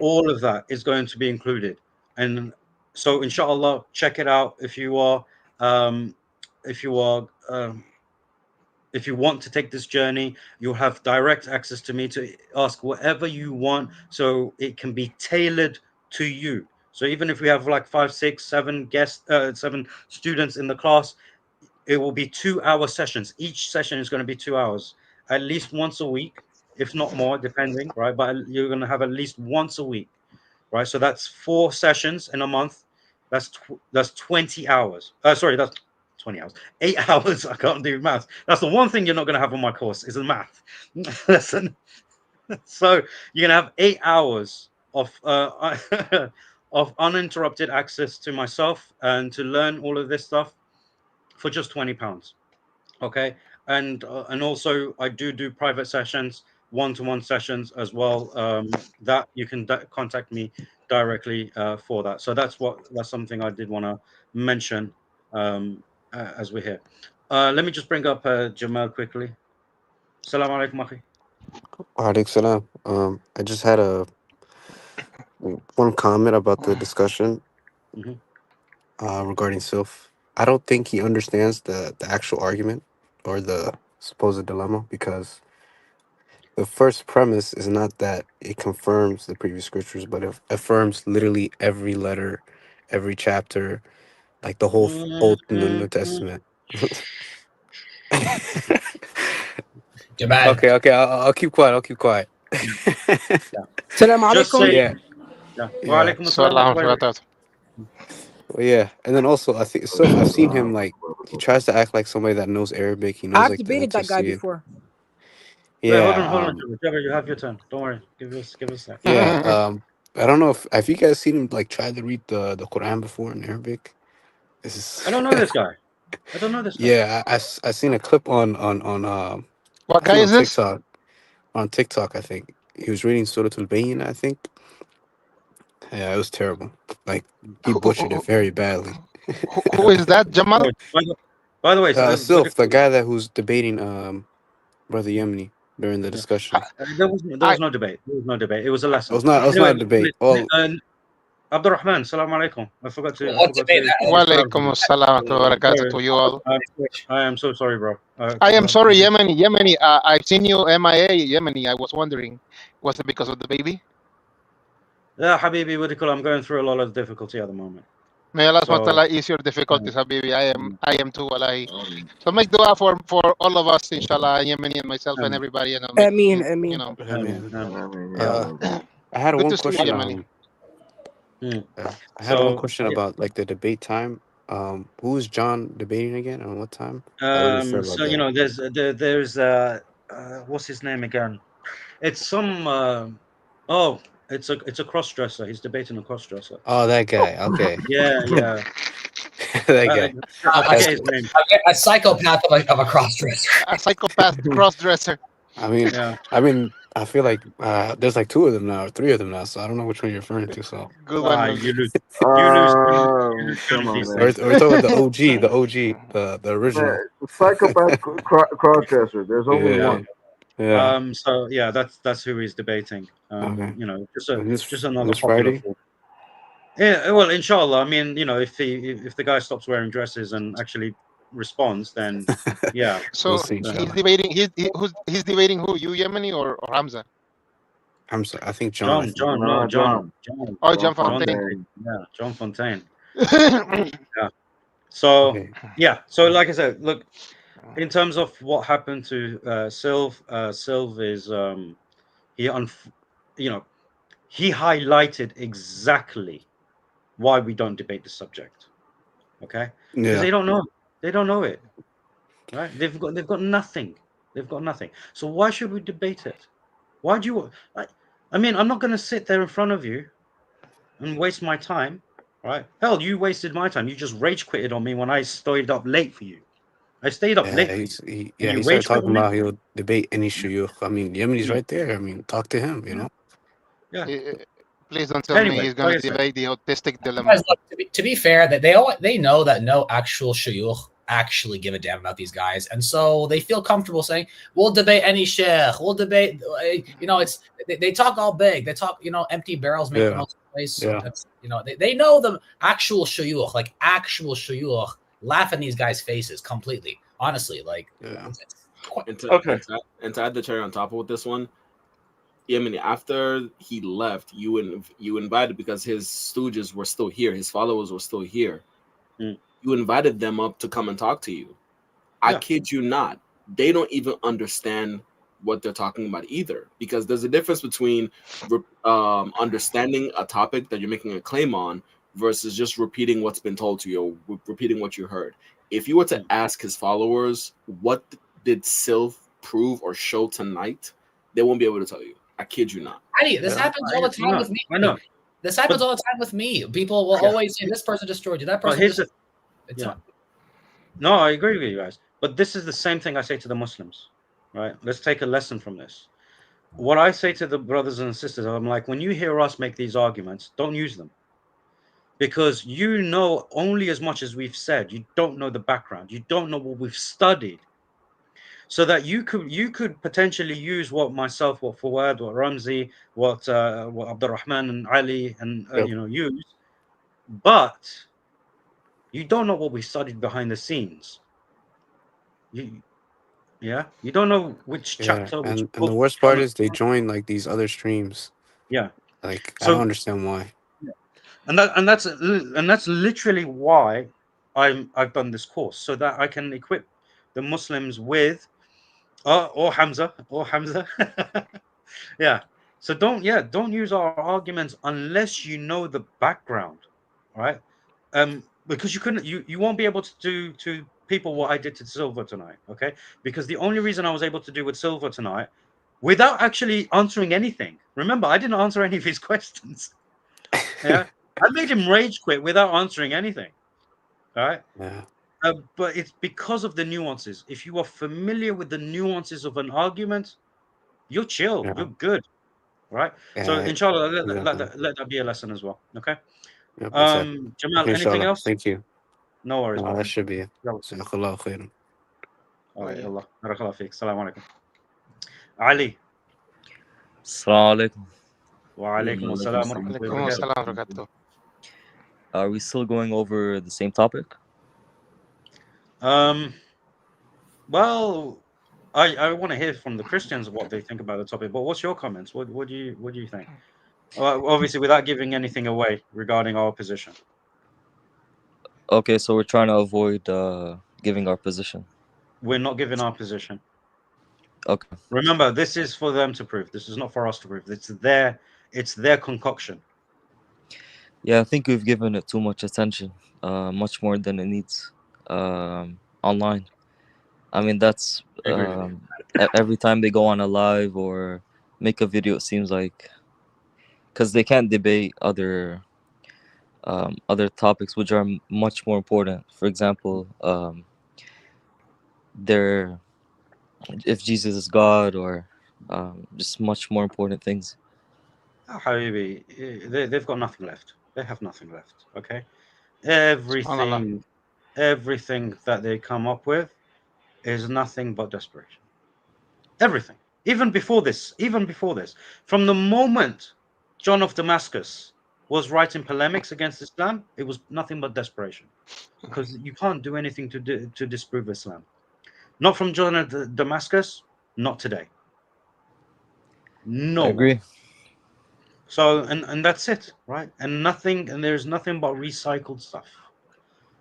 All of that is going to be included. And so inshallah, check it out if you are if you want to take this journey. You'll have direct access to me to ask whatever you want, so it can be tailored to you. So even if we have like 5, 6, 7 guests, 7 students in the class, it will be 2-hour sessions. Each session is going to be 2 hours, at least once a week, if not more, depending, right? But you're going to have at least once a week, right? So that's 4 sessions in a month. That's 20 hours. Sorry, that's 20 hours. 8 hours. I can't do math. That's the one thing you're not going to have on my course is the math lesson. So you're going to have 8 hours of of uninterrupted access to myself and to learn all of this stuff for just £20. Okay, and also I do private sessions, one-to-one sessions as well, that you can contact me directly for that. So that's something I did want to mention as we're here. Let me just bring up Jamal quickly. Assalamu alaikum, akhi. Alaikum salam. I just had one comment about the discussion regarding self. I don't think he understands the actual argument or the supposed dilemma, because the first premise is not that it confirms the previous scriptures, but it affirms literally every letter, every chapter, like the whole Old and the New Testament. Okay, I'll keep quiet. I'll keep quiet. Salam alaikum. Yeah. Wa alaikum assalam. Well, yeah, and then also I think so. I've seen him, like, he tries to act like somebody that knows Arabic. He knows I've like the debated that guy Tafsir. before. Yeah. Wait, hold on, Jabber, you have your turn. Don't worry. Give us that. Yeah. I don't know if you guys seen him like try to read the Quran before in Arabic. This is I don't know this guy. Yeah, I seen a clip on what guy is this? TikTok. On TikTok, I think he was reading Surah Al-Bayyinah, I think. Yeah, it was terrible. Like, he butchered it very badly. Who is that, Jamal? By the way, Sylph, the guy who's debating Brother Yemeni during the discussion. There was no debate. There was no debate. It was a lesson. It was not a debate. Well, Abdurrahman, salam alaikum. I forgot to. Wa alaikum assalam wa barakatuh to you all. I am so sorry, bro. I am sorry, Yemeni. I've seen you MIA, Yemeni. I was wondering, was it because of the baby? Yeah, Habibi, what do you call it? I'm going through a lot of difficulty at the moment. May Allah SWT ease your difficulties, Habibi. I am too, wallahi. So make dua for all of us, inshallah, Yemeni and myself and everybody. And Ameen. You know. I had Good one to see you, question. Yemeni. I had one question about like the debate time. Who is John debating again and what time? So you know, there's what's his name again? It's some it's a cross-dresser. He's debating a cross-dresser. Oh, that guy. Okay. Yeah. That guy. A psychopath of a cross-dresser. A psychopath cross-dresser. I mean, I feel like there's like 2 of them now, or 3 of them now, so I don't know which one you're referring to. So good one. You lose. We're talking about the OG, the original. Psychopath cross-dresser. There's only one. Yeah. So yeah, that's who he's debating. Okay. You know, just another this Friday. Yeah, well, inshallah. I mean, you know, if the guy stops wearing dresses and actually responds, then yeah. So We'll see, he's inshallah. debating. He's debating who? You Yemeni or Hamza? I'm sorry. I think John. I think. John, no, John. Oh, John John Fontaine. Yeah, John Fontaine. Yeah. So Okay. yeah. So like I said, look, in terms of what happened to Sylv, Sylv is you know, he highlighted exactly why we don't debate the subject. Okay, because Yeah. they don't know. They don't know it. Right? They've got nothing. They've got nothing. So why should we debate it? Why do you? I mean, I'm not going to sit there in front of you and waste my time. Right? Hell, you wasted my time. You just rage quitted on me when I stayed up late for you. I stayed up late for you. And He you started rage quit talking on me. about he'll debate any shuyukh. I mean, Yemeni's Yeah. right there. I mean, talk to him. You know. Yeah. Please don't tell me Anyway, he's gonna like I said, debate the autistic dilemma. Guys, look, to be fair, that they know that no actual shuyukh actually give a damn about these guys, and so they feel comfortable saying, "We'll debate any sheikh. We'll debate." You know, it's they talk all big. They talk, you know, empty barrels make the most noise. So Yeah. that's, you know, they know the actual shuyukh, like actual shuyukh, laugh in these guys' faces completely. Honestly, like, Yeah. And to add the cherry on top of this one, I mean, after he left, you invited, because his stooges were still here, his followers were still here. Mm. You invited them up to come and talk to you. I kid you not. They don't even understand what they're talking about either, because there's a difference between understanding a topic that you're making a claim on versus just repeating what's been told to you, or repeating what you heard. If you were to ask his followers, what did Sylv prove or show tonight, they won't be able to tell you. I kid you not. Eddie, this happens all the time with me. I know. This happens all the time with me. People will always say this person destroyed you, that person. No, I agree with you guys. But this is the same thing I say to the Muslims, right? Let's take a lesson from this. What I say to the brothers and sisters, I'm like, when you hear us make these arguments, don't use them. Because you know only as much as we've said. You don't know the background. You don't know what we've studied. So that you could potentially use what myself, what Fawad, what Ramzi, what Abdurrahman and Ali and you know, use, but you don't know what we studied behind the scenes. You don't know which chapter, which and book. the worst part is they join like these other streams. Yeah, like I so don't understand why. And that's literally why I've done this course, so that I can equip the Muslims with or Hamza. Yeah. So don't use our arguments unless you know the background, right? Because you won't be able to do to people what I did to Silver tonight, okay? Because the only reason I was able to do with Silver tonight, without actually answering anything. Remember, I didn't answer any of his questions. Yeah, I made him rage quit without answering anything. All right. Yeah. But it's because of the nuances. If you are familiar with the nuances of an argument, you're chill. Yeah. You're good. Right. So Yeah, inshallah, exactly. let that be a lesson as well. Okay. Yep, exactly. Jamal, Okay, anything inshallah. else? Thank you. No worries, No, brother. that should be it. Yalla. Jazakallah khairan. All right, Allah. Barakallah feek. Assalamu alaikum. Ali. Assalamu alaikum. Wa alaikum assalam wa rahmatullahi wa barakatuh. Are we still going over the same topic? Well, I want to hear from the Christians what they think about the topic. But what's your comments? What do you think? Well, obviously, without giving anything away regarding our position. Okay, so we're trying to avoid giving our position. We're not giving our position. Okay. Remember, this is for them to prove. This is not for us to prove. It's their concoction. Yeah, I think we've given it too much attention, much more than it needs online. I mean, that's every time they go on a live or make a video, it seems like, because they can't debate other topics which are much more important. For example, if Jesus is God, or just much more important things. Habibi, they've got nothing left. They have nothing left. Okay, everything that they come up with is nothing but desperation. Everything, even before this, from the moment John of Damascus was writing polemics against Islam, it was nothing but desperation, because you can't do anything to disprove Islam. Not from John of Damascus, not today. No. I agree. So and that's it, right? And there's nothing but recycled stuff.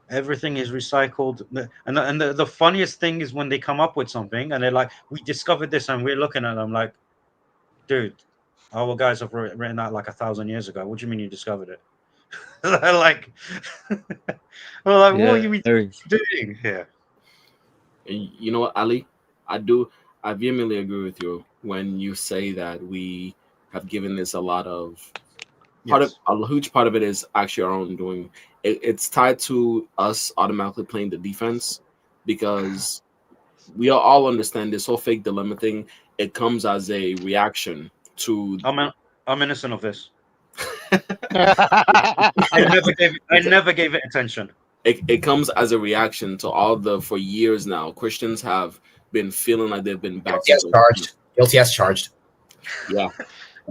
Everything is recycled. And the funniest thing is when they come up with something and they're like, we discovered this, and we're looking at them like, dude, our guys have written that like 1,000 years ago. What do you mean you discovered it? like, well, like, what are you doing here? And you know what, Ali? I vehemently agree with you when you say that we have given this a lot of a huge part of it is actually our own doing. It's tied to us automatically playing the defense, because we all understand this whole fake dilemma thing. It comes as a reaction to. I'm innocent of this. I never gave it attention. It comes as a reaction to for years now, Christians have been feeling like they've been backed. Guilty as charged. Yeah.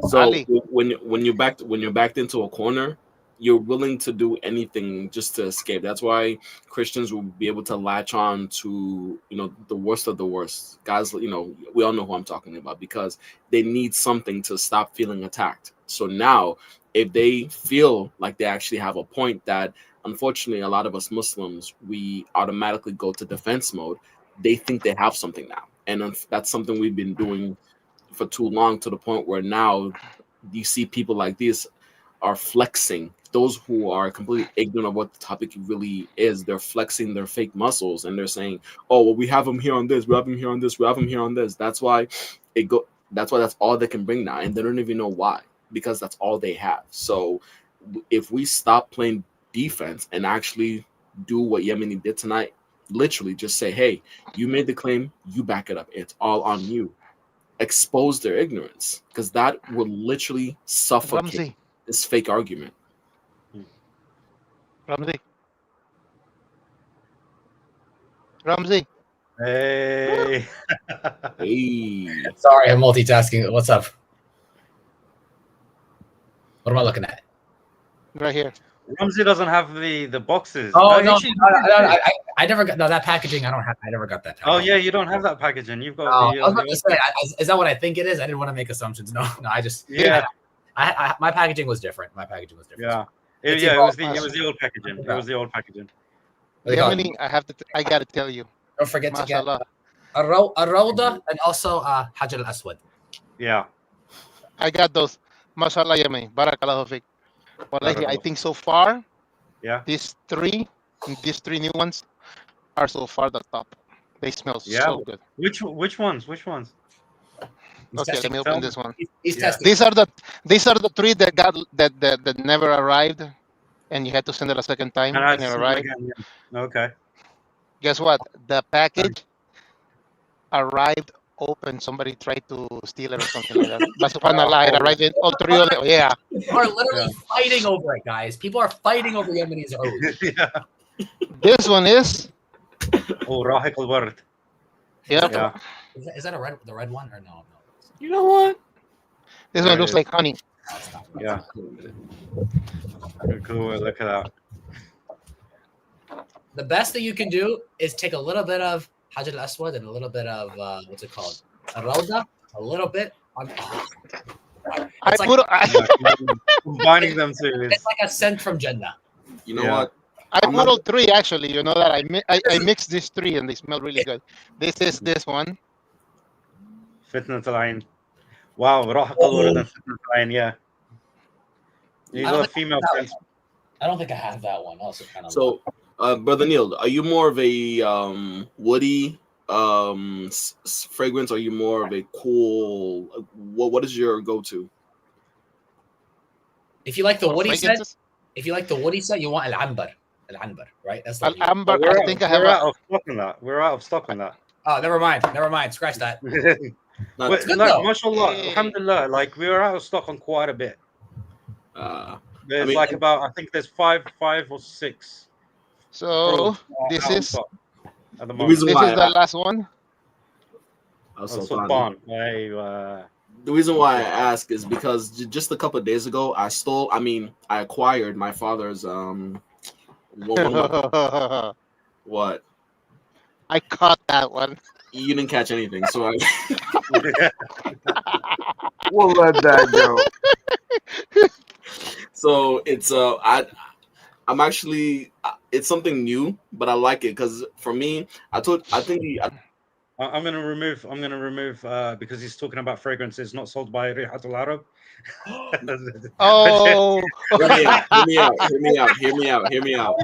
So when you're backed into a corner, you're willing to do anything just to escape. That's why Christians will be able to latch on to, the worst of the worst. Guys, we all know who I'm talking about, because they need something to stop feeling attacked. So now, if they feel like they actually have a point that, unfortunately, a lot of us Muslims, we automatically go to defense mode, they think they have something now. And that's something we've been doing for too long, to the point where now you see people like this are flexing. Those who are completely ignorant of what the topic really is, they're flexing their fake muscles, and they're saying, oh, well, we have them here on this, we have them here on this, we have them here on this. That's why that's all they can bring now, and they don't even know why, because that's all they have. So if we stop playing defense and actually do what Yemeni did tonight, literally just say, hey, you made the claim, you back it up, it's all on you. Expose their ignorance, because that will literally suffocate this fake argument. Ramzi. Hey. Hey. Sorry, I'm multitasking. What's up? What am I looking at? Right here. Ramzi doesn't have the boxes. Oh no, I never got that packaging. I never got that. Oh yeah, you don't have that packaging. You've got. I was about to say, is that what I think it is? I didn't want to make assumptions. No, I just my packaging was different. Yeah, it was the old packaging. It was the old packaging. Yemeni, I gotta tell you. Don't forget to get a Rawda and also Hajar al-Aswad. Yeah, I got those. Mashallah, Yemeni. Barakallahu fik. Wallahi, I think so far, these three new ones are so far the top. They smell so good. Which ones? Okay, let me open this one. These are the three that never arrived, and you had to send it a second time. And it arrived. Again, yeah. Okay. Guess what? The package arrived open. Somebody tried to steal it or something like that. But subhanallah, it arrived in all three of them. Yeah. People are literally fighting over it, guys. People are fighting over Yemeni's oath. This one is. Oh, Rahiq al-Ward. Yep. Yeah. Is that the red one or no? You know what? This one looks like honey. Yeah. Cool. Look at that. The best thing you can do is take a little bit of Hajar al-Aswad and a little bit of what's it called? Rawda, a little bit. Combining them too. It's like a scent from Jannah. You know what? I put all three actually. You know that I mixed these three and they smell really good. This is this one. Fitnat al-Ain. Wow, Rahiq al-Ward and Fitnat al-Ain. Yeah. You got a female friend. I don't think I have that one. Also, kind of. So, Brother Neil, are you more of a woody fragrance? Or are you more of a cool? What is your go-to? If you like the woody scent, you want al-Anbar. Al-Anbar, right? That's like Al-Anbar. I think I have. We're out of stock on that. Oh, never mind. Scratch that. It's good though. Mashallah, alhamdulillah. Like we were out of stock on quite a bit. There's I think there's five or six. So this is the last one. Sultan. The reason why I ask is because just a couple of days ago, I acquired my father's one of my, what? I caught that one. You didn't catch anything, so I We'll let that go. so it's I'm actually it's something new, but I like it because for me, I'm gonna remove because he's talking about fragrances not sold by Rihatul Arab. Oh, hear me out.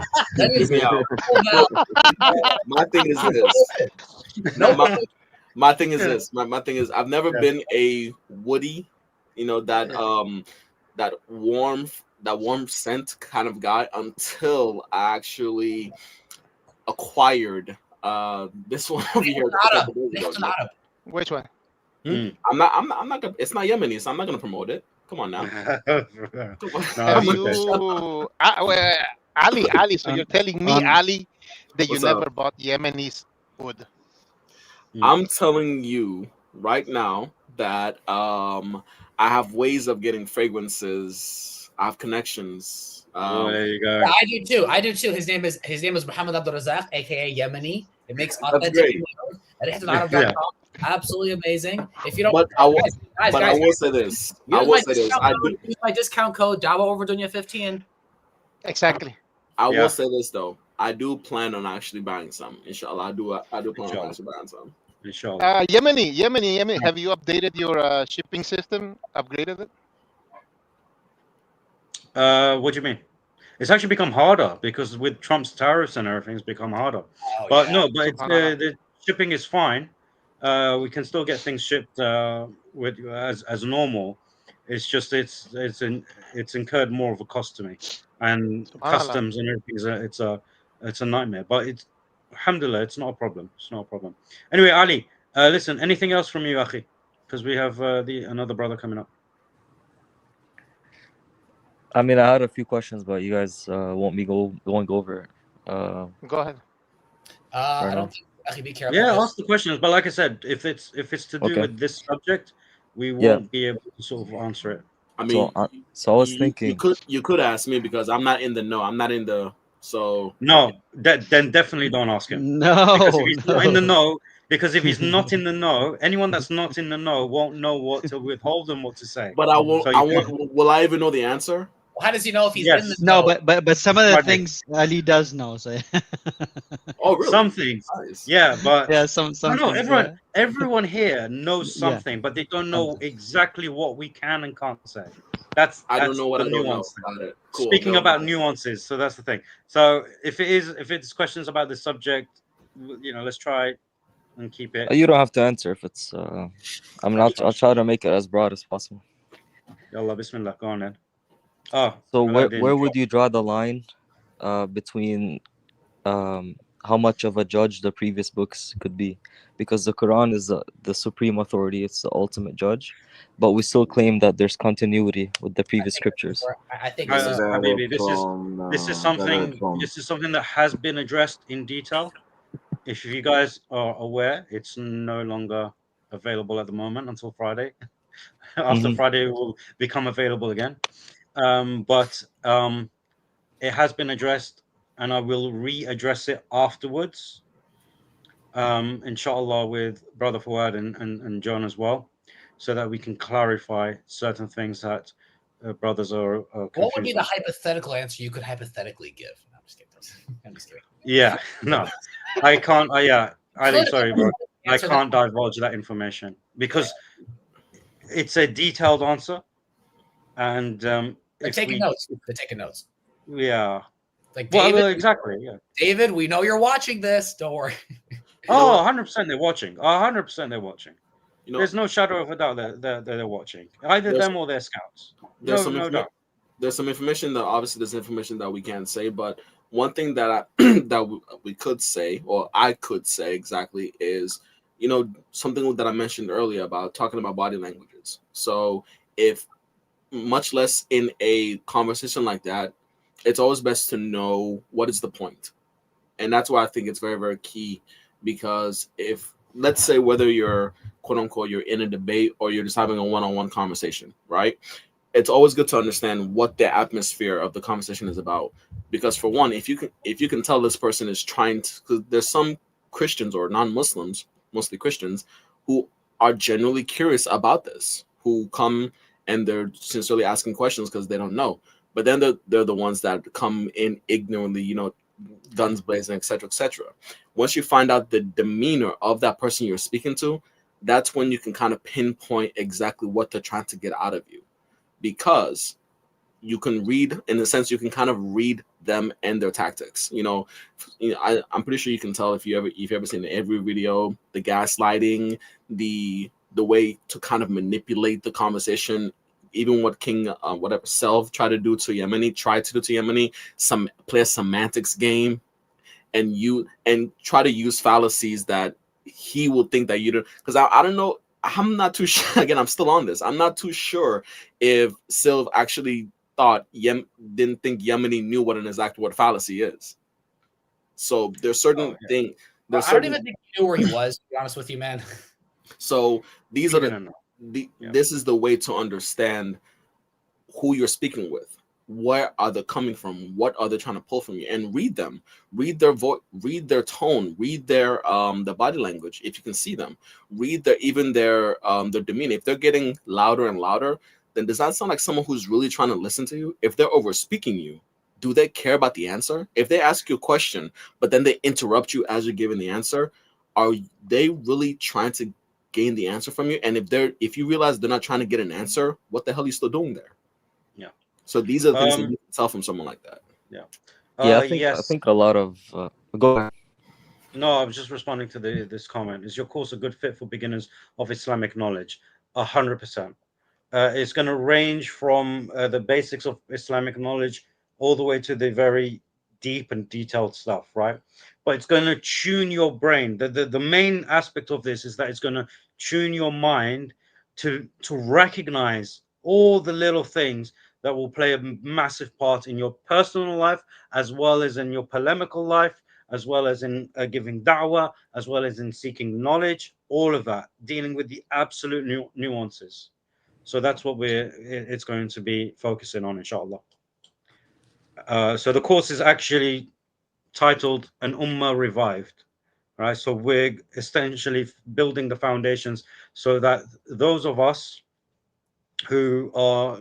My thing is this. No, my thing is this. My thing is I've never been a woody, that warm scent kind of guy until I actually acquired this one over here. Which one? I'm not gonna. It's not Yemeni, so I'm not gonna promote it. Come on now. Have you, Ali? So you're telling me, Ali, that you never bought Yemeni's wood? I'm telling you right now that I have ways of getting fragrances. I have connections. There you go. Yeah, I do too. His name is Muhammad Abdul Razak, aka Yemeni. It makes authentic. Absolutely amazing. If you don't, I will say this. Use my discount code dawah over dunya 15. Exactly. I will say this though. I do plan on actually buying some. Inshallah, I do plan on actually buying some. Inshallah. Yemeni. Have you updated your shipping system? Upgraded it? What do you mean? It's actually become harder because with Trump's tariffs and everything, it's become harder. But the shipping is fine. We can still get things shipped with as normal. It's just it's incurred more of a cost to me, and customs and everything it's a nightmare. But it's alhamdulillah, it's not a problem. It's not a problem. Anyway, Ali, listen. Anything else from you, Akhi? Because we have another brother coming up. I mean, I had a few questions, but you guys won't go over it. Go ahead. I don't think. Be careful. Yeah, ask the questions. But like I said, if it's to do with this subject, we won't be able to sort of answer it. I mean, so I was thinking you could ask me because I'm not in the know. I'm not in the No, then definitely don't ask him. No, because if he's not in the know. Because if he's not in the know, anyone that's not in the know won't know what to withhold and what to say. But I won't. Will I even know the answer? How does he know if he's in the know? No, but some of the things Ali does know. So. Oh, really? Some things. Nice. Yeah, but some. No, everyone here knows something, but they don't know exactly what we can and can't say. That's I don't know what I don't know about it. Cool. Speaking about nuances, so that's the thing. So if it's questions about the subject, let's try and keep it. You don't have to answer if it's. I mean, I'll try to make it as broad as possible. Yallah, bismillah, go on then. Oh, so where would you draw the line between how much of a judge the previous books could be? Because the Quran is the supreme authority, it's the ultimate judge, but we still claim that there's continuity with the previous scriptures. I think Habibi, this is something that has been addressed in detail. If you guys are aware, it's no longer available at the moment until Friday. After Friday, it will become available again. But it has been addressed, and I will readdress it afterwards, inshallah, with Brother Fawad and John as well, so that we can clarify certain things that brothers are what would be the hypothetical answer you could hypothetically give? No, I'm just kidding. Yeah, no, I can't. Ali, sorry, bro. I can't divulge that information because it's a detailed answer, and they're taking notes. Yeah. Like David, exactly. Yeah. David, we know you're watching this. Don't worry. 100% they're watching. 100% they're watching. There's no shadow of a doubt that they're watching. Either them or their scouts. No doubt. There's some information that obviously there's information that we can't say, but one thing that we could say, or I could say exactly, is something that I mentioned earlier about talking about body languages. So if much less in a conversation like that, it's always best to know what is the point. And that's why I think it's very, very key, because if let's say whether you're quote unquote you're in a debate or you're just having a one-on-one conversation, right? It's always good to understand what the atmosphere of the conversation is about, because for one, if you can tell this person is trying to, because there's some Christians or non-Muslims, mostly Christians, who are genuinely curious about this, who come and they're sincerely asking questions because they don't know. But then they're the ones that come in ignorantly, you know, guns blazing, etc., etc. Once you find out the demeanor of that person you're speaking to, that's when you can kind of pinpoint exactly what they're trying to get out of you, because you can read, in a sense, you can kind of read them and their tactics. You know, I'm pretty sure you can tell if you've ever seen every video, the gaslighting, the way to kind of manipulate the conversation. Even what King whatever Self tried to do to Yemeni, play a semantics game, and try to use fallacies that he will think that you don't. Because I don't know. I'm not too sure. Again, I'm still on this. I'm not too sure if Sylv actually didn't think Yemeni knew what an exact word fallacy is. So there's certain things. I don't even think he knew where he was, to be honest with you, man. So these are this is the way to understand who you're speaking with. Where are they coming from? What are they trying to pull from you? And read them. Read their voice. Read their tone. Read their body language. If you can see them, read their demeanor. If they're getting louder and louder, then does that sound like someone who's really trying to listen to you? If they're over speaking you, do they care about the answer? If they ask you a question, but then they interrupt you as you're giving the answer, are they really trying to gain the answer from you? And if you realize they're not trying to get an answer, what the hell are you still doing there? Yeah. So these are the things that you can tell from someone like that. Yeah. I think a lot of go ahead. No, I was just responding to this comment. Is your course a good fit for beginners of Islamic knowledge? 100%. It's going to range from the basics of Islamic knowledge all the way to the very deep and detailed stuff, right? But it's going to tune your brain. The main aspect of this is that it's going to tune your mind to recognize all the little things that will play a massive part in your personal life, as well as in your polemical life, as well as in giving dawah, as well as in seeking knowledge, all of that, dealing with the absolute nuances. So that's what it's going to be focusing on, inshallah. So the course is actually titled An Ummah Revived, right? So we're essentially building the foundations so that those of us who are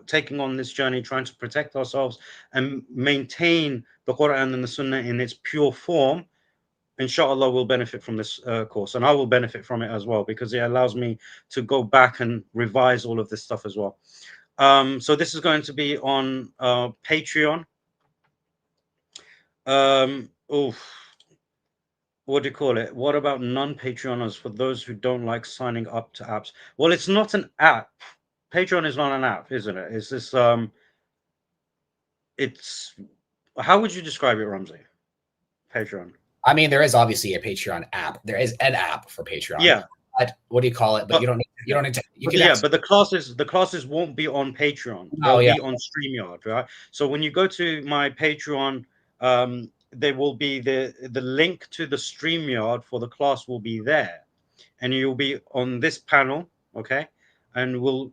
taking on this journey, trying to protect ourselves and maintain the Quran and the Sunnah in its pure form, inshallah will benefit from this course, and I will benefit from it as well, because it allows me to go back and revise all of this stuff as well. So this is going to be on Patreon. What do you call it? What about non-Patreoners, for those who don't like signing up to apps? Well, it's not an app. Patreon is not an app, isn't it? It's this it's, how would you describe it, Ramsey? Patreon. I mean, there is obviously a Patreon app. There is an app for Patreon. Yeah. But what do you call it? But you don't need to. You can yeah, but the classes won't be on Patreon. They'll be on StreamYard, right? So when you go to my Patreon, there will be the link to the StreamYard for the class will be there, and you'll be on this panel, okay? And we'll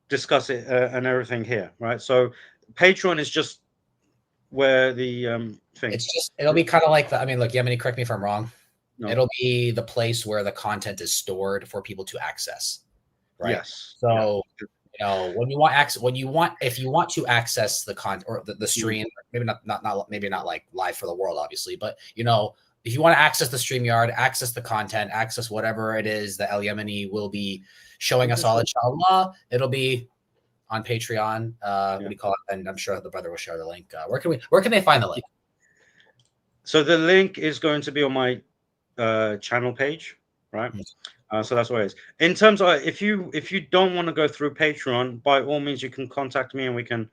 discuss it and everything here, right? So Patreon is just where the thing. It's just, it'll be kind of like I mean, look, Yemeni, correct me if I'm wrong. No. It'll be the place where the content is stored for people to access, right? Yes. So you know, if you want to access the content or the stream, maybe not like live for the world, obviously, but you know, if you want to access the StreamYard, access the content, access whatever it is that El Yemeni will be showing us all, inshallah, it'll be on Patreon. What do you call it? And I'm sure the brother will share the link. Where can they find the link? So the link is going to be on my channel page, right? So that's what it is. In terms of if you don't want to go through Patreon, by all means you can contact me and we can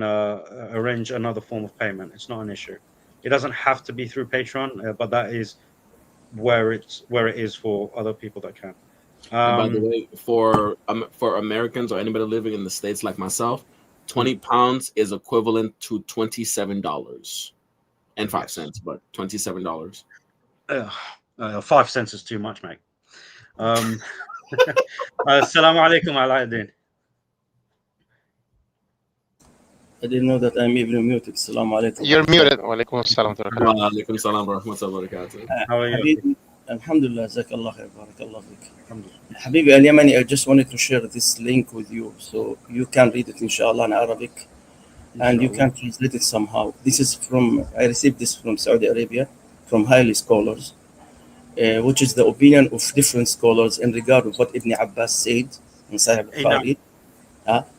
arrange another form of payment. It's not an issue. It doesn't have to be through Patreon, but that is where it is for other people that can. And by the way, for Americans or anybody living in the States like myself, 20 pounds is equivalent to $27.05, but $27. 5 cents is too much, mate. Assalamu alaikum, Aladdin. I didn't know that I'm even muted. Assalamu alaikum. You're muted. Wa alaikum assalam. Wa alaikum assalam wa rahmatullahi wa barakatuh. How are you? حبيبي الحمد لله جزاك الله خير بارك الله فيك. حبيبي اليمني, I just wanted to share this link with you so you can read it inshallah in Arabic and you can translate it somehow. This is I received this from Saudi Arabia from highly scholars, which is the opinion of different scholars in regard of what Ibn Abbas said in Sahih Bukhari.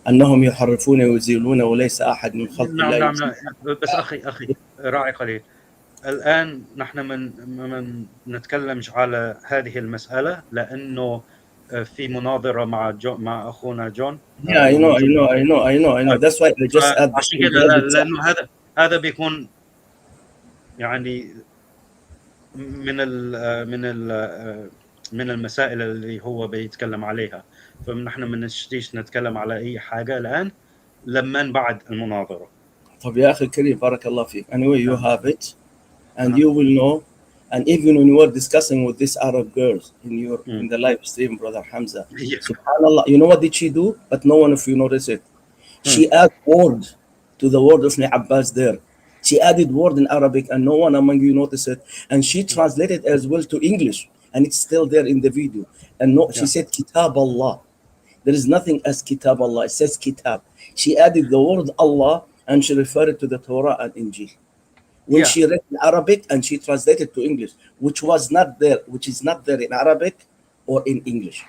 أنهم يحرفون ويزيلون وليس أحد من خلق الله. نعم بس أخي راعي قليل. الآن نحن من نتكلمش على هذه المسألة لأنه في مناظرة مع أخونا جون. Yeah, I know. That's why I just add. عشان كده لأنه هذا بيكون يعني من المسائل اللي هو بيتكلم عليها، فنحن ما نشتيش نتكلم على أي حاجة الآن لما بعد المناظرة. طب يا أخي الكريم بارك الله فيك. Anyway, you have it, and you will know. And even when you were discussing with these Arab girls in the live stream, Brother Hamza, subhanallah, you know what did she do? But no one of you noticed it. She added word to the word of Ibn Abbas there. She added word in Arabic, and no one among you noticed it. And she translated as well to English, and it's still there in the video. And she said Kitab Allah. There is nothing as Kitab Allah. It says Kitab. She added the word Allah, and she referred it to the Torah and Injil. When she read in Arabic and she translated to English, which is not there in Arabic or in English.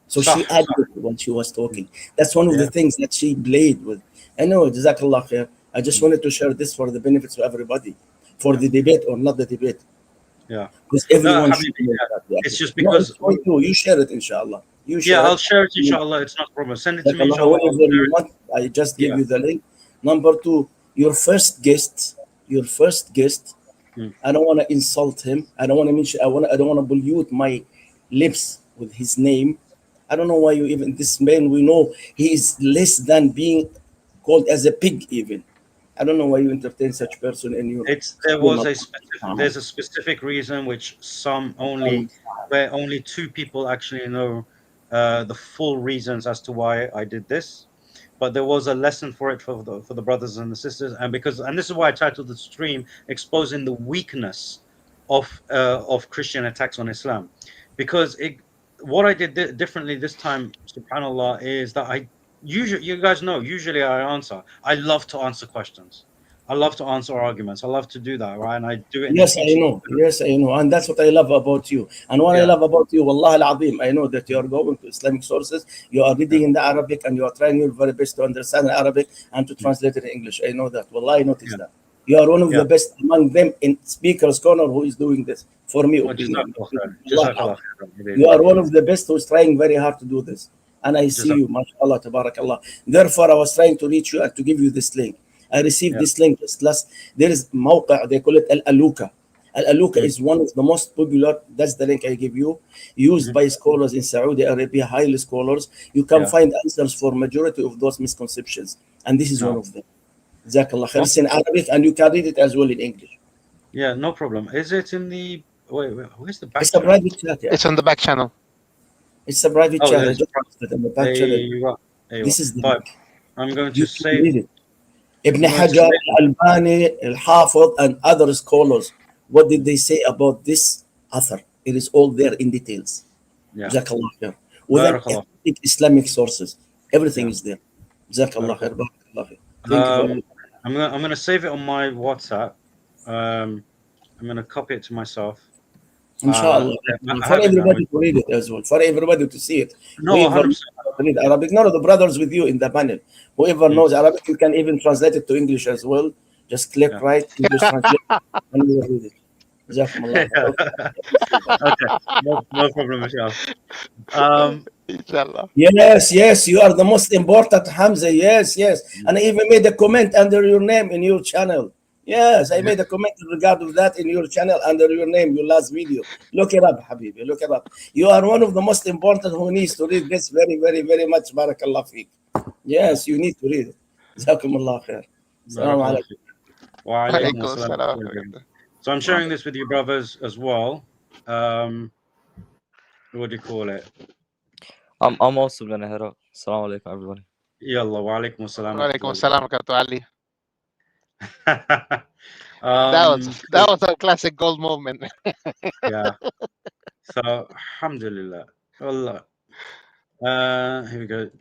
So she added it when she was talking. That's one of the things that she played with. Anyway, Jazakallah khair. I just wanted to share this for the benefits of everybody, for the debate or not the debate. Yeah. Because everyone it's just because you share it, inshallah. I'll share it, inshallah. It's not a problem. Send it to me, inshallah. You want. I just give you the link. Number 2, your first guest. I don't want to insult him. I don't want to mention. I don't want to pollute my lips with his name. I don't know why you even this man. We know he is less than being called as a pig. Even I don't know why you entertain such person in your. There's a specific reason which where only 2 people actually know the full reasons as to why I did this. But there was a lesson for it for the brothers and the sisters, and this is why I titled the stream "Exposing the Weakness of Christian Attacks on Islam," because what I did differently this time, subhanallah, is that you guys know, usually I answer. I love to answer questions. I love to answer arguments. I love to do that, right? And I do it. Yes, I know. And that's what I love about you. And what I love about you, Wallah al-Azim, I know that you are going to Islamic sources, you are reading in the Arabic, and you are trying your very best to understand the Arabic and to translate it in English. I know that. Wallah, I noticed that. You are one of the best among them in Speaker's Corner who is doing this, for me. You are one of the best who is trying very hard to do this. And I see you, mashallah, tabarakallah. Therefore, I was trying to reach you and to give you this link. I received this link just last. There is mawqa', they call it Al-Aluka. Al-Aluka is one of the most popular. That's the link I give you. Used by scholars in Saudi Arabia, highly scholars. You can find answers for majority of those misconceptions, and this is one of them. Jazakallah khair. It's in Arabic, and you can read it as well in English. Yeah, no problem. Is it in the where's the back? It's a private chat. Yeah. It's on the back channel. It's a private chat. I just posted in the back channel. This is the link. I'm going to save it. Ibn Hajar, Al-Albani, Al-Hafid, and other scholars, what did they say about this author? It is all there in details. Jazakallah khair. With Islamic sources, everything is there. Jazakallah khair. I'm going to save it on my WhatsApp. I'm going to copy it to myself. Inshallah. For everybody to read it as well. For everybody to see it. No, 100%. Read Arabic. None of the brothers with you in the panel. Whoever knows Arabic, you can even translate it to English as well. Just click right, English translate, and you will read it. Okay, no problem, Michelle. Yes, you are the most important, Hamza. Yes. And I even made a comment under your name in your channel. Yes, I made a comment in regard to that in your channel under your name, your last video. Look it up, Habibi. Look it up. You are one of the most important who needs to read this very, very, very much. Barakallah feek. Yes, you need to read it. Jazakumullah khair. Assalamu alaikum. Wa alaikum assalam. So I'm sharing this with you brothers as well. What do you call it? I'm also gonna head up. Assalamu alaikum, everybody. Yalla wa alaikum assalam. Walaikum assalam wa Ali. Um, that was a classic gold moment. yeah. So alhamdulillah. Allah. Here we go.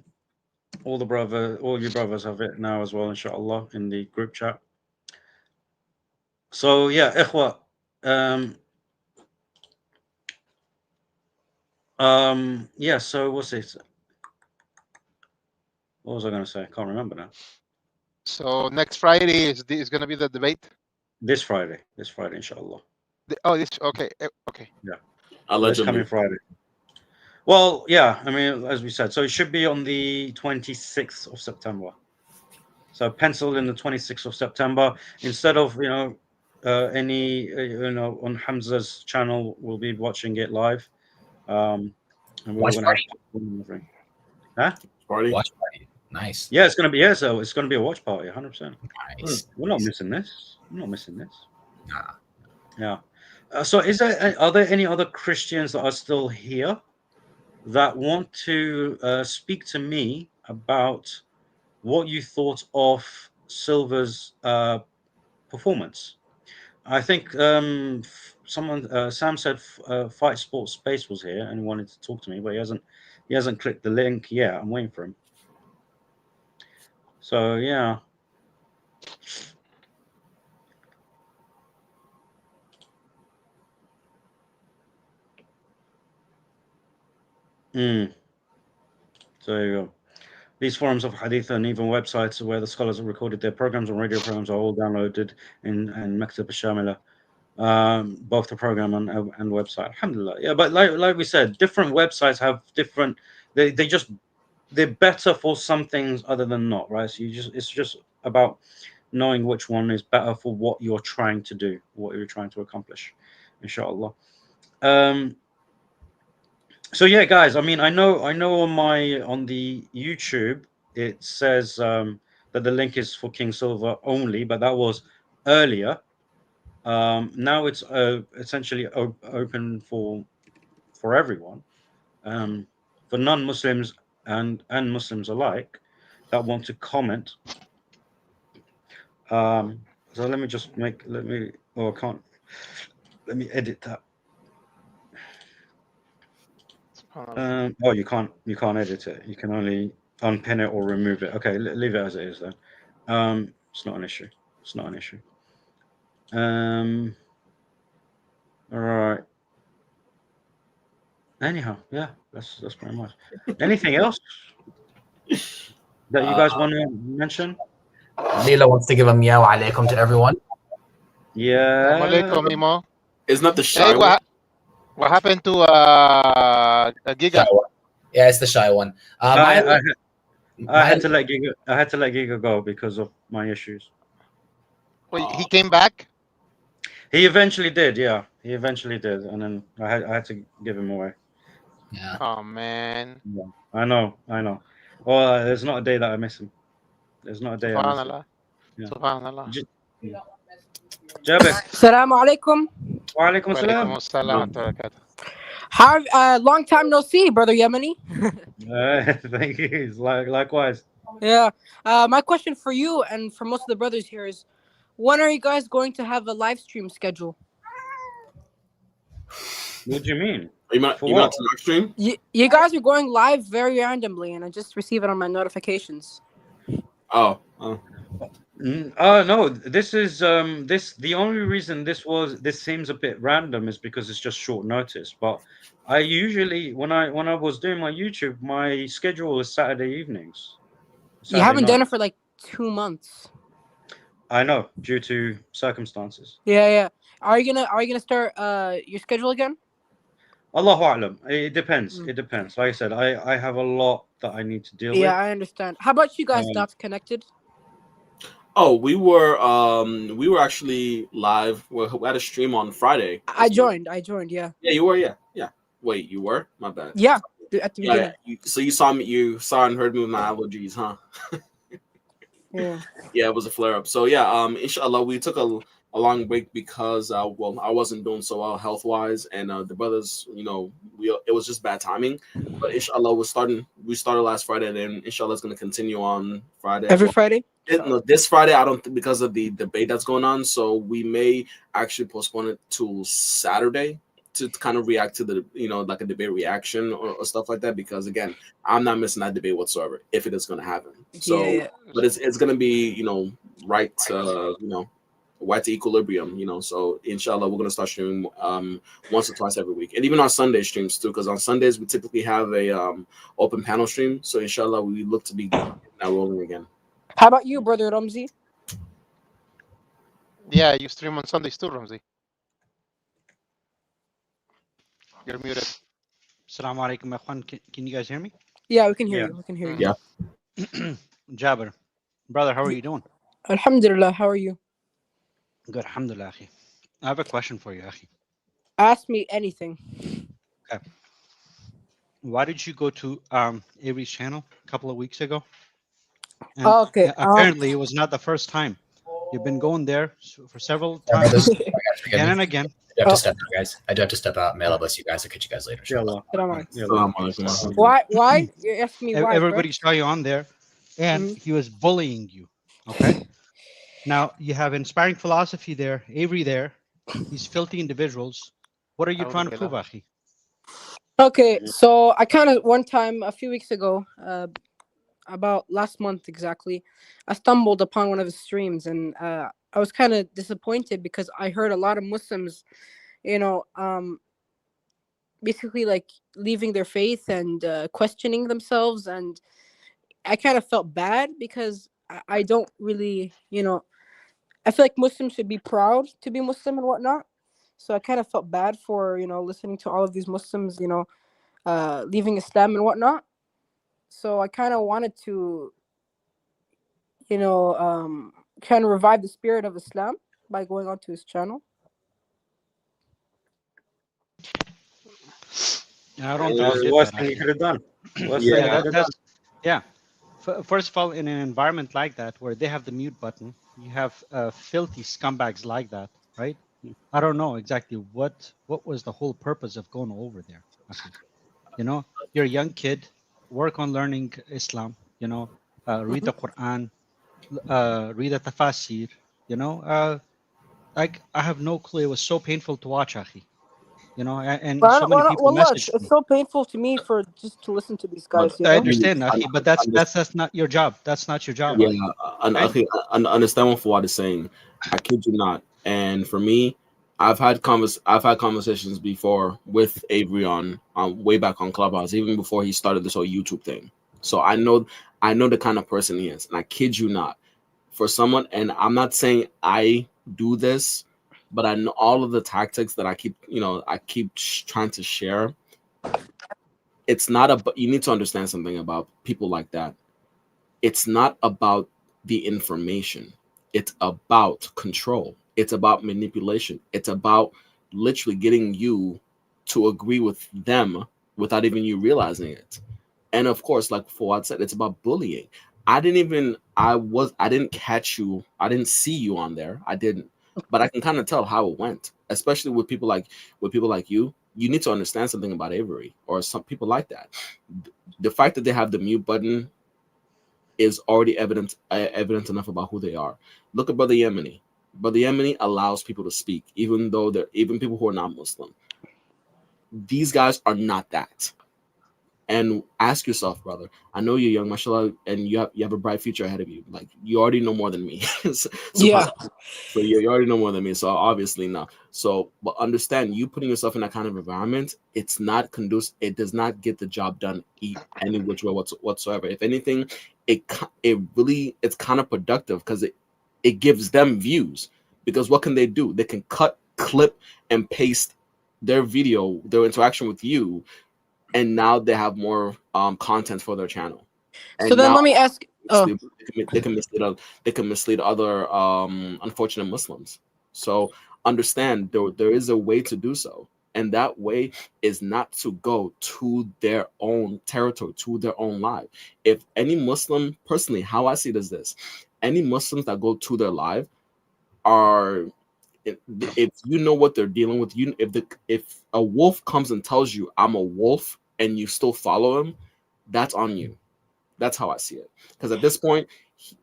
All you brothers have it now as well, inshallah, in the group chat. So yeah, ikhwa. Yeah, so what's this? What was I going to say? I can't remember now. So next Friday is going to be the debate. This Friday, inshallah. Okay. Yeah, allegedly. This coming Friday. Well, yeah, I mean, as we said, so it should be on the 26th of September. So pencil in the 26th of September instead of on Hamza's channel. We'll be watching it live. And we're Watch gonna party. Huh? Party. Watch party. Nice. Yeah, it's gonna be so it's gonna be a watch party, 100%. Nice. We're not missing this. I'm not missing this. Nah. Yeah. So are there any other Christians that are still here that want to speak to me about what you thought of Silver's performance? I think Sam said Fight Sports Space was here and wanted to talk to me, but he hasn't clicked the link yet. I'm waiting for him. So yeah. So there you go. These forums of hadith and even websites where the scholars have recorded their programs and radio programs are all downloaded in Maktab al-Shamila, both the program and website. Alhamdulillah. Yeah, but like we said, different websites have different. They're better for some things other than not, right? So it's just about knowing which one is better for what you're trying to do, what you're trying to accomplish, inshallah. So yeah, guys. I mean, I know on the YouTube it says that the link is for King Silver only, but that was earlier. Now it's essentially open for everyone, for non-Muslims and Muslims alike that want to comment. So let me just I can't. Let me edit that. You can't edit it. You can only unpin it or remove it. Okay, leave it as it is then. It's not an issue. All right. Anyhow, yeah, that's pretty much. Anything else that you guys want to mention? Leela wants to give a meow alaikum to everyone. Yeah. Alaikum, Imo. Isn't that the shy Hey, one? what happened to Giga? Yeah, it's the shy one. I had to let Giga go because of my issues. Wait, he came back? He eventually did, yeah. And then I had to give him away. Yeah. Oh man. Yeah. I know. Well, there's not a day that I miss him. There's not a day I miss him. Yeah. Subhanallah. Jabir. Assalamu alaikum. Wa alaikum Walaikum assalam. assalam. How long time no see, brother Yemeni. Thank you. Likewise. Yeah. My question for you and for most of the brothers here is, when are you guys going to have a live stream schedule? What do you mean? You mean to live stream? You guys are going live very randomly, and I just receive it on my notifications. Oh. No. This is the only reason this seems a bit random is because it's just short notice. But I usually when I was doing my YouTube, my schedule is Saturday evenings. You haven't done it for like 2 months. I know, due to circumstances. Yeah. Are you gonna start your schedule again? Allahu A'lam. It depends. It depends. Like I said, I have a lot that I need to deal with. Yeah, I understand. How about you guys, Dots Connected? Oh, we were actually live. We had a stream on Friday. I joined. Yeah. Yeah, you were. Yeah. Wait, you were? My bad. Yeah, at the beginning. So you saw me. You saw and heard me with my allergies, huh? Yeah. Yeah, it was a flare up. So yeah, inshallah, we took a long break because I wasn't doing so well health wise, and the brothers, it was just bad timing. But inshallah, we started last Friday, and then inshallah it's going to continue on Friday. Every Friday. No, this Friday I don't think, because of the debate that's going on. So we may actually postpone it to Saturday to kind of react to the like a debate reaction or stuff like that. Because again, I'm not missing that debate whatsoever if it is going to happen. So, Yeah. but it's going to be right to equilibrium. So inshallah we're going to start streaming once or twice every week, and even on Sunday streams too. Because on Sundays we typically have a open panel stream. So inshallah we look to be now rolling again. How about you, brother Ramzi? Yeah, you stream on Sundays too, Ramzi. You're muted. Assalamu alaikum, Ikhwan. Can you guys hear me? Yeah, we can hear you. We can hear you. Yeah. Jabir, brother, how are you doing? Alhamdulillah. How are you? Good, alhamdulillah, akhi. I have a question for you, akhi. Ask me anything. Okay. Why did you go to Avery's channel a couple of weeks ago? And okay. Apparently, it was not the first time. You've been going there for several times, again and again. I do have to step out, guys. I do have to step out. May Allah bless you guys. I'll catch you guys later. Why? You're asking me why? Everybody saw you on there, and he was bullying you. Okay. Now you have inspiring philosophy there, Avery there. These filthy individuals. What are you trying to prove, akhi? Okay, so I kind of one time a few weeks ago, about last month exactly, I stumbled upon one of his streams, and I was kind of disappointed because I heard a lot of Muslims, basically like leaving their faith and questioning themselves, and I kind of felt bad because I don't really, I feel like Muslims should be proud to be Muslim and whatnot. So I kind of felt bad for, listening to all of these Muslims, leaving Islam and whatnot. So I kind of wanted to, kind of revive the spirit of Islam by going onto his channel. I don't think That's you the did worst that, thing you actually. could have done. Yeah. First of all, in an environment like that where they have the mute button, you have filthy scumbags like that, right? I don't know exactly what was the whole purpose of going over there. You're a young kid, work on learning Islam. Read the Quran, read the tafsir. Like I have no clue. It was so painful to watch, akhi. And so many people messaged me. It's so painful to me for just to listen to these guys. I understand, akhi, but that's not your job. That's not your job. Yeah, Right? I understand what Fuad is saying. I kid you not. And for me, I've had conversations before with Avery on way back on Clubhouse, even before he started this whole YouTube thing. So I know the kind of person he is, and I kid you not. For someone, and I'm not saying I do this, but I know all of the tactics that I keep trying to share. It's not about, you need to understand something about people like that. It's not about the information. It's about control. It's about manipulation. It's about literally getting you to agree with them without even you realizing it. And of course, like Fuad said, it's about bullying. I didn't catch you. I didn't see you on there. I didn't, but I can kind of tell how it went, especially with people like you. You need to understand something about Avery or some people like that. The fact that they have the mute button is already evident enough about who they are. Look at Brother Yemeni. Brother Yemeni allows people to speak, even people who are not Muslim. These guys are not that. And ask yourself, brother, I know you're young, mashallah, and you have a bright future ahead of you. Like, you already know more than me. So you already know more than me. So obviously not. So, but understand, you putting yourself in that kind of environment, it's not conducive. It does not get the job done any which way whatsoever. If anything, it's kind of productive because it gives them views. Because what can they do? They can cut, clip, and paste their video, their interaction with you, and now they have more content for their channel. And so then let me ask. They can mislead other unfortunate Muslims. So understand there is a way to do so, and that way is not to go to their own territory, to their own live. If any Muslim, personally, how I see it is this: any Muslims that go to their live are if you know what they're dealing with, if a wolf comes and tells you I'm a wolf and you still follow him, that's on you. That's how I see it. Because at this point,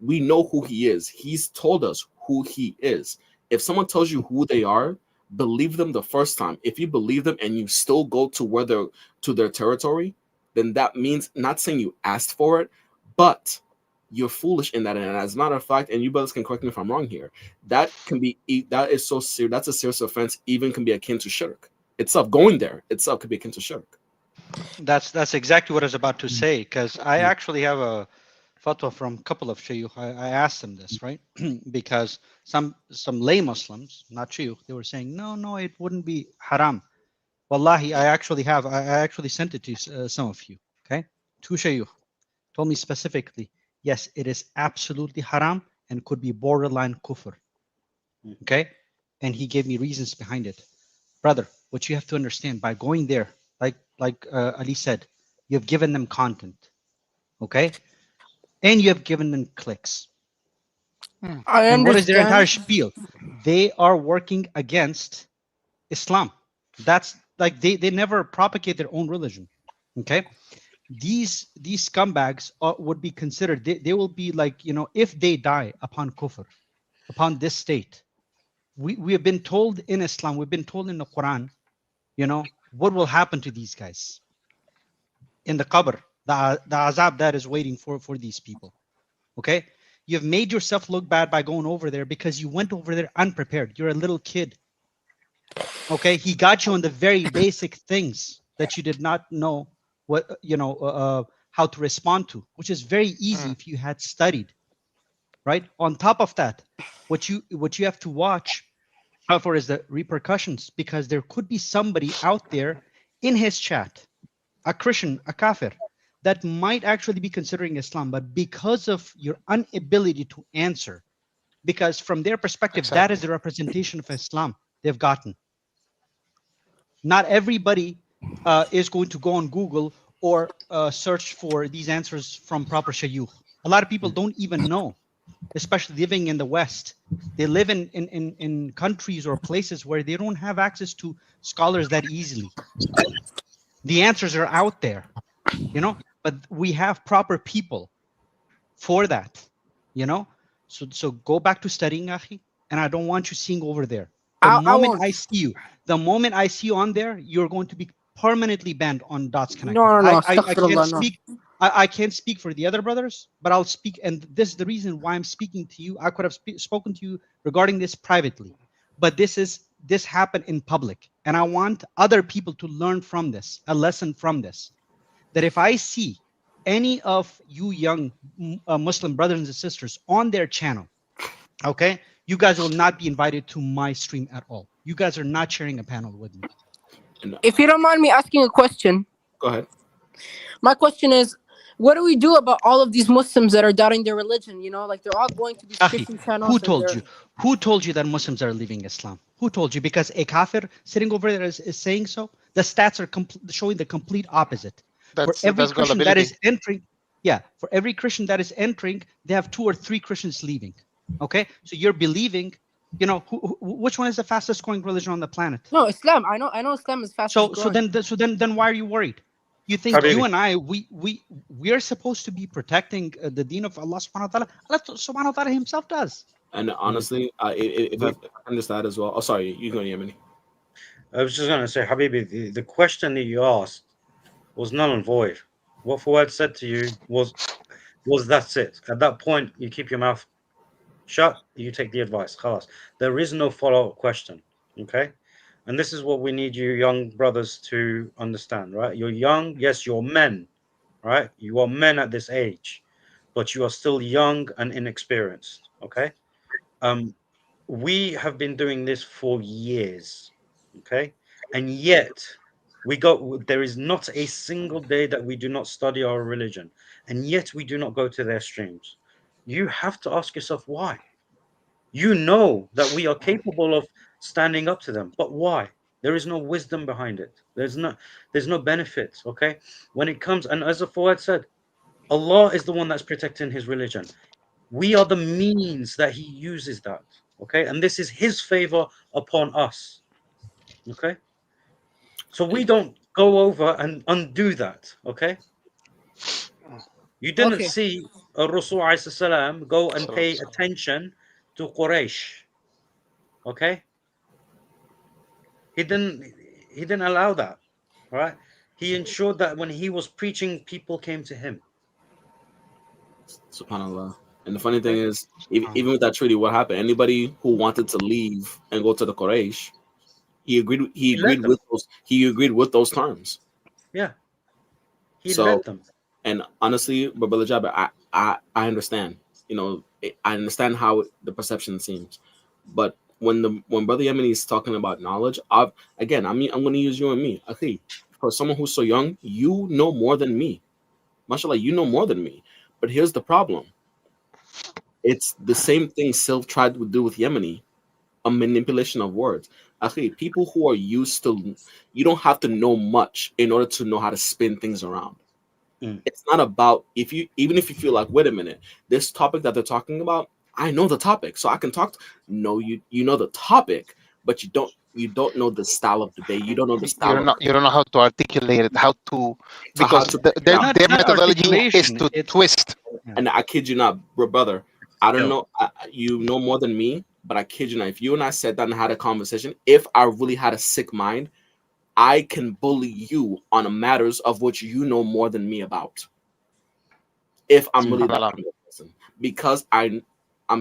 we know who he is. He's told us who he is. If someone tells you who they are, believe them the first time. If you believe them and you still go to their territory, then that means, not saying you asked for it, but you're foolish in that. And as a matter of fact, and you brothers can correct me if I'm wrong here, that is so serious. That's a serious offense. Even can be akin to shirk itself. Going there itself could be akin to shirk. That's exactly what I was about to say, because I actually have a fatwa from a couple of shayukh. I asked them this, right? Because some lay Muslims, not shayukh, they were saying, no, it wouldn't be haram. Wallahi, I actually sent it to some of you, okay? Two shayukh told me specifically, yes, it is absolutely haram and could be borderline kufr, okay? And he gave me reasons behind it. Brother, what you have to understand, by going there, like Ali said, you have given them content, okay? And you have given them clicks. I And what is their entire understand. spiel? They are working against Islam. That's like they never propagate their own religion, okay? These scumbags would be considered, they will be like, if they die upon kufr, upon this state, we have been told in Islam, we've been told in the Quran, what will happen to these guys in the qabr, the azab that is waiting for these people, okay? You've made yourself look bad by going over there because you went over there unprepared. You're a little kid, okay? He got you on the very basic things that you did not know what how to respond to, which is very easy if you had studied, right? On top of that, what you have to watch out for is the repercussions, because there could be somebody out there in his chat, a Christian, a kafir, that might actually be considering Islam, but because of your inability to answer, because from their perspective, that is the representation of Islam they've gotten. Not everybody is going to go on Google or search for these answers from proper shayukh. A lot of people don't even know, especially living in the West. They live in countries or places where they don't have access to scholars that easily. The answers are out there, but we have proper people for that, So go back to studying, Akhi, and I don't want you seeing over there. I won't. The moment I see you on there, you're going to be permanently banned on Dots Connected. No. I can't Astaghfirullah, speak. I can't speak for the other brothers, but I'll speak, and this is the reason why I'm speaking to you. I could have spoken to you regarding this privately, but this happened in public, and I want other people to learn from this, a lesson from this, that if I see any of you young Muslim brothers and sisters on their channel, okay, you guys will not be invited to my stream at all. You guys are not sharing a panel with me. If you don't mind me asking a question. Go ahead. My question is, what do we do about all of these Muslims that are doubting their religion? Like they're all going to these Christian channels. Who told you that Muslims are leaving Islam? Who told you? Because a kafir sitting over there is saying so. The stats are showing the complete opposite. For every Christian that is entering, for every Christian that is entering, they have 2 or 3 Christians leaving. Okay, so you're believing, which one is the fastest growing religion on the planet? No, Islam. I know Islam is fastest growing. So then why are you worried? You think you and I, we are supposed to be protecting the deen of Allah subhanahu wa ta'ala? Allah subhanahu wa ta'ala himself does. And honestly, if I understand as well. Oh, sorry, you go, Yemeni. I was just going to say, Habibi, the question that you asked was null and void. What Fawad said to you was that's it. At that point, you keep your mouth shut, you take the advice. Khalas. There is no follow-up question. Okay? And this is what we need you young brothers to understand, right? You're young, yes, you're men, right? You are men at this age, but you are still young and inexperienced. Okay? We have been doing this for years, okay? And yet there is not a single day that we do not study our religion, and yet we do not go to their streams. You have to ask yourself why. You know that we are capable of standing up to them, but why? There is no wisdom behind it. There's no benefit, okay? When it comes, and as Fawad said, Allah is the one that's protecting his religion. We are the means that he uses that, Okay, and this is his favor upon us. Okay, so we don't go over and undo that. Okay, you didn't Okay. see Rasul salam go and pay attention to Quraysh. Okay, he didn't allow that. Right, he ensured that when he was preaching, people came to him. SubhanAllah. And the funny thing is, even with that treaty, what happened? Anybody who wanted to leave and go to the Quraysh, he agreed. He agreed with those. He agreed with those terms. Yeah, he So, led them. and honestly, but Brother Jabir, I understand. You know, I understand how the perception seems, but when Brother Yemeni is talking about knowledge, I'm going to use you and me. Okay, for someone who's so young, you know more than me. Mashallah, you know more than me. But here's the problem. It's the same thing Sylph tried to do with Yemeni, a manipulation of words. Okay, people who are used to, you don't have to know much in order to know how to spin things around. It's not about even if you feel like, wait a minute, this topic that they're talking about, I know the topic, so I can talk. No, you know the topic, but you don't know the style of debate. You don't know the style. You don't know how to articulate it, because their methodology is to twist. And I kid you not, brother. I don't know. You know more than me, but I kid you not. If you and I sat down and had a conversation, if I really had a sick mind, I can bully you on matters of which you know more than me about. If I'm really that kind of person, because I'm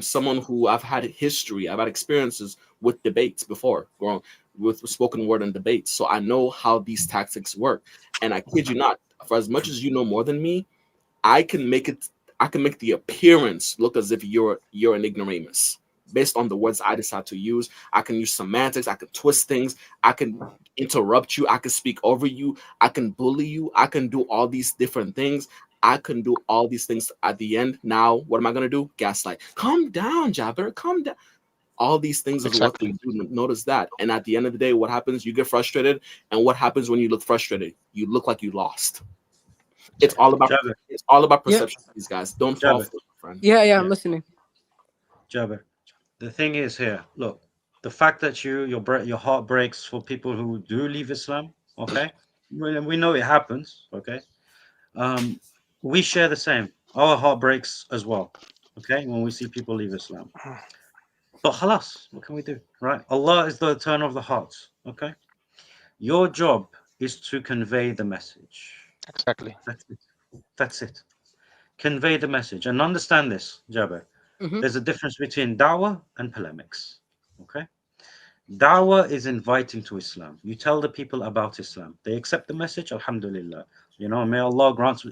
someone who I've had history, I've had experiences with debates before, with spoken word and debates, so I know how these tactics work. And I kid you not, for as much as you know more than me, I can make the appearance look as if you're an ignoramus based on the words I decide to use. I can use semantics, I can twist things, I can interrupt you, I can speak over you, I can bully you, I can do all these different things. I can do all these things at the end. Now, what am I going to do? Gaslight. Calm down, Jabber. Calm down. All these things is what they do. Notice that. And at the end of the day, what happens? You get frustrated. And what happens when you look frustrated? You look like you lost. It's all about perception, these guys. Don't fall for it, my friend. Yeah, I'm listening. Jabber, the thing is here, look, the fact that your heart breaks for people who do leave Islam, okay? We know it happens, okay? We share the same. Our heart breaks as well, okay? When we see people leave Islam. But halas, what can we do, right? Allah is the turner of the hearts, okay? Your job is to convey the message. Exactly. That's it. Convey the message. And understand this, Jabir. There's a difference between dawah and polemics. Okay? Dawah is inviting to Islam. You tell the people about Islam. They accept the message, alhamdulillah. You know, may Allah grant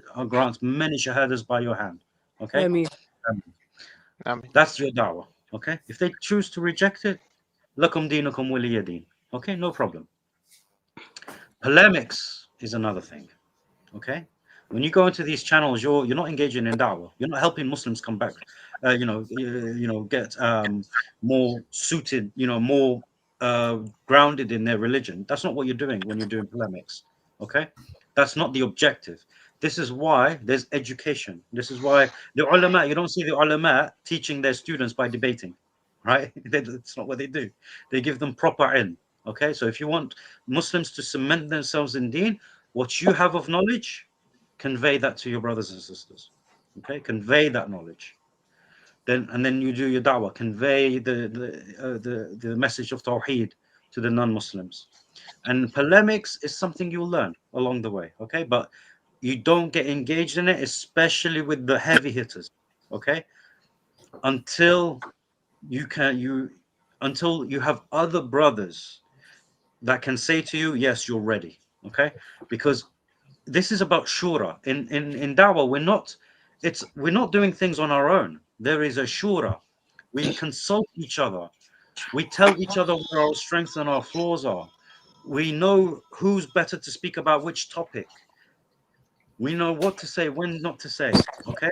many shahadas by your hand. Okay? Ameen. That's your dawah. Okay? If they choose to reject it, lakum dinukum waliya din. Okay, no problem. Polemics is another thing. Okay? When you go into these channels, you're not engaging in da'wah. You're not helping Muslims come back. Get more suited. More grounded in their religion. That's not what you're doing when you're doing polemics. Okay, that's not the objective. This is why there's education. This is why the ulama. You don't see the ulama teaching their students by debating, right? That's not what they do. They give them proper ilm. Okay, so if you want Muslims to cement themselves in deen, what you have of knowledge, convey that to your brothers and sisters. Okay, convey that knowledge. Then you do your da'wah. Convey the message of Tawheed to the non-Muslims. And polemics is something you'll learn along the way. Okay, but you don't get engaged in it, especially with the heavy hitters. Okay, until you have other brothers that can say to you, yes, you're ready. Okay, because this is about shura. In dawah, we're not doing things on our own. There is a shura. We consult each other. We tell each other where our strengths and our flaws are. We know who's better to speak about which topic. We know what to say, when not to say. Okay,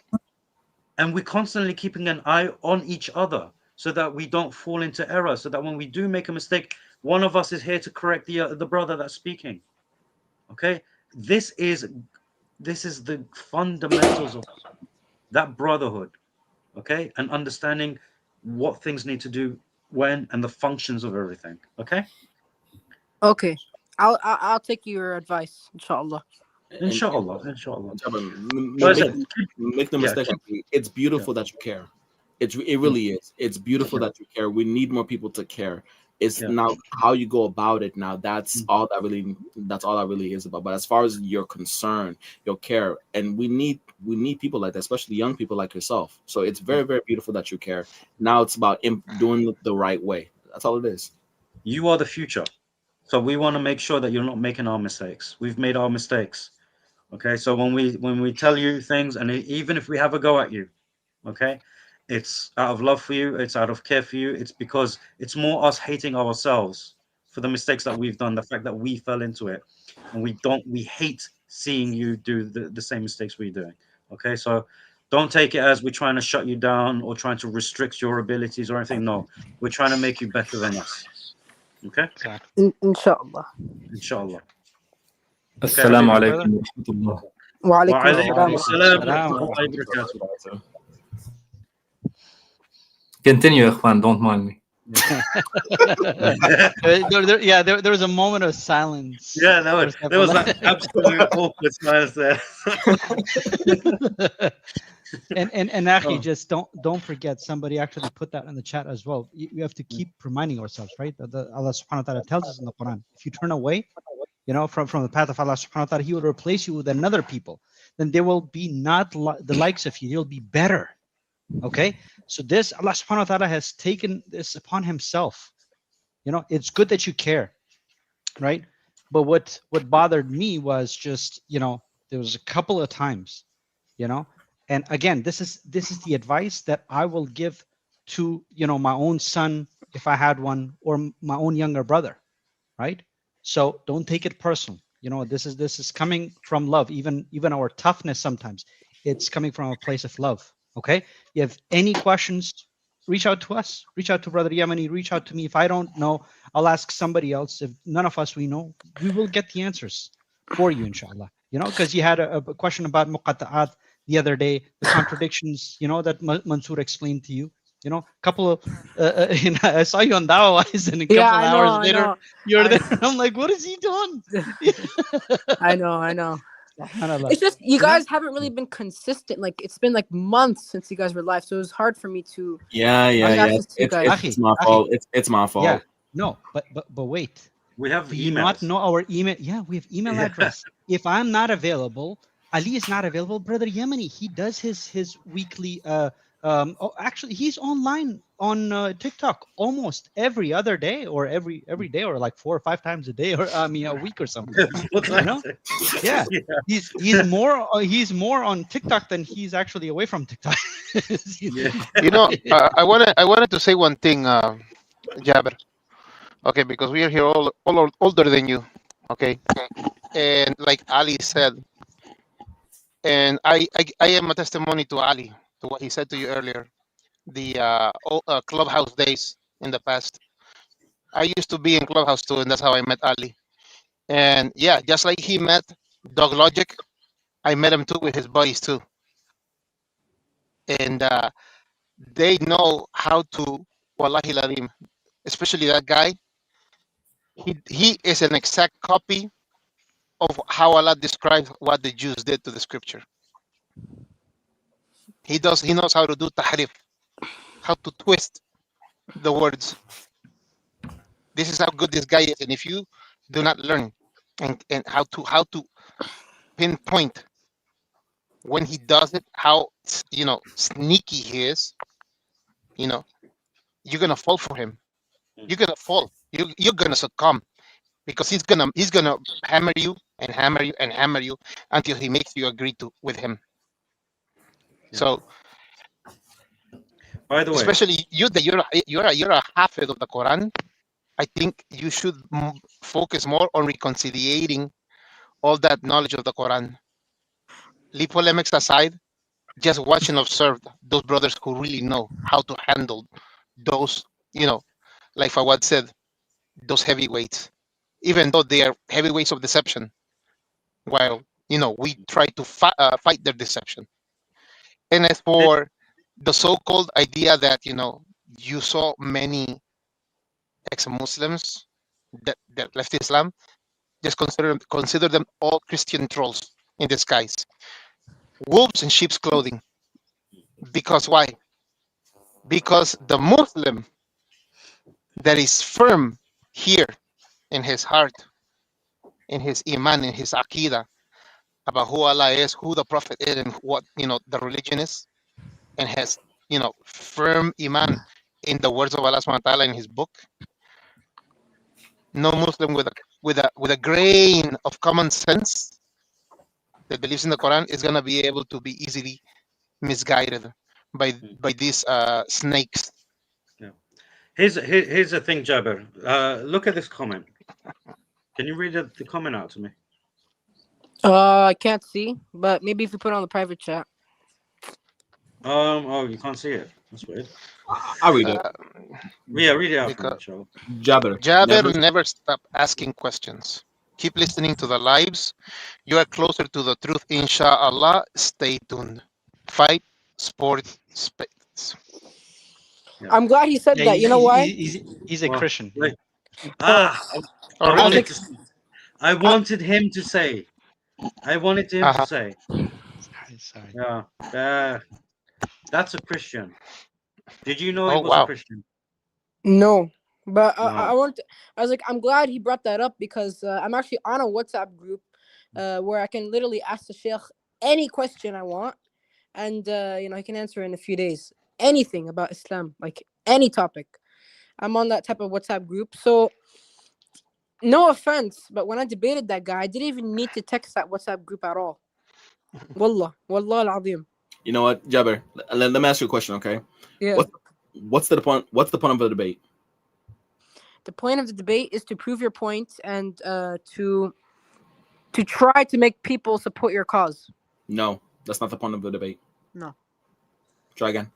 and we're constantly keeping an eye on each other so that we don't fall into error. So that when we do make a mistake, one of us is here to correct the brother that's speaking. Okay, this is the fundamentals of that brotherhood, okay, and understanding what things need to do when, and the functions of everything. Okay. Okay. I'll take your advice, inshallah. Inshallah, inshallah. Make no mistake. It's beautiful that you care. It really is. It's beautiful that you care. We need more people to care. It's now how you go about it. Now that's all that really is about. But as far as your concern, your care, and we need people like that, especially young people like yourself. So it's very, very beautiful that you care. Now it's about doing it the right way. That's all it is. You are the future. So we want to make sure that you're not making our mistakes. We've made our mistakes. Okay. So when we tell you things, and even if we have a go at you, okay, it's out of love for you, it's out of care for you, it's because it's more us hating ourselves for the mistakes that we've done, the fact that we fell into it, and we hate seeing you do the same mistakes we're doing. Okay, so don't take it as we're trying to shut you down or trying to restrict your abilities or anything. No, we're trying to make you better than us. Okay, Inshallah. Inshallah. Assalamu alaikum wa rahmatullah. Wa alaikum assalam wa rahmatullahi wa barakatuh. Continue, Ikhwan, don't mind me. There was a moment of silence. Yeah, there was that absolute awkward silence there. and Akhi, just don't forget, somebody actually put that in the chat as well. You have to keep reminding ourselves, right? That Allah subhanahu wa ta'ala tells us in the Quran, if you turn away, from the path of Allah subhanahu wa ta'ala, He will replace you with another people. Then there will be not the likes of you. They'll be better. Okay, so this Allah subhanahu wa ta'ala has taken this upon Himself. It's good that you care, right? But what bothered me was just, there was a couple of times, and again, this is the advice that I will give to, my own son if I had one, or my own younger brother, right? So don't take it personal. This is coming from love. Even our toughness sometimes, it's coming from a place of love. Okay, you have any questions, reach out to us, reach out to Brother Yemeni, reach out to me. If I don't know, I'll ask somebody else. If none of us we know, we will get the answers for you, inshallah. Because you had a question about muqatta'at the other day, the contradictions, that Mansoor explained to you. A couple of, I saw you on Dawah, and a couple of hours later, you're there. I'm like, what has he done? I know. It's just you guys haven't really been consistent. Like it's been like months since you guys were live, so it was hard for me to. Yeah. It's my fault. It's my fault. Yeah. No, but wait. We have Do you not know our email? Yeah, we have email address. If I'm not available, Ali is not available. Brother Yemeni, he does his weekly. Actually, he's online on TikTok almost every other day, or every day, or like 4 or 5 times a day, or a week or something. Yeah. He's more on TikTok than he's actually away from TikTok. I wanted to say one thing, Jabir. Okay, because we are here all older than you. Okay, and like Ali said, and I am a testimony to Ali, to what he said to you earlier, the Clubhouse days in the past. I used to be in Clubhouse too, and that's how I met Ali. And yeah, just like he met Dog Logic, I met him too with his buddies too. And they know how to, wallahi ladim, especially that guy. He is an exact copy of how Allah describes what the Jews did to the scripture. He knows how to do tahrif, how to twist the words. This is how good this guy is. And if you do not learn and how to pinpoint when he does it, how sneaky he is, you're gonna fall for him. You're gonna fall. You're gonna succumb, because he's gonna hammer you and hammer you and hammer you until he makes you agree with him. Yeah. So, by the way, especially you, that you're a hafid of the Quran, I think you should focus more on reconciliating all that knowledge of the Quran. Leave polemics aside. Just watch and observe those brothers who really know how to handle those, like Fawad said, those heavyweights, even though they are heavyweights of deception, while, we try to fight their deception. And as for the so-called idea that, you saw many ex-Muslims that left Islam, just consider them all Christian trolls in disguise. Wolves in sheep's clothing. Because why? Because the Muslim that is firm here in his heart, in his iman, in his aqidah, about who Allah is, who the Prophet is, and what the religion is, and has firm iman in the words of Allah subhanahu wa ta'ala in his book. No Muslim with a grain of common sense that believes in the Quran is gonna be able to be easily misguided by these snakes. Yeah. Here's the thing, Jabir. Look at this comment. Can you read the comment out to me? I can't see, but maybe if you put it on the private chat. Oh, you can't see it. That's weird. I'll read it. Yeah, read it out for me, Jabir never stop asking questions. Keep listening to the lives. You are closer to the truth, inshallah. Stay tuned. Fight, sport, space. Yeah. I'm glad he said that. You know why? He's a Christian. I wanted him to say. I wanted him to say. Sorry. Yeah. That's a Christian. Did you know he was a Christian? No, but I was like, I'm glad he brought that up because I'm actually on a WhatsApp group where I can literally ask the Sheikh any question I want, and he can answer in a few days. Anything about Islam, like any topic. I'm on that type of WhatsApp group. So, no offense, but when I debated that guy, I didn't even need to text that WhatsApp group at all. Wallah al-azim. You know what, Jabir? Let me ask you a question, okay? Yeah. What's the point? What's the point of the debate? The point of the debate is to prove your point and to try to make people support your cause. No, that's not the point of the debate. No. Try again.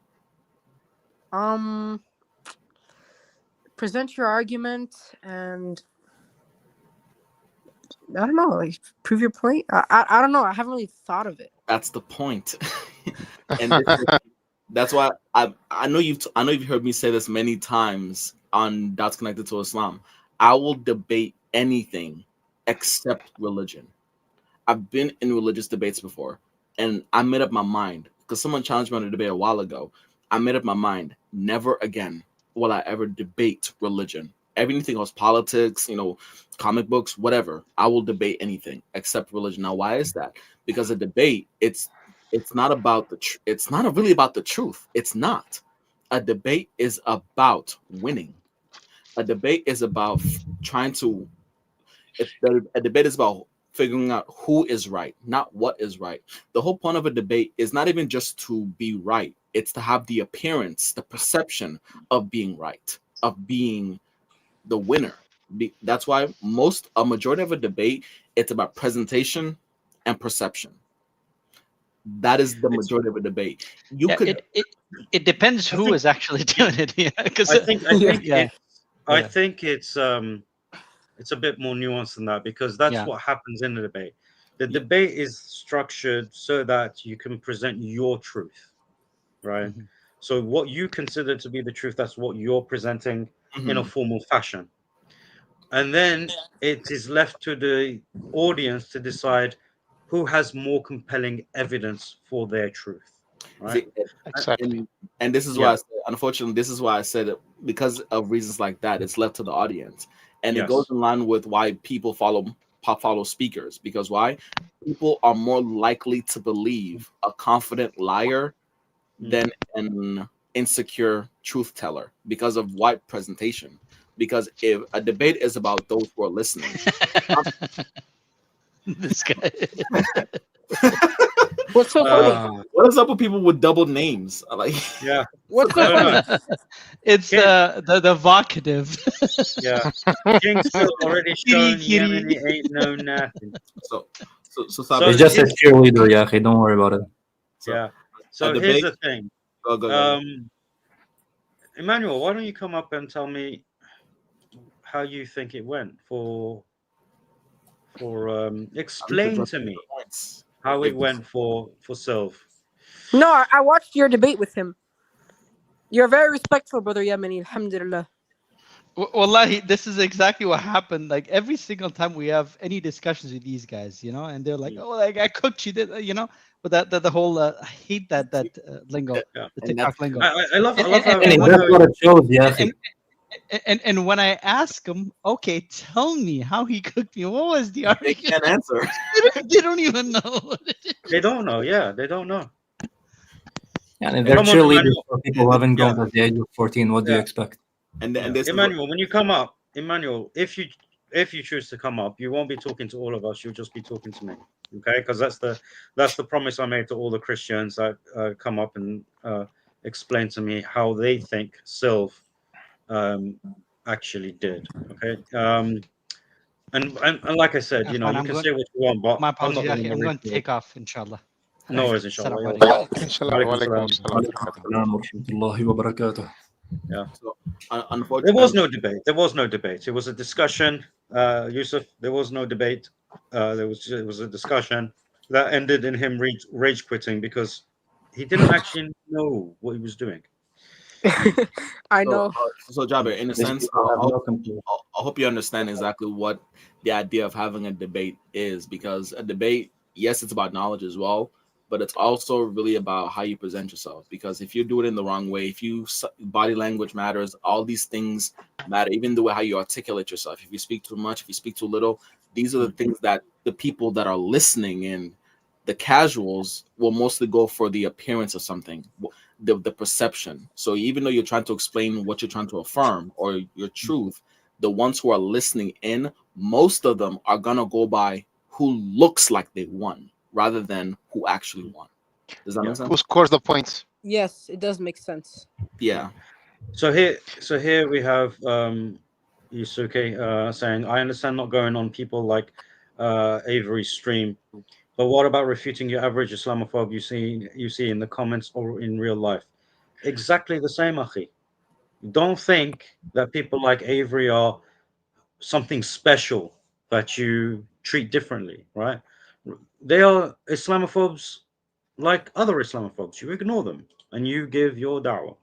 Present your argument and I don't know, like prove your point. I don't know. I haven't really thought of it. That's the point, and that's why I know you've heard me say this many times on Dots Connected to Islam. I will debate anything except religion. I've been in religious debates before, and I made up my mind because someone challenged me on a debate a while ago. I made up my mind. Never again will I ever debate religion. Everything else, politics, comic books, whatever. I will debate anything except religion. Now, why is that? Because a debate, it's not about it's not really about the truth. It's not. A debate is about winning. A debate is about a debate is about figuring out who is right, not what is right. The whole point of a debate is not even just to be right. It's to have the appearance, the perception of being right, of being the winner. That's why a majority of a debate, it's about presentation and perception. That is the majority of a debate. It depends who is actually doing it. I think it's a bit more nuanced than that because that's what happens in the debate. The debate is structured so that you can present your truth, right? Mm-hmm. So what you consider to be the truth, that's what you're presenting in a formal fashion. And then it is left to the audience to decide who has more compelling evidence for their truth. Right? Exactly. And this is why, unfortunately, this is why I said it, because of reasons like that, it's left to the audience. And it goes in line with why people follow speakers. Because why? People are more likely to believe a confident liar than an insecure truth teller because of white presentation. Because if a debate is about those who are listening, this guy. What's so funny? What is up with people with double names? What's so funny? It's the vocative. King's already shown Yemeni ain't no nothing. So it's just a cheerleader, yeah. Don't worry about it. So here's the thing. Go. Emmanuel, why don't you come up and tell me how you think it went? Explain to me how it went for Sylv. No, I watched your debate with him. You're very respectful, brother Yemeni, alhamdulillah. Wallahi, this is exactly what happened. Like every single time we have any discussions with these guys, you know, and they're like, "Oh, like I cooked you," did you know? But the whole I hate that lingo, the And that's TikTok lingo. I love how that's what it shows, yeah. And when I ask them, okay, tell me how he cooked me. What was the they argument? can't answer. They don't even know. They don't know. Yeah, they don't know. Yeah, and they're Come on, cheerleaders Emmanuel. for people who haven't gone Yeah. to the age of 14. What do you Yeah. expect? And this Emmanuel, when you come up, Emmanuel, if you choose to come up, you won't be talking to all of us. You'll just be talking to me, okay? Because that's the promise I made to all the Christians that come up and explain to me how they think Sylv actually did. Okay. And like I said, you know, you can say what you want, but My I'm not apologies, going I'm going to to take off, inshallah. No worries, inshallah. Inshallah. Walaikum assalam. Yeah. So, unfortunately, there was no debate. There was no debate. It was a discussion, Yusuf. There was no debate. It was a discussion that ended in him rage quitting because he didn't actually know what he was doing. I know. So Jabir, in a sense, I hope you understand exactly what the idea of having a debate is, because a debate, yes, it's about knowledge as well, but it's also really about how you present yourself. Because if you do it in the wrong way, body language matters, all these things matter, even the way how you articulate yourself. If you speak too much, if you speak too little, these are the things that the people that are listening in, the casuals, will mostly go for the appearance of something, the perception. So even though you're trying to explain what you're trying to affirm or your truth, the ones who are listening in, most of them are gonna go by who looks like they won rather than who actually won. Does that make sense? Who scores the points? Yes, it does make sense. Yeah. So here we have Yusuke saying, I understand not going on people like Avery's stream, but what about refuting your average Islamophobe you see in the comments or in real life? Exactly the same, Akhi. Don't think that people like Avery are something special that you treat differently, right? They are Islamophobes like other Islamophobes. You ignore them and you give your dawah.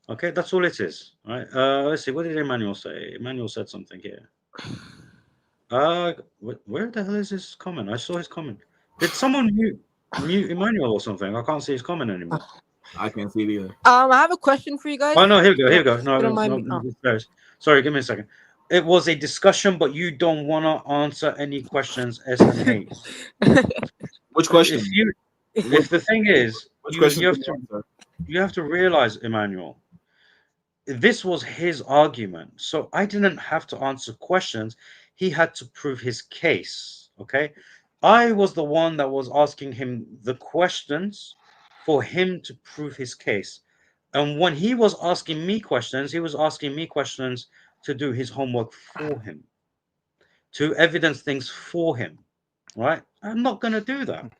Okay, that's all it is. Right. Let's see. What did Emmanuel say? Emmanuel said something here. Where the hell is his comment? I saw his comment. Did someone mute Emmanuel or something? I can't see his comment anymore. I can't see it either. I have a question for you guys. Oh no, here we go. Here we go. If you don't mind me. No, sorry, give me a second. It was a discussion, but you don't want to answer any questions, SMH. Which question? If the thing is, Which you question have to realize, Emmanuel, this was his argument, so I didn't have to answer questions. He had to prove his case. Okay, I was the one that was asking him the questions for him to prove his case. And when he was asking me questions, he was asking me questions to do his homework for him, to evidence things for him. Right? I'm not going to do that.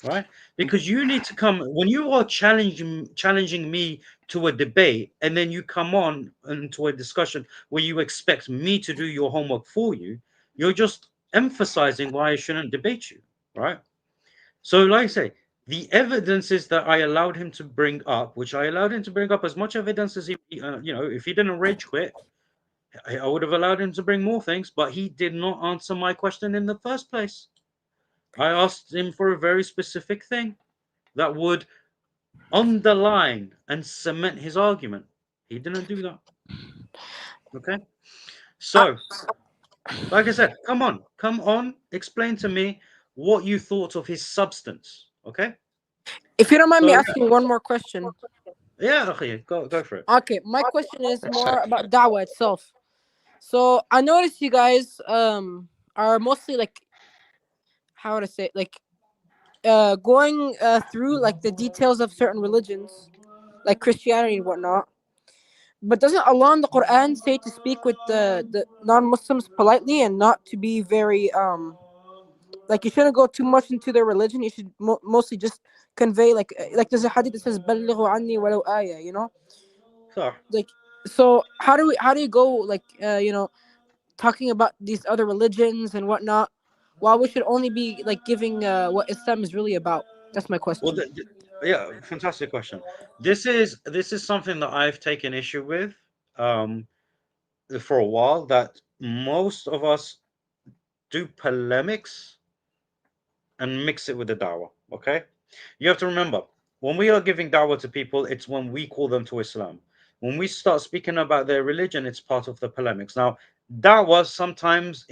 Right? Because you need to come when you are challenging me to a debate, and then you come on into a discussion where you expect me to do your homework for you. You're just emphasizing why I shouldn't debate you, right? So, like I say, the evidences that I allowed him to bring up, which I allowed him to bring up as much evidence as he, if he didn't rage quit, I would have allowed him to bring more things, but he did not answer my question in the first place. I asked him for a very specific thing that would underline and cement his argument. He didn't do that. Okay. So, like I said, come on, explain to me what you thought of his substance. Okay. If you don't mind me asking one more question. Yeah, okay, go for it. Okay, my question is more about dawah itself. So I noticed you guys are mostly like, how to say, like going through like the details of certain religions, like Christianity and whatnot. But doesn't Allah in the Quran say to speak with the non-Muslims politely and not to be very like you shouldn't go too much into their religion? You should mostly just convey like there's a hadith that says "Ballighu anni walau ayah," you know. Sure. Like, so how do you go like talking about these other religions and whatnot, while we should only be like giving what Islam is really about? That's my question. Well, yeah, fantastic question. This is something that I've taken issue with. for a while that most of us do polemics and mix it with the dawah. Okay, you have to remember, when we are giving dawah to people, it's when we call them to Islam. When we start speaking about their religion, it's part of the polemics. Now, dawah sometimes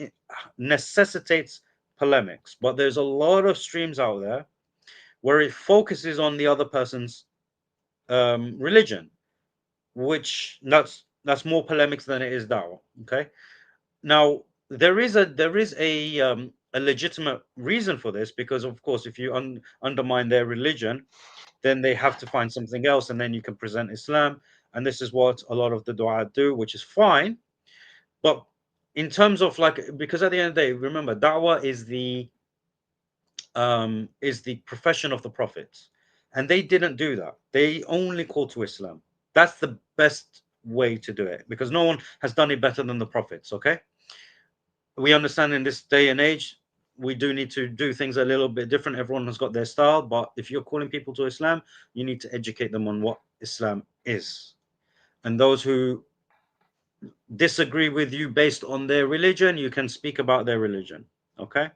necessitates polemics, but there's a lot of streams out there where it focuses on the other person's religion, which that's more polemics than it is dawah. Okay, now there is a legitimate reason for this, because of course if you undermine their religion, then they have to find something else, and then you can present Islam, and this is what a lot of the dua do, which is fine. But in terms of like, because at the end of the day, remember, da'wah is the profession of the prophets, and they didn't do that. They only called to Islam. That's the best way to do it, because no one has done it better than the prophets. Okay, we understand in this day and age we do need to do things a little bit different. Everyone has got their style, but if you're calling people to Islam, you need to educate them on what Islam is. And those who disagree with you based on their religion, you can speak about their religion, okay?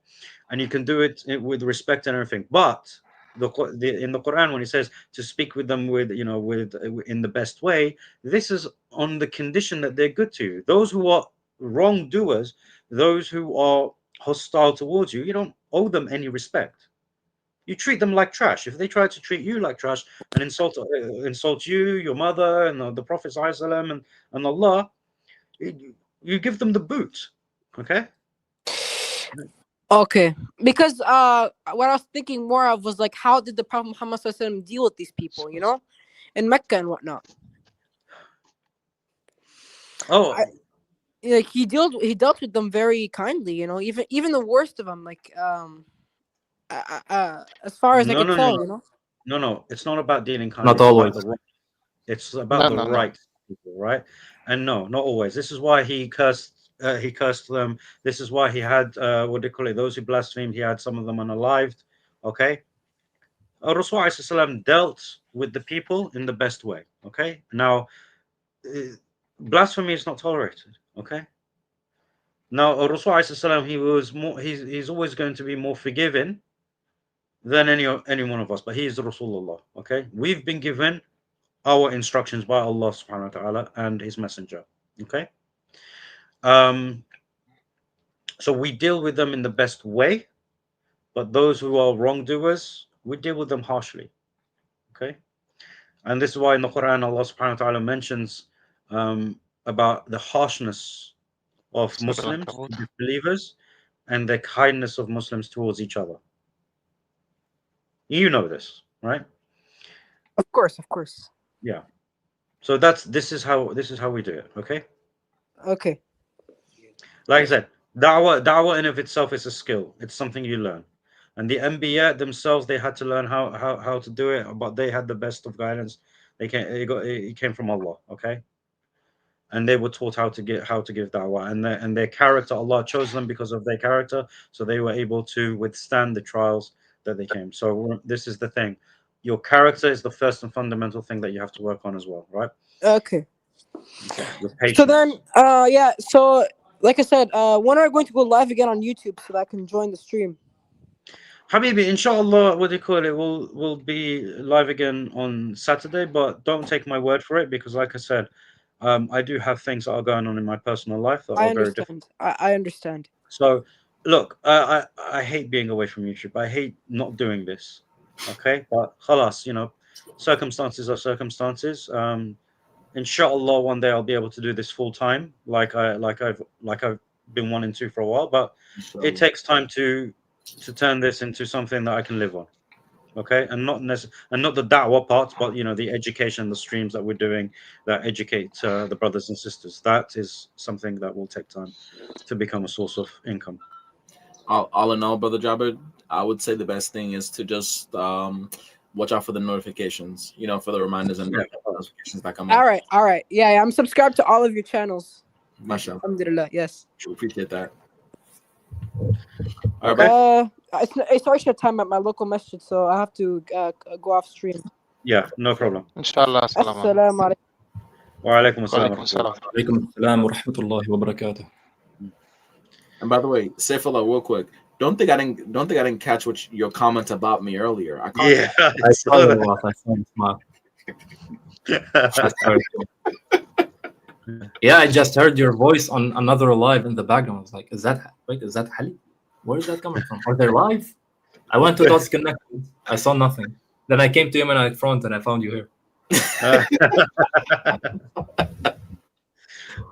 And you can do it with respect and everything. But in the Quran, when it says to speak with them with in the best way, this is on the condition that they're good to you. Those who are wrongdoers, those who are hostile towards you, you don't owe them any respect. You treat them like trash. If they try to treat you like trash and insult you, your mother, and the Prophet ﷺ and Allah, you give them the boot. Okay. Okay, because what I was thinking more of was like, how did the Prophet Muhammad ﷺ deal with these people, in Mecca and whatnot? Oh, like he dealt with them very kindly, even the worst of them, like as far as I can tell, No, it's not about dealing kindly. Not always. It's about the right people, right? And no, not always. This is why he cursed them. This is why he had what do you call it? Those who blasphemed, he had some of them unalived. Okay. Rasul ﷺ dealt with the people in the best way. Okay. Now, blasphemy is not tolerated. Okay. Now, Rasul ﷺ, he's always going to be more forgiving than any one of us, but he is Rasulullah. Okay. We've been given our instructions by Allah subhanahu wa ta'ala and his messenger. Okay. So we deal with them in the best way, but those who are wrongdoers, we deal with them harshly. Okay. And this is why in the Quran Allah subhanahu wa ta'ala mentions about the harshness of Muslims, believers, and the kindness of Muslims towards each other. You know this, right? Of course. Yeah. So this is how we do it. Okay. Okay. Like I said, da'wah in of itself is a skill. It's something you learn. And the Anbiya themselves, they had to learn how to do it, but they had the best of guidance. It came from Allah. Okay. And they were taught how to give da'wah, and their character, Allah chose them because of their character, so they were able to withstand the trials that they came. So this is the thing. Your character is the first and fundamental thing that you have to work on as well, right? Okay. Your patience. So then, yeah. So, like I said, when are we going to go live again on YouTube so that I can join the stream? Habibi, inshallah, what do you call it? We'll be live again on Saturday, but don't take my word for it, because, like I said, I do have things that are going on in my personal life that are very different. I understand. So, look, I hate being away from YouTube. I hate not doing this. Okay, but khalas, circumstances are circumstances. Inshallah, one day I'll be able to do this full time, like I've been wanting to for a while. But it takes time to turn this into something that I can live on. Okay, and not the da'wah part, but the education, the streams that we're doing that educate the brothers and sisters. That is something that will take time to become a source of income. All in all, Brother Jabir, I would say the best thing is to just watch out for the notifications, for the reminders and notifications that come up. All right. Yeah, I'm subscribed to all of your channels. Mashallah. Alhamdulillah, yes. We appreciate that. Okay. It's Aisha time at my local masjid, so I have to go off stream. Yeah, no problem. Inshallah. Assalamu alaikum. وعليكم السلام وعليكم السلام. عليكم السلام ورحمة الله وبركاته. And by the way, Saifullah, real quick, don't think I didn't catch your comment about me earlier. I caught Yeah, that. I saw it off. I saw it smart. Yeah, I just heard your voice on another live in the background. I was like, is that Hali? Where is that coming from? Are they live? I went to Dots Connected. I saw nothing. Then I came to Yemenite Front and I found you here.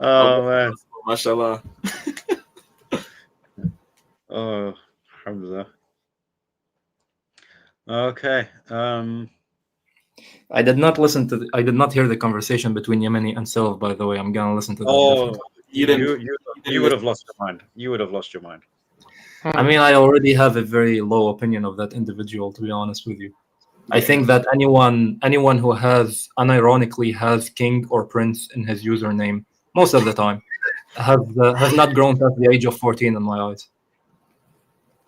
Oh man, mashallah. Oh, alhamdulillah. Okay. I did not hear the conversation between Yemeni and Sylv, by the way. I'm gonna listen to that. Oh, definitely. you would have lost your mind. You would have lost your mind. I mean, I already have a very low opinion of that individual, to be honest with you. I think that anyone who has unironically has king or prince in his username most of the time has not grown past the age of 14 in my eyes.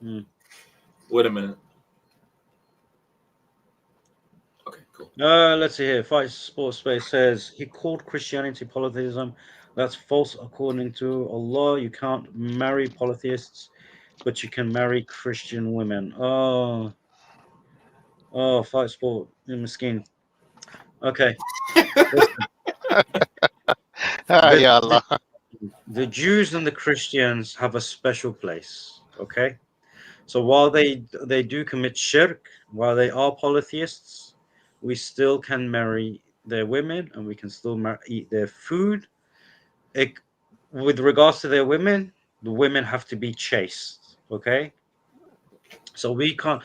Wait a minute. Let's see here. Fight Sports Space says he called Christianity polytheism. That's false according to Allah. You can't marry polytheists, but you can marry Christian women. Oh, Fight Sport, Miskin. Okay. Ya Allah. The Jews and the Christians have a special place. Okay, so while they do commit shirk, while they are polytheists, we still can marry their women and we can still eat their food. With regards to their women, the women have to be chaste. Okay, so we can't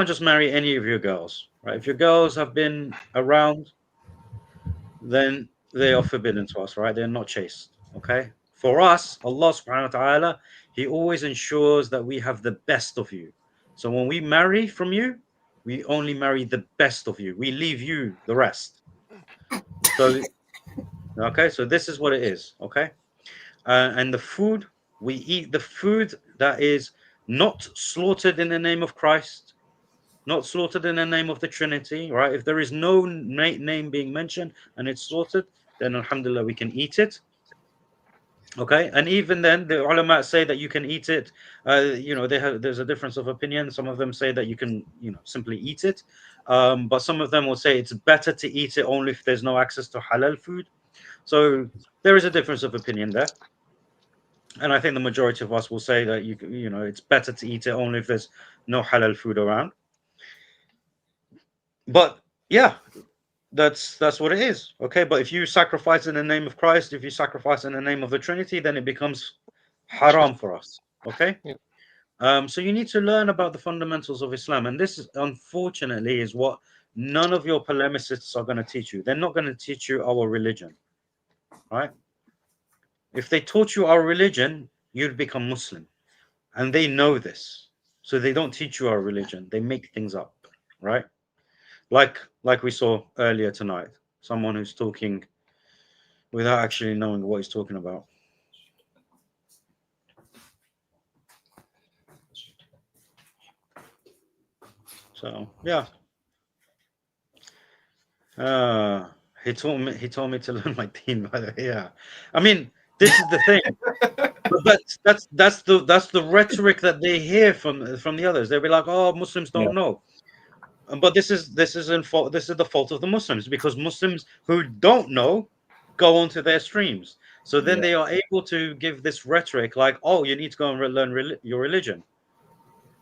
just marry any of your girls, right? If your girls have been around, then they are forbidden to us, right? They're not chaste. Okay, for us, Allah subhanahu wa ta'ala, he always ensures that we have the best of you. So when we marry from you, we only marry the best of you. We leave you the rest. So, okay, so this is what it is, okay? And the food, we eat the food that is not slaughtered in the name of Christ, not slaughtered in the name of the Trinity, right? If there is no name being mentioned and it's slaughtered, then alhamdulillah, we can eat it. Okay, and even then, the ulama say that you can eat it. There's a difference of opinion. Some of them say that you can, simply eat it, but some of them will say it's better to eat it only if there's no access to halal food. So there is a difference of opinion there, and I think the majority of us will say that it's better to eat it only if there's no halal food around. But yeah, that's what it is. Okay, but if you sacrifice in the name of Christ, if you sacrifice in the name of the Trinity, then it becomes haram for us. Okay. So you need to learn about the fundamentals of Islam, and this is, unfortunately, is what none of your polemicists are going to teach you. They're not going to teach you our religion, right? If they taught you our religion, you'd become Muslim, and they know this, so they don't teach you our religion. They make things up, right? Like we saw earlier tonight, someone who's talking without actually knowing what he's talking about. So yeah, he told me to learn my deen. By the way, yeah, I mean, this is the thing. But that's the rhetoric that they hear from the others. They'll be like, "Oh, Muslims don't know." But this is the fault of the Muslims, because Muslims who don't know go onto their streams. So then they are able to give this rhetoric like, "Oh, you need to go and learn your religion,"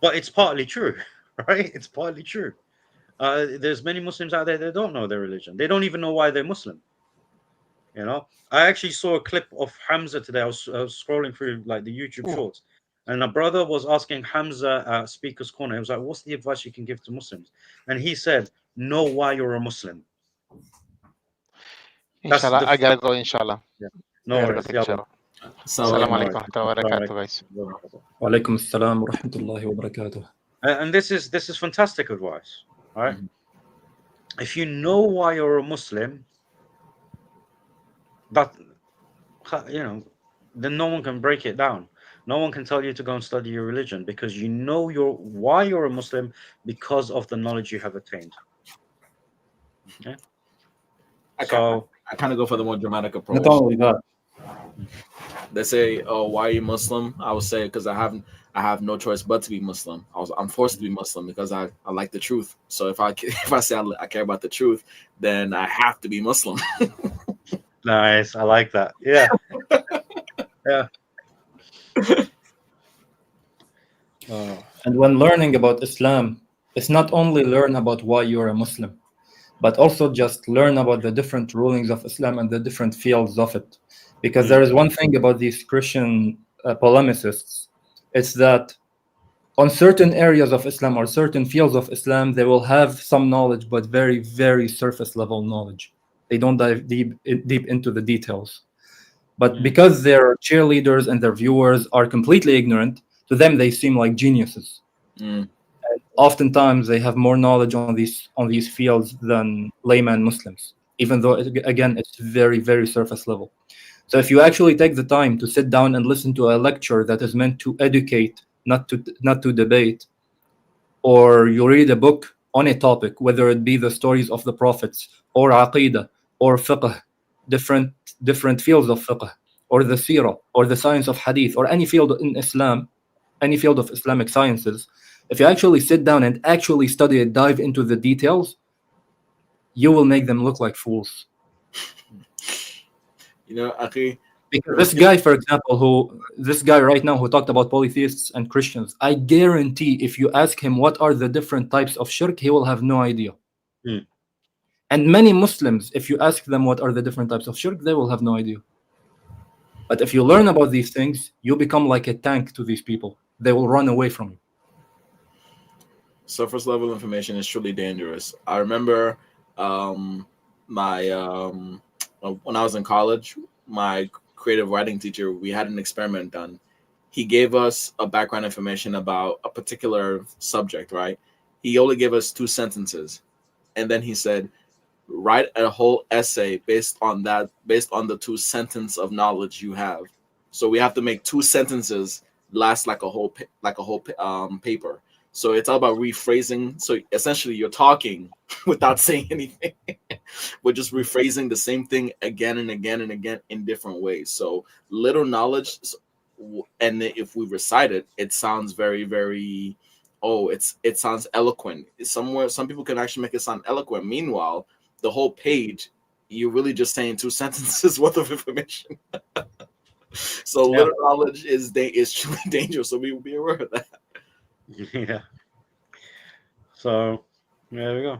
but it's partly true, right? It's partly true. There's many Muslims out there that don't know their religion. They don't even know why they're Muslim. I actually saw a clip of Hamza today. I was scrolling through like the YouTube shorts, and a brother was asking Hamza at Speaker's Corner. He was like, "What's the advice you can give to Muslims?" And he said, "Know why you're a Muslim." Inshallah, I gotta go. Inshallah. Yeah. No worries. Inshallah. Assalamu alaikum wa barakatuh, guys. Wa alaikum assalam wa rahmatullahi wa barakatuh. And this is fantastic advice, right? If you know why you're a Muslim, but then no one can break it down. No one can tell you to go and study your religion, because you know why you're a Muslim because of the knowledge you have attained. Okay. So I kind of go for the more dramatic approach. Not only that. They say, "Oh, why are you Muslim?" I would say because I have no choice but to be Muslim. I'm forced to be Muslim because I like the truth. So if I say I care about the truth, then I have to be Muslim. Nice, I like that. Yeah, yeah. And when learning about Islam, it's not only learn about why you're a Muslim, but also just learn about the different rulings of Islam and the different fields of it. Because there is one thing about these Christian polemicists, it's that on certain areas of Islam or certain fields of Islam, they will have some knowledge, but very, very surface level knowledge. They don't dive deep into the details. But because their cheerleaders and their viewers are completely ignorant, to them they seem like geniuses. And oftentimes they have more knowledge on these fields than layman Muslims, even though again it's very, very surface level. So if you actually take the time to sit down and listen to a lecture that is meant to educate, not to debate, or you read a book on a topic, whether it be the stories of the prophets or aqidah or fiqh, different fields of fiqh, or the seerah, or the science of hadith, or any field in Islam, any field of Islamic sciences, if you actually sit down and actually study it, dive into the details, you will make them look like fools. You know, Akhi, because this guy right now who talked about polytheists and Christians, I guarantee if you ask him what are the different types of shirk, he will have no idea. And many Muslims, if you ask them what are the different types of shirk, they will have no idea. But if you learn about these things, you become like a tank to these people. They will run away from you. Surface level information is truly dangerous. I remember when I was in college, my creative writing teacher, we had an experiment done. He gave us a background information about a particular subject, right? He only gave us 2 sentences. And then he said, write a whole essay based on the 2 sentences of knowledge you have. So we have to make 2 sentences last like a whole paper. So it's all about rephrasing. So essentially you're talking without saying anything. We're just rephrasing the same thing again and again and again in different ways. So little knowledge, and if we recite it, it sounds very, very, it sounds eloquent. Some people can actually make it sound eloquent. Meanwhile, the whole page, you're really just saying 2 sentences worth of information. So little knowledge is truly dangerous. So we will be aware of that. Yeah. So there we go.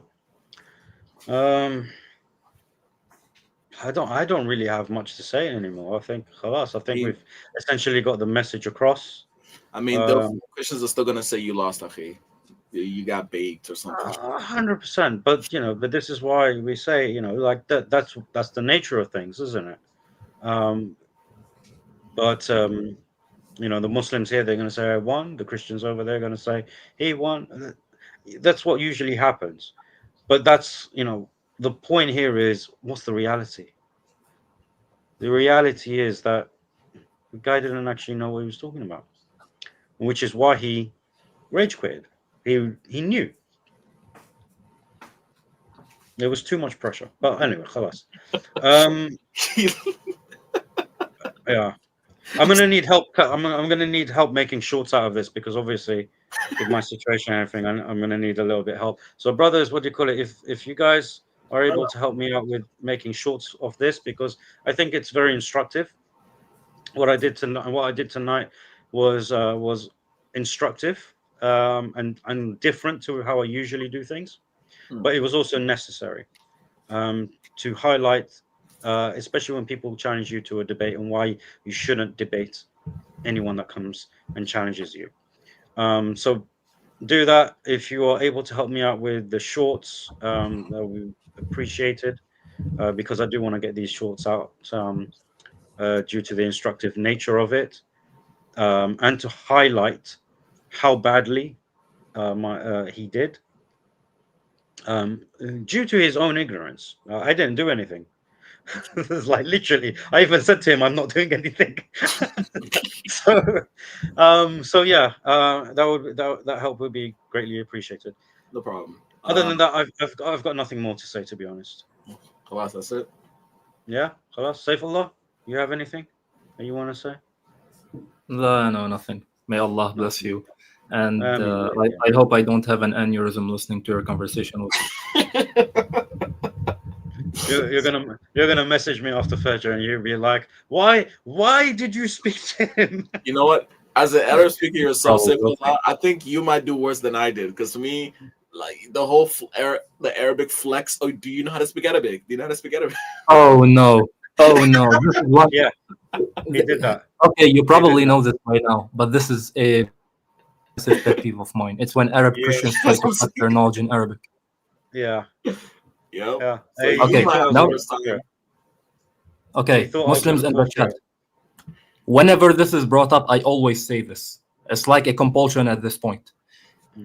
I don't really have much to say anymore. I think we've essentially got the message across. I mean, those Christians are still gonna say you lost, Akhi. You got baked or something. 100%. But this is why we say, like that's the nature of things, isn't it? The Muslims here, they're going to say I won. The Christians over there are going to say he won. That's what usually happens. But that's, the point here is, what's the reality? The reality is that the guy didn't actually know what he was talking about, which is why he rage quitted. He knew. There was too much pressure. But anyway, khalas. Yeah. I'm gonna need help. I'm gonna need help making shorts out of this because obviously, with my situation and everything, I'm gonna need a little bit of help. So, brothers, what do you call it? If you guys are able to help me out with making shorts of this, because I think it's very instructive. What I did tonight was instructive and different to how I usually do things, but it was also necessary to highlight. Especially when people challenge you to a debate and why you shouldn't debate anyone that comes and challenges you. So do that. If you are able to help me out with the shorts, that would be appreciated because I do want to get these shorts out due to the instructive nature of it and to highlight how badly he did due to his own ignorance. I didn't do anything. It's like literally, I even said to him, "I'm not doing anything." So yeah, that help would be greatly appreciated. No problem. Other than that, I've got nothing more to say, to be honest. Class, that's it. Yeah, خلاص. Saifullah, you have anything that you want to say? No, nothing. May Allah bless you. And yeah. I hope I don't have an aneurysm listening to your conversation with you. You're gonna message me after Fajr and you'll be like, why did you speak to him? You know what? As an Arab speaker yourself, Oh, Saifullah, I think you might do worse than I did. Because to me, like the whole the Arabic flex. Oh, do you know how to speak Arabic? Do you know how to speak Arabic? Oh no! Oh no! This is what, Yeah, he did that. Okay, you probably know this by now, but this is a massive pet peeve of mine. It's when Arab Yeah, Christians try to flex their knowledge in Arabic. Yeah. Yep. Yeah. So Okay, you might have now- the worst time. Okay, thought I was Muslims gonna in the fall for chat. it. Whenever this is brought up, I always say this. It's like a compulsion at this point.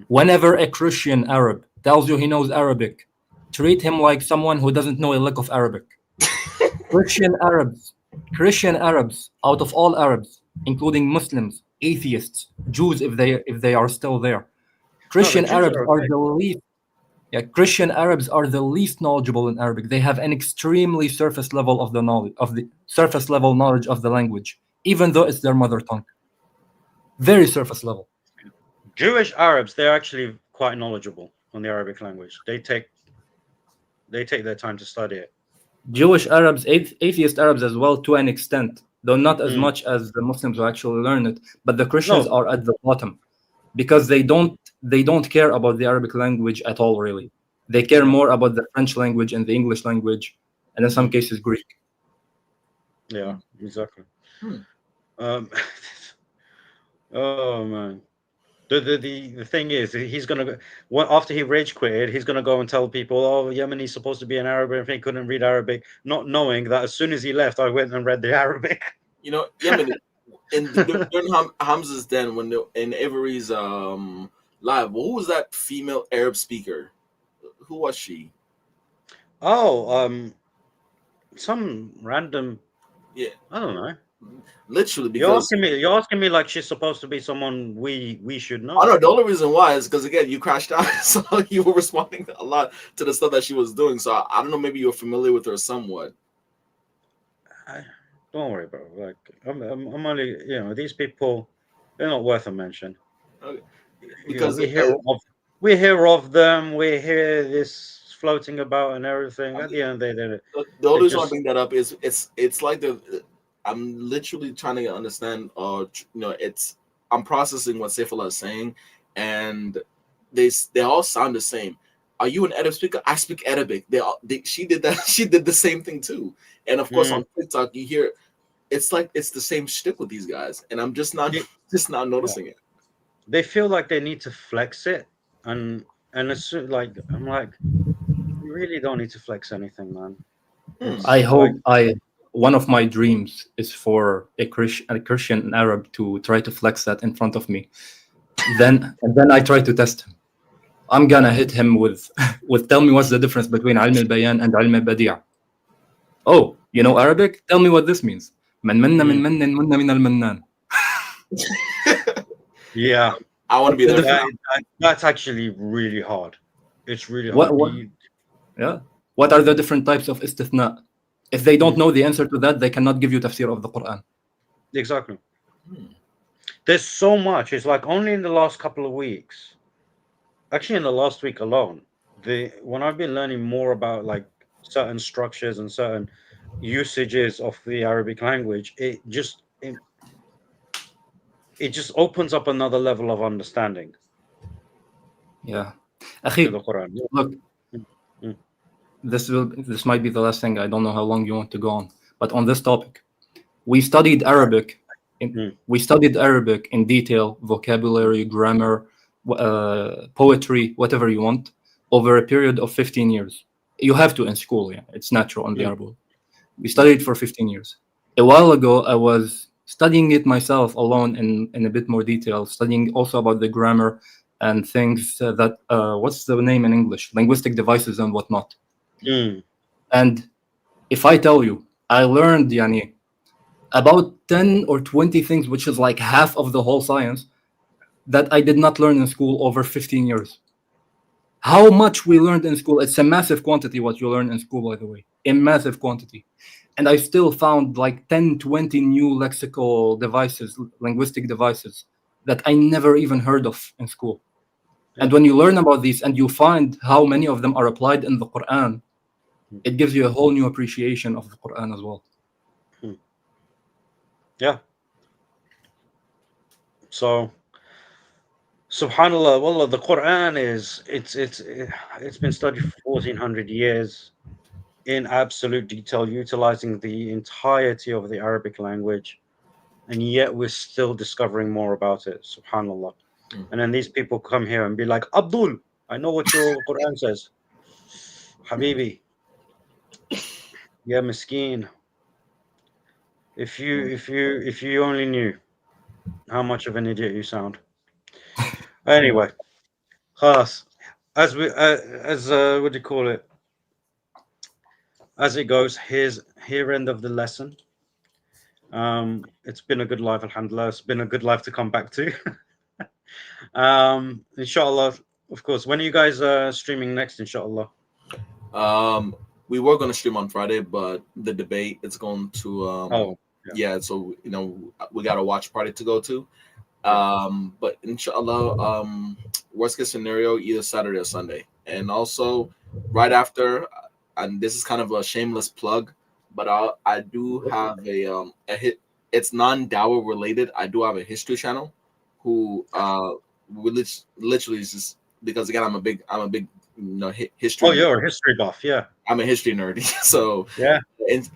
Whenever a Christian Arab tells you he knows Arabic, treat him like someone who doesn't know a lick of Arabic. Christian Arabs, out of all Arabs, including Muslims, atheists, Jews, if they are still there, Christian Jews Arabs are are okay. the least. Yeah, Christian Arabs are the least knowledgeable in Arabic. They have an extremely surface level of the knowledge of the language, even though it's their mother tongue. Very surface level. Jewish Arabs, they're actually quite knowledgeable on the Arabic language. They take their time to study it. Jewish Arabs, atheist Arabs as well, to an extent, though not as much as the Muslims who actually learn it. But the Christians are at the bottom because they don't care about the Arabic language at all. Really, they care more about the French language and the English language, and in some cases Greek. Yeah, exactly. Oh man. The thing is, he's gonna go after he rage quitted. He's gonna go and tell people, "Oh, Yemeni's supposed to be an Arab, and he couldn't read Arabic," not knowing that as soon as he left, I went and read the Arabic. You know, Yemen during Hamza's den when in Avery's live, who was that female Arab speaker? Who was she? Oh, some random. Yeah, I don't know. Literally, because you're asking me like she's supposed to be someone we should know. I don't know. The only reason why is because again you crashed out, so you were responding a lot to the stuff that she was doing. So I don't know. Maybe you're familiar with her somewhat. Don't worry, bro. Like I'm only these people, they're not worth a mention. Okay. Because we hear of them. We hear this floating about and everything. At the end, the only reason I bring that up is it's like I'm literally trying to understand. I'm processing what Saifullah is saying, and they all sound the same. Are you an Arab speaker? I speak Arabic. She did that. She did the same thing too. And of course, on TikTok, you hear it's like it's the same shtick with these guys, and I'm just not noticing it. They feel like they need to flex it, and it's like I'm like, you really don't need to flex anything, man. I hope one of my dreams is for a Christian Arab to try to flex that in front of me. Then I try to test him. I'm gonna hit him with tell me what's the difference between ilm al-bayan and ilm al-badi'. Oh, you know Arabic? Tell me what this means. Man manna min mannin munna min al-mannan. Yeah, I want to be there. That's actually really hard. It's really hard. What are the different types of istithna? If they don't know the answer to that, they cannot give you tafsir of the Quran. Exactly. There's so much. It's like only in the last couple of weeks, actually in the last week alone, when I've been learning more about like certain structures and certain usages of the Arabic language, it just opens up another level of understanding. Yeah. To the Quran. Look, this might be the last thing. I don't know how long you want to go on, but on this topic, we studied Arabic. We studied Arabic in detail, vocabulary, grammar, poetry, whatever you want, over a period of 15 years. You have to in school, yeah. It's natural in the Arab world. We studied for 15 years. A while ago, I was studying it myself alone in a bit more detail, studying also about the grammar and things that, what's the name in English? Linguistic devices and whatnot. And if I tell you, I learned about 10 or 20 things, which is like half of the whole science, that I did not learn in school over 15 years. How much we learned in school, it's a massive quantity what you learn in school, by the way, a massive quantity. and I still found like 10, 20 new lexical devices, linguistic devices that I never even heard of in school. And when you learn about these and you find how many of them are applied in the Quran, it gives you a whole new appreciation of the Quran as well. Yeah. So, subhanallah, wallah, the Quran it's been studied for 1400 years in absolute detail, utilizing the entirety of the Arabic language, and yet we're still discovering more about it. Subhanallah. And then these people come here and be like, Abdul, I know what your Quran says. Habibi. Yeah, miskeen. If you only knew how much of an idiot you sound. Anyway, khas. As what do you call it? As it goes, here end of the lesson. It's been a good life, alhamdulillah. It's been a good life to come back to. Inshallah, of course. When are you guys streaming next, inshallah? We were going to stream on Friday, but the debate it's going to so we got a watch party to go to. But inshallah, worst case scenario, either Saturday or Sunday. And also right after, and this is kind of a shameless plug, but I do have a hit. It's non-dawah related. I do have a history channel who literally is just because again I'm a big history. Oh, you're a history buff, yeah. I'm a history nerd, so yeah. And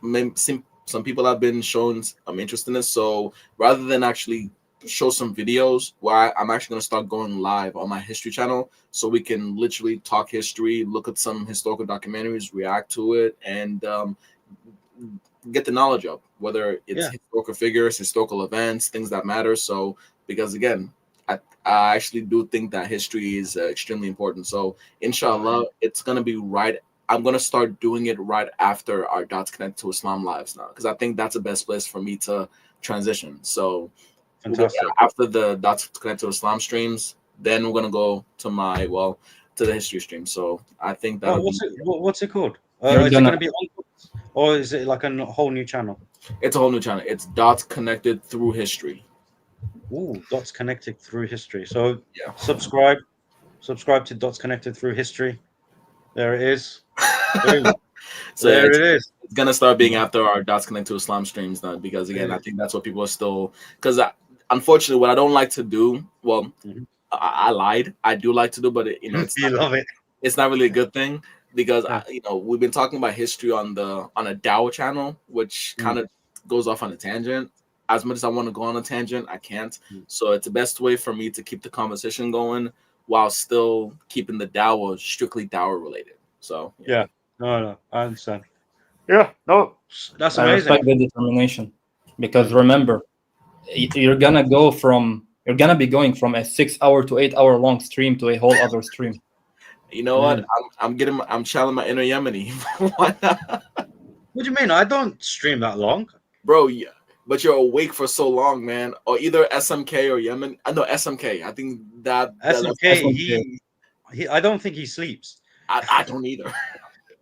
some people have been shown interest in this. So rather than actually show some videos, where I'm actually going to start going live on my history channel, so we can literally talk history, look at some historical documentaries, react to it, and get the knowledge up, whether it's historical figures, historical events, things that matter. So because again, I actually do think that history is extremely important. So inshallah, it's going to be right. I'm going to start doing it right after our Dots Connect to Islam lives now, because I think that's the best place for me to transition. So after the Dots Connect to Islam streams, then we're going to go to to the history stream. So I think that what's it called? Is it going to be on, or is it like a whole new channel? It's a whole new channel. It's Dots Connected Through History. Ooh, Dots Connected Through History. So subscribe to Dots Connected Through History. There it is. So there it is. It's gonna start being after our Dots Connect to Islam streams now, because again, I think that's what people are still. Because unfortunately, what I don't like to do, I lied. I do like to do, but it's you love it. It's not really a good thing, because we've been talking about history on a dawah channel, which kind of goes off on a tangent. As much as I want to go on a tangent, I can't. So it's the best way for me to keep the conversation going while still keeping the dawah strictly dawah related. So no, I understand. Yeah, no, that's amazing. I respect the determination, because remember, you're gonna be going from a 6-hour to 8-hour long stream to a whole other stream. You know what? I'm channeling my inner Yemeni. Why not? What do you mean? I don't stream that long, bro. Yeah, but you're awake for so long, man. Or either SMK or Yemen. No, SMK. I think that SMK. He I don't think he sleeps. I don't either.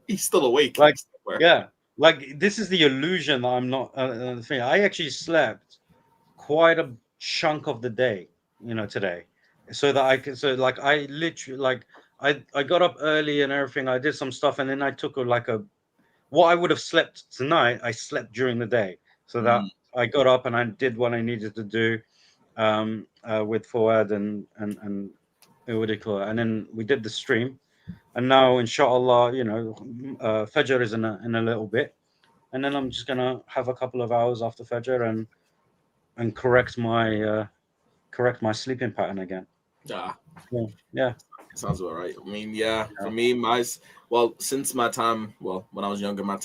He's still awake. Like this is the illusion that I'm not. I actually slept quite a chunk of the day, today, so that I could. So I literally I got up early and everything. I did some stuff, and then I took what I would have slept tonight. I slept during the day, so that I got up and I did what I needed to do with Fuad and what do you call it? And then we did the stream, and now inshallah, Fajr is in a little bit, and then I'm just gonna have a couple of hours after Fajr and correct my sleeping pattern again. Yeah. Sounds about right. I mean, for me, since my time, when I was younger, when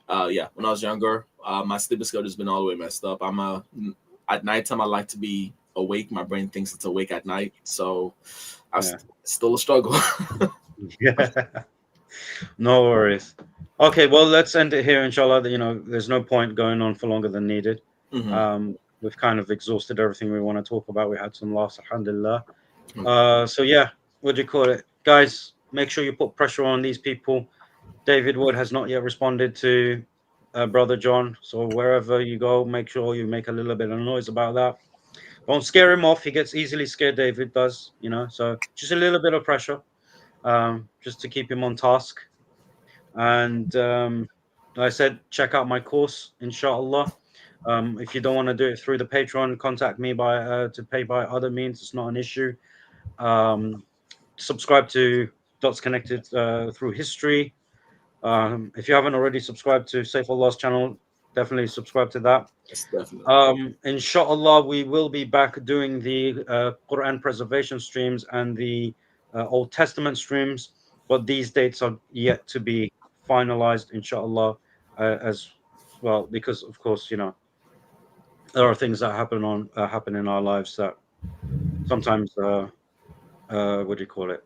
I was younger, my sleeping schedule has been all the way messed up. At nighttime, I like to be awake. My brain thinks it's awake at night, so still a struggle. No worries. Okay, well, let's end it here, inshallah. There's no point going on for longer than needed. We've kind of exhausted everything we want to talk about. We had some laughs, alhamdulillah. So what do you call it, guys? Make sure you put pressure on these people. David Wood has not yet responded to Brother John. So wherever you go, make sure you make a little bit of noise about that. Don't scare him off. He gets easily scared, David does, you know. So just a little bit of pressure, just to keep him on task. And like I said, check out my course, inshallah. If you don't want to do it through the Patreon, contact me to pay by other means. It's not an issue. Subscribe to Dots Connected through history. If you haven't already subscribed to Saif Allah's channel, definitely subscribe to that. Yes, definitely. Inshallah, we will be back doing the Quran preservation streams and the Old Testament streams, but these dates are yet to be finalized, inshallah, as well, because of course, you know, there are things that happen in our lives that sometimes what do you call it?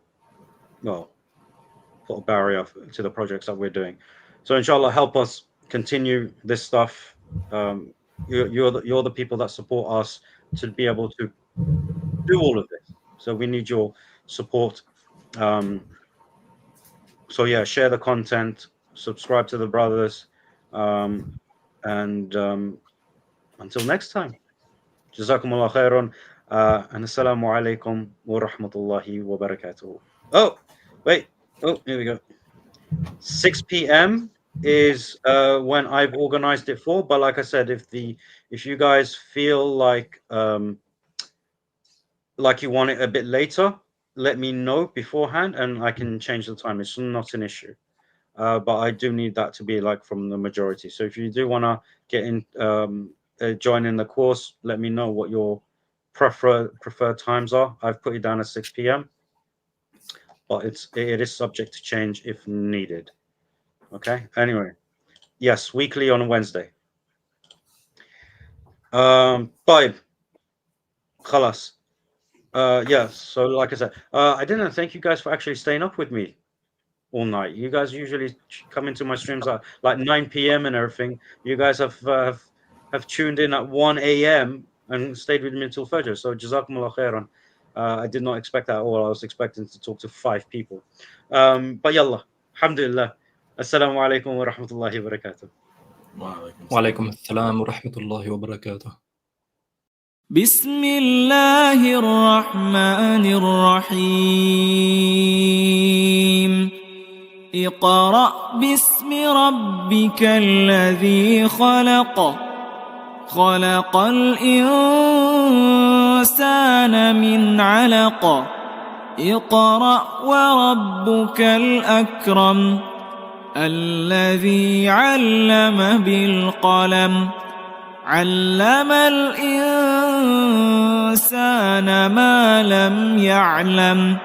Well, put a barrier to the projects that we're doing. So inshallah, help us continue this stuff. You're the people that support us to be able to do all of this. So we need your support. So yeah, share the content, subscribe to the brothers, and until next time, jazakumullah khairan, and assalamu alaikum wa rahmatullahi wa barakatuh. Oh, wait. Oh, here we go. 6 p.m. is when I've organized it for, but like I said, if you guys feel like you want it a bit later, let me know beforehand and I can change the time. It's not an issue, but I do need that to be like from the majority. So if you do want to get in, join in the course, let me know what your preferred times are. I've put it down at 6 p.m. but it is subject to change if needed. Okay. Anyway, yes, weekly on a Wednesday. طيب خلاص. Yeah, so like I said, I didn't thank you guys for actually staying up with me all night. You guys usually come into my streams at like 9 p.m. and everything. You guys have tuned in at 1 a.m. and stayed with me until Fajr. So jazakumullah khairan. I did not expect that at all. I was expecting to talk to 5 people. But yallah, alhamdulillah. Assalamu alaikum wa rahmatullahi wa barakatuh. وعليكم السلام ورحمة الله وبركاته. بسم الله الرحمن الرحيم اقرأ باسم ربك الذي خلق خلق الإنسان من علق اقرأ وربك الأكرم الذي علم بالقلم علم الإنسان ما لم يعلم